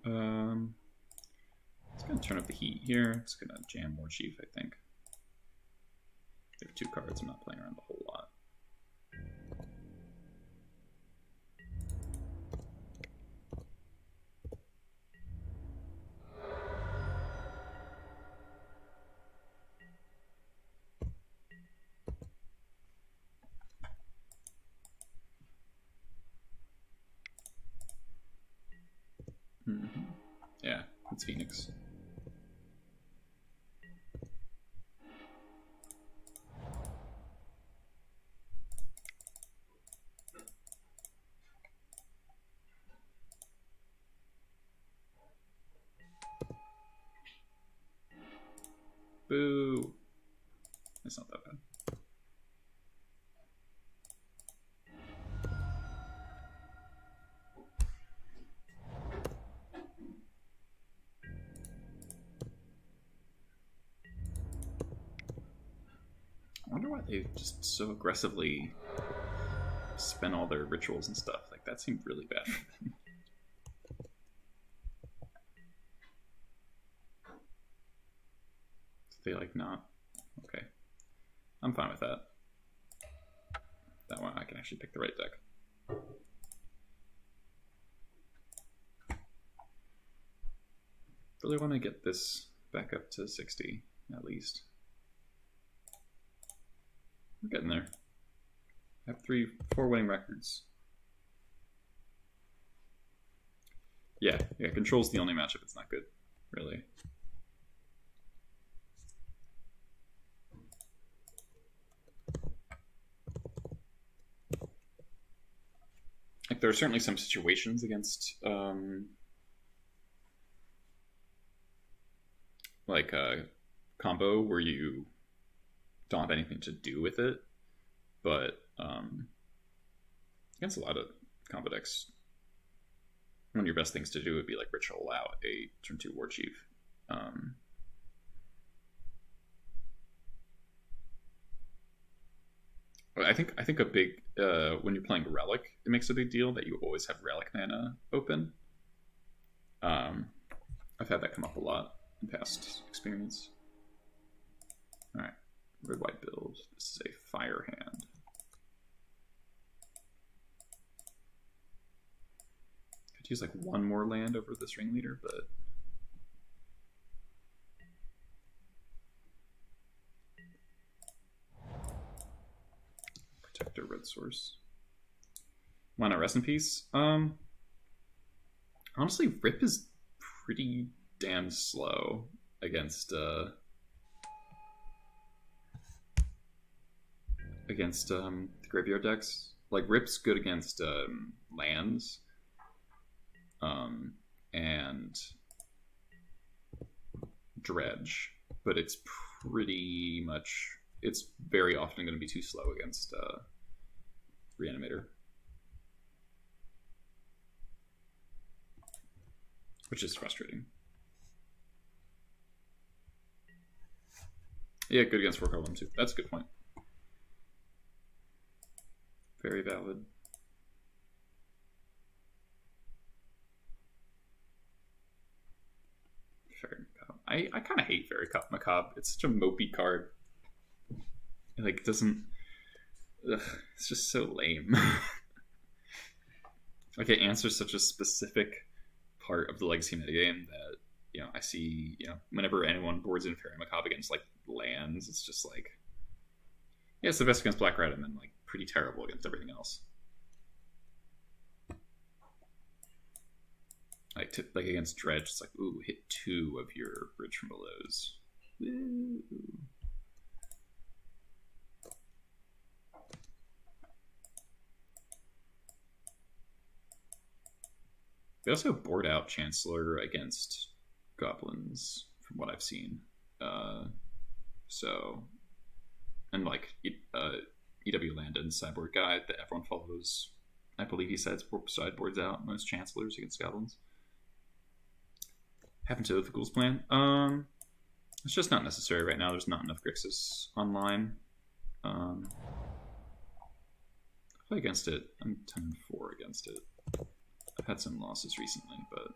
Speaker 1: Alright, it's gonna turn up the heat here. It's gonna jam War Chief, I think. They have 2 cards, I'm not playing around a whole lot. Yeah, it's Phoenix. Boo. It's not that bad. I wonder why they just so aggressively spend all their rituals and stuff. Like, that seemed really bad for them. They like not? Okay. I'm fine with that. That one I can actually pick the right deck. Really want to get this back up to 60 at least. We're getting there. I have 4 winning records. Yeah, control's the only matchup it's not good, really. Like, there are certainly some situations against like a combo where you don't have anything to do with it. But against a lot of combo decks, one of your best things to do would be like ritual out a turn 2 War Chief. I think a big when you're playing Relic, it makes a big deal that you always have Relic mana open. I've had that come up a lot in past experience. All right, red white build. This is a fire hand. Could use like one more land over this ringleader, but Protector red source. Why not rest in peace? Honestly, Rip is pretty damn slow against the graveyard decks. Like Rip's good against lands, and dredge, but it's very often going to be too slow against Reanimator, which is frustrating. Yeah, good against 4 column too. That's a good point. Very valid. Fairy Macabre. I kind of hate Fairy Macabre. It's such a mopey card. Like, it doesn't... Ugh, it's just so lame. Like, it answers such a specific part of the Legacy metagame that, you know, I see, you know, whenever anyone boards in Fairy Macabre against, like, lands, it's just like... Yeah, it's the best against Black Red and then, like, pretty terrible against everything else. Like against Dredge, it's like, ooh, hit 2 of your Bridge from Below's. Woo. They also board out Chancellor against Goblins, from what I've seen. So, and like EW Landon, Cyborg guy that everyone follows, I believe he sideboards out most Chancellors against Goblins. Happened to the Ghoul's plan. It's just not necessary right now. There's not enough Grixis online. Play against it. I'm 10-4 against it. I've had some losses recently, but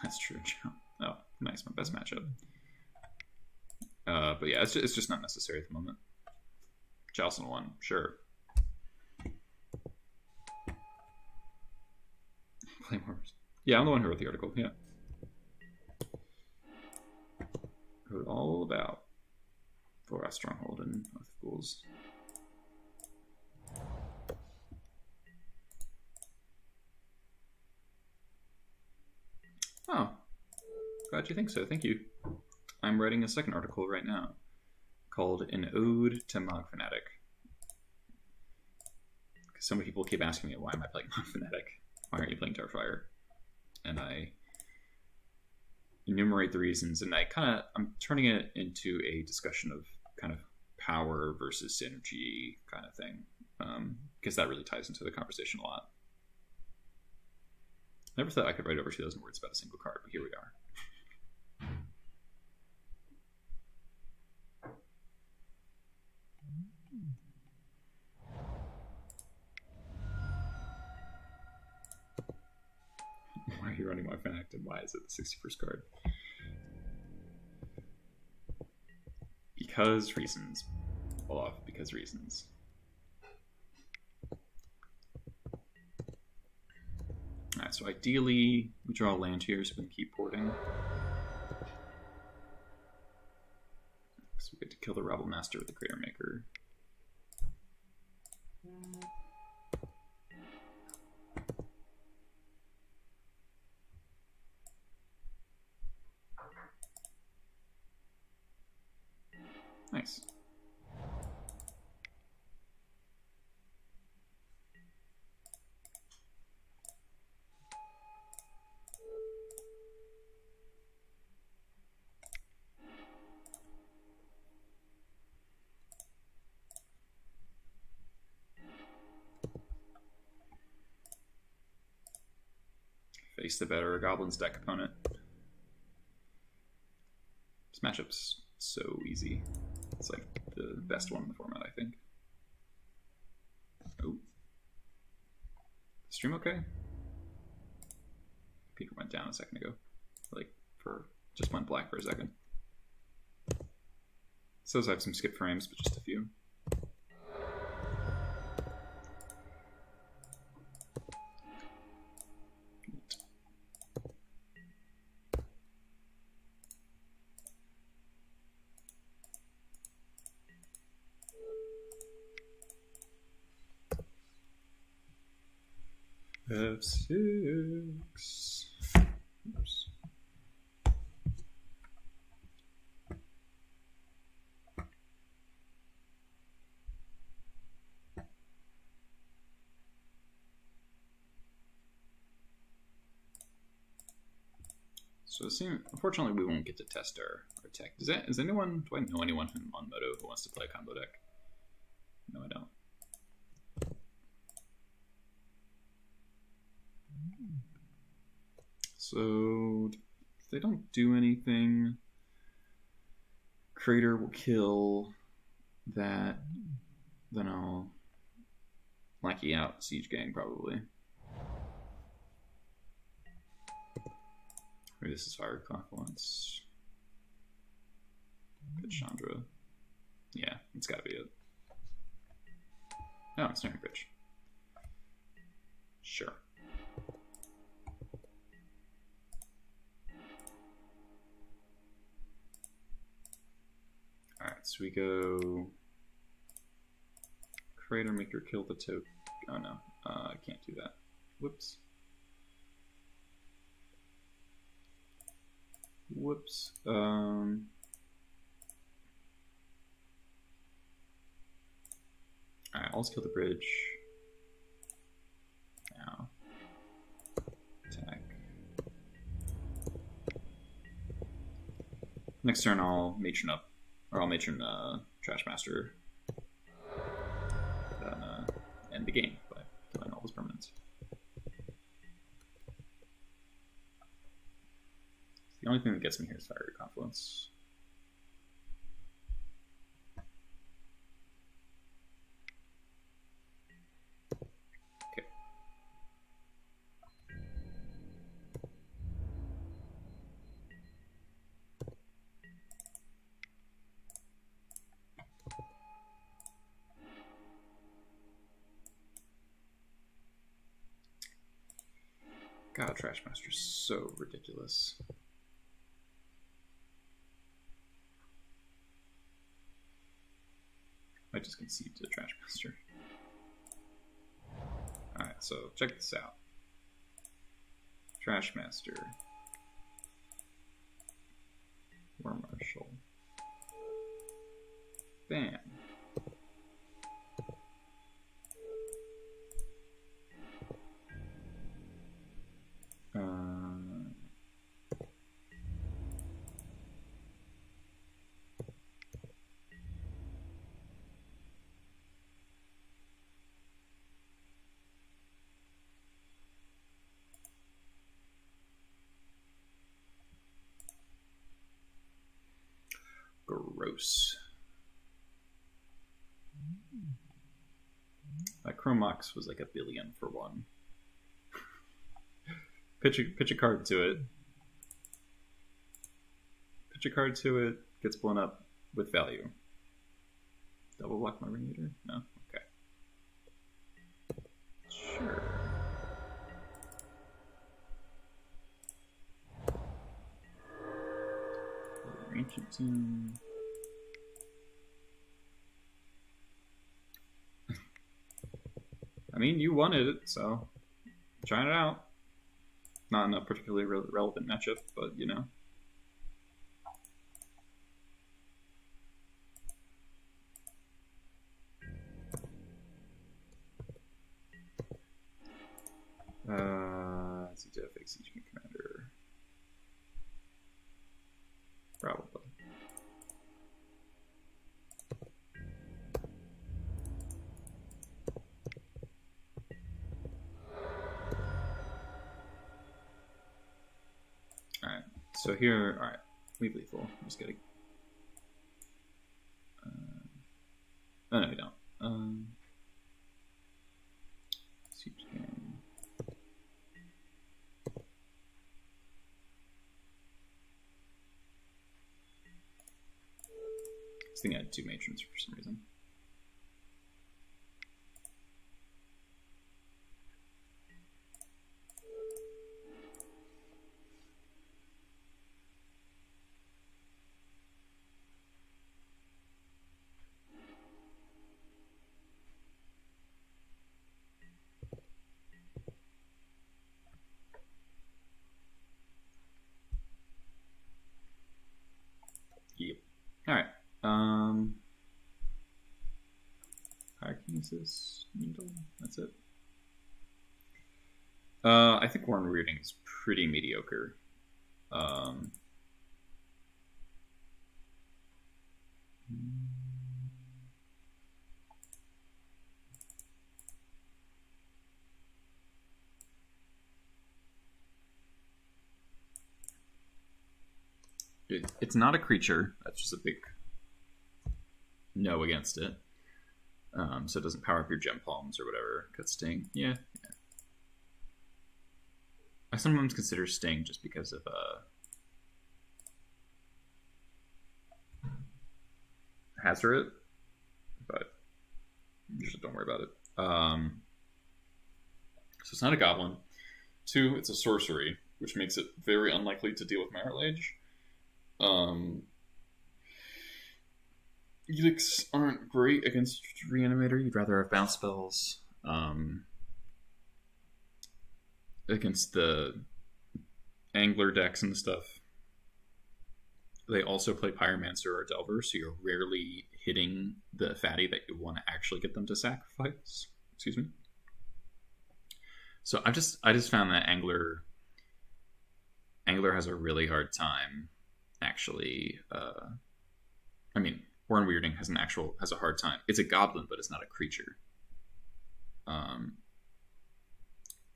Speaker 1: that's true. Oh, nice, my best matchup. But yeah, it's just not necessary at the moment. Jocelyn 1, sure. Flame Horse. Yeah, I'm the one who wrote the article. Yeah, wrote all about Vorath Stronghold and Oath of Ghouls. Oh, glad you think so. Thank you. I'm writing a second article right now called An Ode to Mog Fanatic. Because so many people keep asking me, why am I playing Mog Fanatic? Why aren't you playing Darkfire? And I enumerate the reasons, and I'm turning it into a discussion of kind of power versus synergy kind of thing, because that really ties into the conversation a lot. Never thought I could write over 2,000 words about a single card, but here we are. Why are you running my Fanatic, and why is it the 61st card? Because reasons. Olaf, because reasons. Alright, so ideally, we draw a land here so we can keep porting. So we get to kill the Rebel Master with the Crater Maker. Nice. face the better Goblins deck opponent. This matchup's so easy. It's like the best one in the format, I think. Oh. Stream okay? Peter went down a second ago. Like, just went black for a second. Says I have some skip frames, but just a few. F6. Oops. So unfortunately we won't get to test our tech. Do I know anyone on Moto who wants to play a combo deck? No, I don't. So if they don't do anything, Crater will kill that, then I'll lackey out Siege Gang probably. Maybe this is Fire Confluence. Good Chandra. Yeah, it's gotta be it. Oh, it's Snaring Bridge. Sure. Alright, so we go Crater Maker, kill the token. Oh no, I can't do that. Whoops. Whoops. Alright, I'll just kill the bridge. Now. Attack. Next turn I'll matron up. Or I'll matron Trash Master. Then end the game by killing all those permanents. The only thing that gets me here is Fiery Confluence. Okay. God, Trash Master's so ridiculous. I just concede to the Trash Master. Alright, so check this out. Trash Master. War Marshal. Bam. Gross. That Chromox was like $1 billion for one. pitch a card to it. Pitch a card to it, gets blown up with value. Double block my Reanimator? No? Okay. Sure. Ancient Tomb. I mean, you wanted it, so trying it out. Not in a particularly relevant matchup, but you know. Let's see, do I fake Siege King Commander? Probably. So here, alright, leave lethal. I'm just getting. Oh no, we don't. Siege game. I think I had 2 matrons for some reason. Yep. Alright. Pyrokinesis, needle, that's it. I think Warren Reading is pretty mediocre. It's not a creature. That's just a big no against it. So it doesn't power up your gem palms or whatever. Cut Sting. Yeah. I sometimes consider Sting just because of Hazard, but just don't worry about it. So it's not a goblin. 2, it's a sorcery, which makes it very unlikely to deal with Merit Lage. Edicts aren't great against Reanimator. You'd rather have bounce spells. Against the Angler decks and stuff. They also play Pyromancer or Delver, so you're rarely hitting the fatty that you want to actually get them to sacrifice. Excuse me. So I just found that Angler has a really hard time actually. I mean, Warren Weirding has a hard time. It's a goblin, but it's not a creature.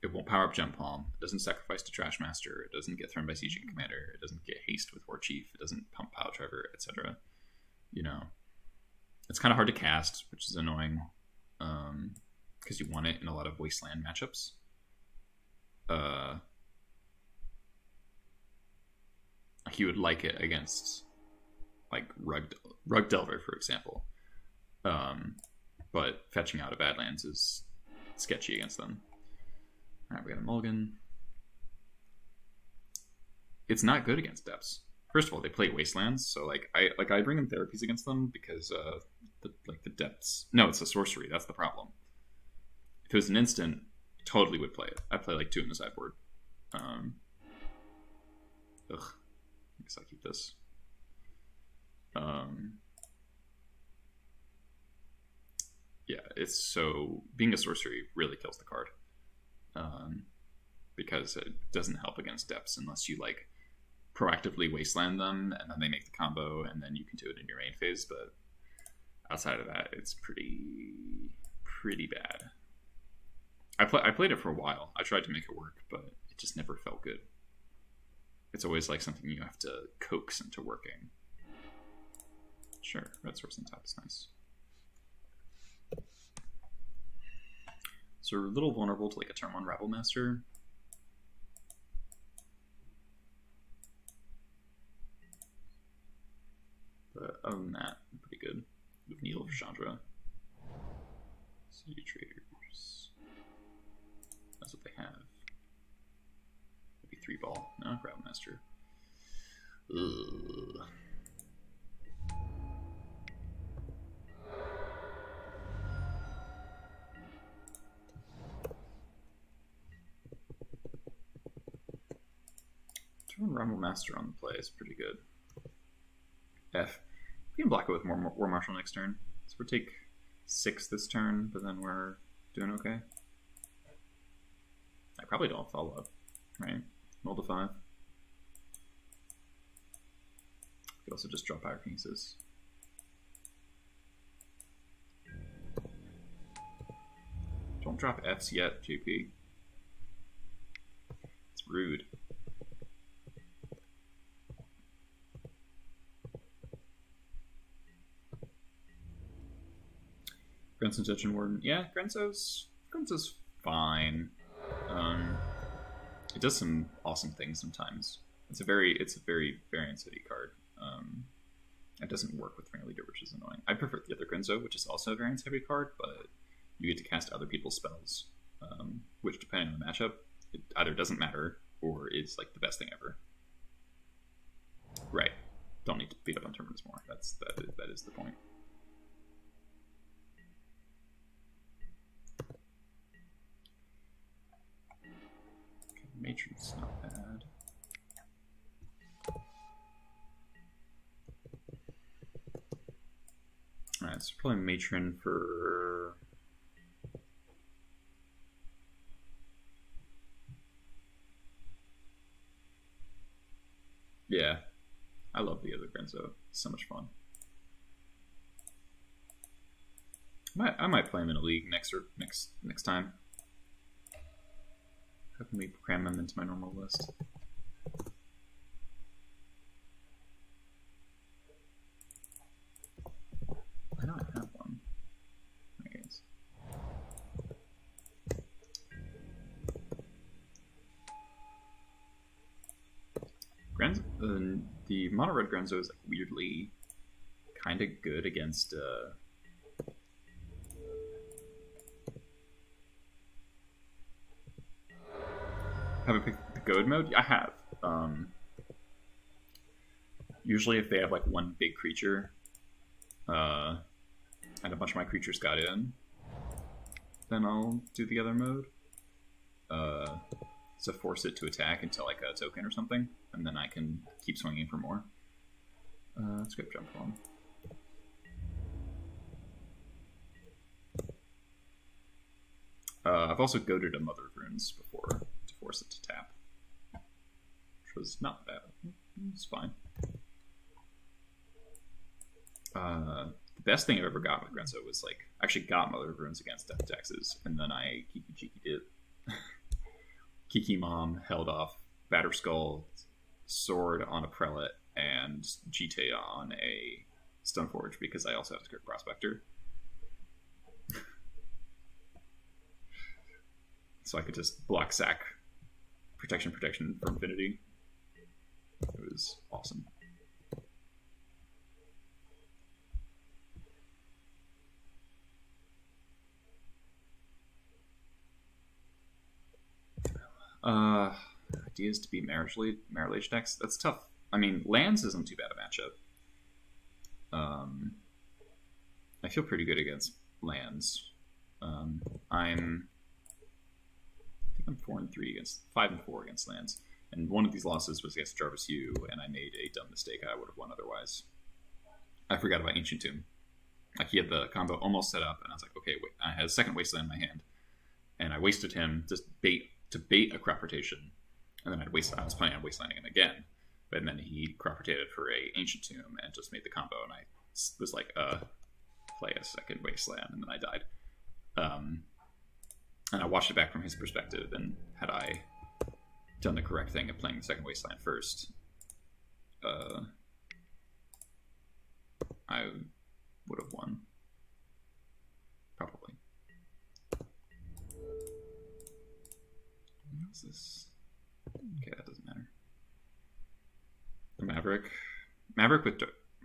Speaker 1: It won't power up Gem Palm. It doesn't sacrifice to Trash Master. It doesn't get thrown by Sieging Commander. It doesn't get haste with War Chief. It doesn't pump Pile Driver, etc. You know, it's kind of hard to cast, which is annoying, because you want it in a lot of Wasteland matchups. You would like it against like Rug Delver, for example. But fetching out of Badlands is sketchy against them. Alright, we got a mulligan. It's not good against depths. First of all, they play Wastelands, so I bring in therapies against them because the depths. No, it's a sorcery. That's the problem. If it was an instant, totally would play it. I'd play like 2 in the sideboard. I guess I'll keep this. Yeah, it's so being a sorcery really kills the card. Because it doesn't help against depths unless you like proactively wasteland them and then they make the combo and then you can do it in your main phase. But outside of that, it's pretty bad. I played it for a while. I tried to make it work, but it just never felt good. It's always like something you have to coax into working. Sure, red source on top is nice. So we're a little vulnerable to like a turn 1 Rabble Master. But other than that, pretty good. With Needle of Chandra. City Traders. That's what they have. Maybe 3-ball. No, Rabble Master. Ugh. Turn Rumble Master on the play is pretty good. F. We can block it with War Marshal next turn. So we'll take 6 this turn, but then we're doing okay. I probably don't follow up, right? Roll to 5. We could also just drop Pyrokinesis. Don't drop Fs yet, JP. It's rude. Grenzo's Dungeon Warden. Yeah, Grenzo's fine. It does some awesome things sometimes. It's a very variance heavy card. It doesn't work with Ringleader, which is annoying. I prefer the other Grenzo, which is also a variance heavy card, but you get to cast other people's spells, which depending on the matchup, it either doesn't matter or is like the best thing ever. Right. Don't need to beat up on Terminus more. That is the point. Okay, Matron's not bad. Alright, so probably Matron for... Yeah. I love the other Grenzo. It's so much fun. I might play him in a league next time. How can we cram him into my normal list? I know I have one. I guess. The mono red Grenzo is like weirdly kind of good against have I picked the goad mode? I have. Usually if they have like one big creature and a bunch of my creatures got in, then I'll do the other mode. So force it to attack until like a token or something, and then I can keep swinging for more. Let's go jump on. I've also goaded a Mother of Runes before to force it to tap, which was not bad. It's fine. The best thing I've ever got with Grenzo was like I actually got Mother of Runes against Death Taxes, and then I Kiki did. Kiki Mom held off Batterskull, Sword on a Prelate, and Jite on a Stoneforge because I also have Skirt Prospector. So I could just block sack protection for infinity. It was awesome. Ideas to beat Marriage Age decks. That's tough. I mean, lands isn't too bad a matchup. I feel pretty good against lands. I think I'm 4-3 against 5-4 against lands, and one of these losses was against Jarvis Yu, and I made a dumb mistake. I would have won otherwise. I forgot about Ancient Tomb. Like he had the combo almost set up, and I was like, okay, wait. I had a second Wasteland in my hand, and I wasted him just to bait a crop rotation, and then I was planning on wastelanding him again, but then he crop rotated for a Ancient Tomb and just made the combo, and I was like, play a second Wasteland, and then I died. And I watched it back from his perspective, and had I done the correct thing of playing the second Wasteland first, I would have won. Probably. What's this? Okay, that doesn't matter. The Maverick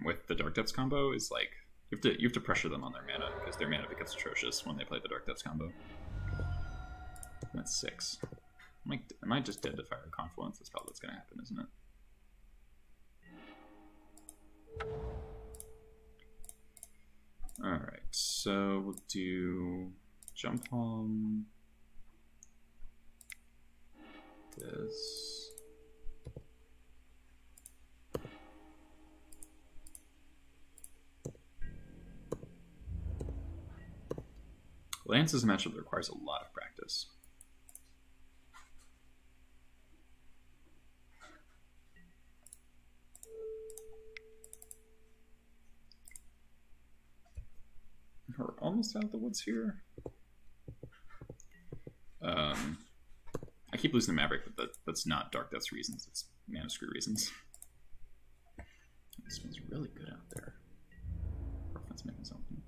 Speaker 1: with the Dark Depths combo is like you have to pressure them on their mana because their mana becomes atrocious when they play the Dark Depths combo. That's 6. Am I just dead to Fire Confluence? That's probably what's going to happen, isn't it? Alright, so we'll do Jump Home. This. Lance is a matchup that requires a lot of practice. We're almost out of the woods here. I keep losing the Maverick, but that's not Dark Death's reasons. It's Mana Screw reasons. This one's really good out there. Orphan's making something.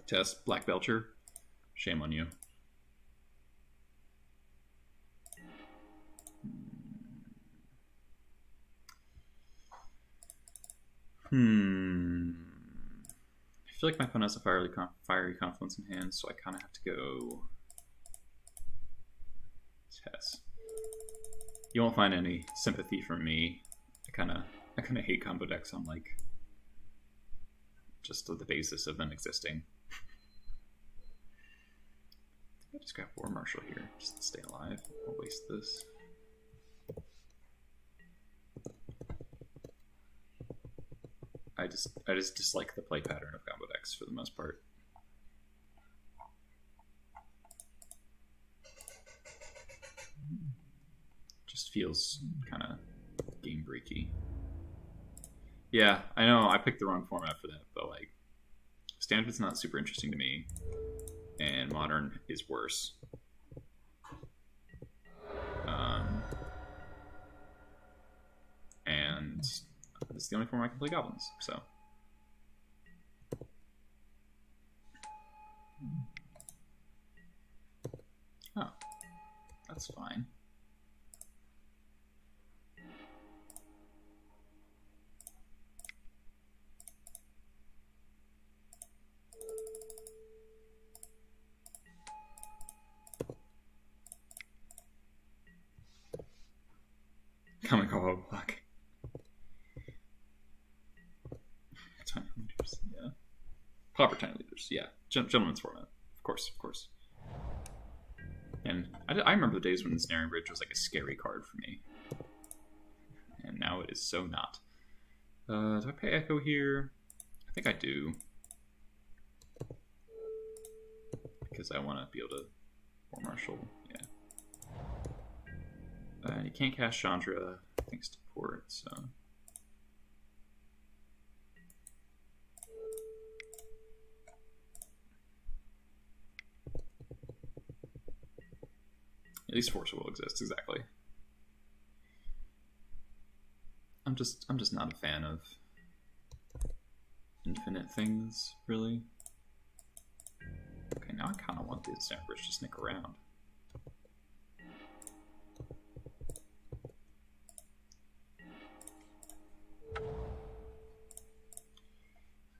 Speaker 1: Test Black Belcher. Shame on you. I feel like my opponent has a fiery confluence in hand, so I kind of have to go Tess. You won't find any sympathy from me. I kind of hate combo decks on like just the basis of them existing. I just grab War Marshal here just to stay alive. I'll waste this. I just dislike the play pattern of combo decks for the most part. Just feels kind of game breaky. Yeah, I know I picked the wrong format for that, but like Standard's not super interesting to me, and Modern is worse. And it's the only form I can play Goblins, so. Oh, that's fine. Coming combo block. Tiny leaders, yeah. Proper tiny leaders, yeah. Gentleman's format, of course, of course. And I remember the days when the Snaring Bridge was like a scary card for me. And now it is so not. Do I pay Echo here? I think I do. Because I want to be able to War Marshal, yeah. You can't cast Chandra thanks to Port, so. At least Force will exist, exactly. I'm just not a fan of infinite things, really. Okay, now I kind of want the Snaring Bridge to sneak around.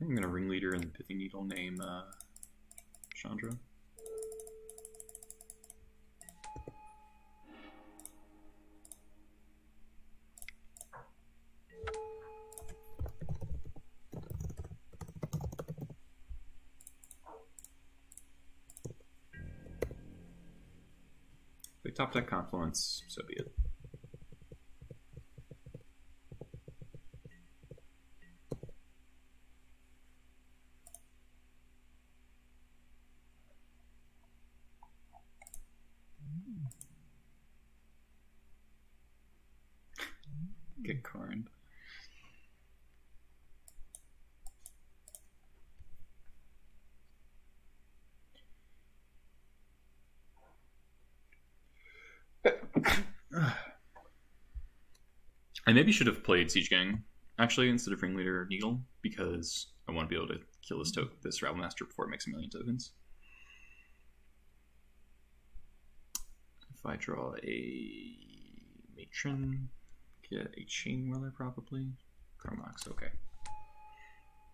Speaker 1: I'm gonna Ringleader and the Pithy Needle name Chandra. If they top deck Confluence, so be it. Get corned. I maybe should have played Siege Gang actually instead of Ringleader Needle because I want to be able to kill this Rabble Master before it makes a million tokens. If I draw a Matron, get a Chain Whirler probably. Chromox, okay.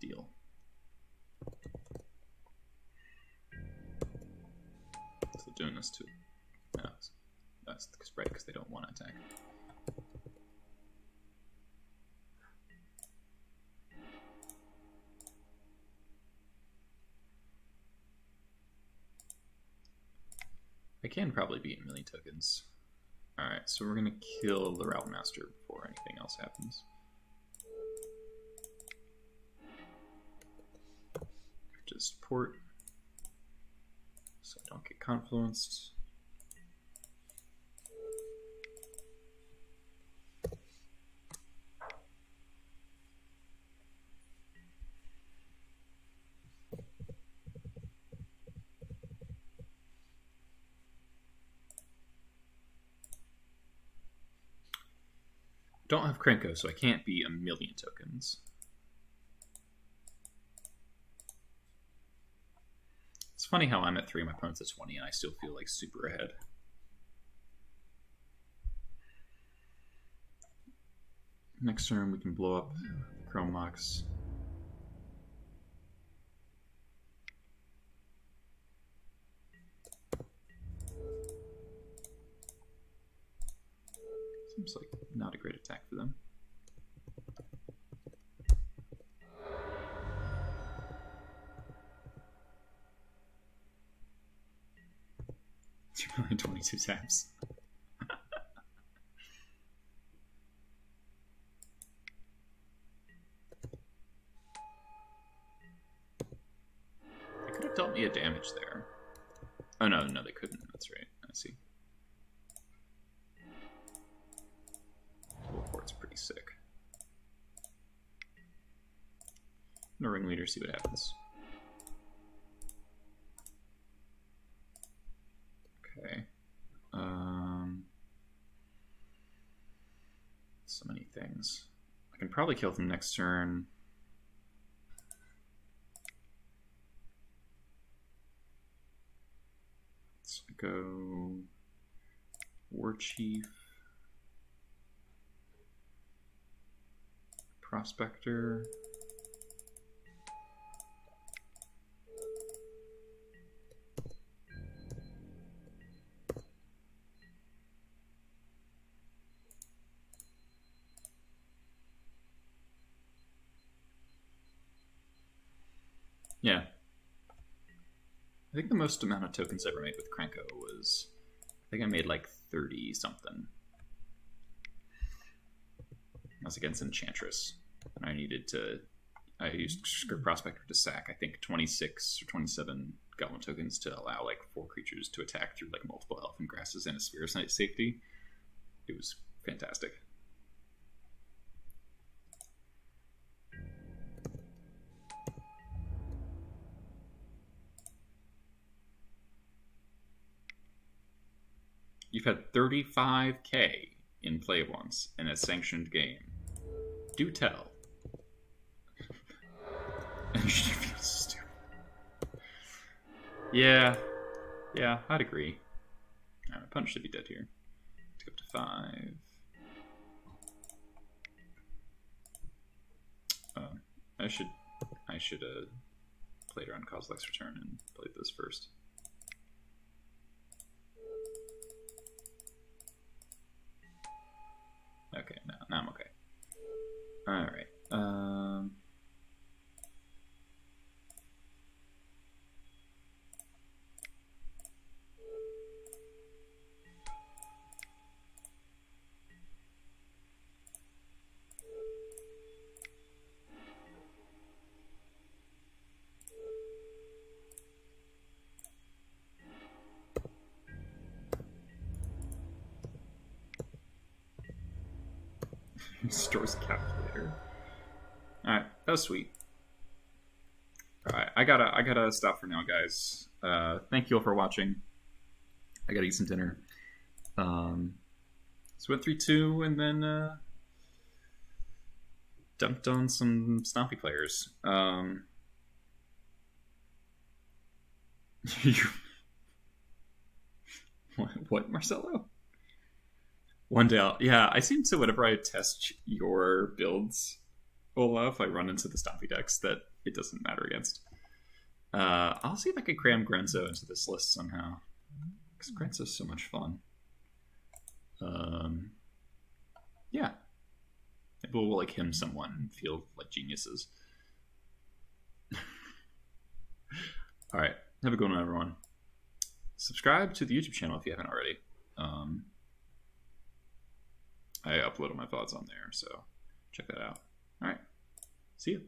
Speaker 1: Deal. So doing this too. No, that's right because they don't want to attack. I can probably beat a million tokens. Alright, so we're gonna kill the Rabble Master before anything else happens. Just port so I don't get confluenced. Don't have Krenko, so I can't be a million tokens. funny how I'm at 3 and my opponent's at 20 and I still feel like super ahead. Next turn we can blow up Chrome Mox. Seems like not a great attack for them. Only 22 taps. They could have dealt me a damage there. Oh no, no, they couldn't. That's right. I see. Teleport's pretty sick. No ringleader, see what happens. Okay. So many things. I can probably kill them next turn. Let's go War Chief, Prospector. Yeah. I think the most amount of tokens I ever made with Krenko was, I think I made like 30 something. I was against Enchantress, and I used Script Prospector to sack, I think, 26 or 27 Goblin tokens to allow like 4 creatures to attack through like multiple Elfin Grasses and a Sphere of Safety. It was fantastic. You've had 35k in play once in a sanctioned game. Do tell. Yeah, I'd agree. My opponent should be dead here. Let's go up to 5. I should played around Kozilek's Return and played this first. Okay, now I'm okay. Alright. Stores calculator. Alright, that was sweet. Alright, I gotta stop for now, guys. Thank you all for watching. I gotta eat some dinner. So went 3-2 and then dumped on some stompy players. What, Marcelo? One day, I seem to, whenever I test your builds, Olaf, I run into the stompy decks that it doesn't matter against. I'll see if I can cram Grenzo into this list somehow, because Grenzo's so much fun. Yeah. Maybe we'll like him someone and feel like geniuses. Alright, have a good one, everyone. Subscribe to the YouTube channel if you haven't already. I upload all my thoughts on there, so check that out. All right, see you.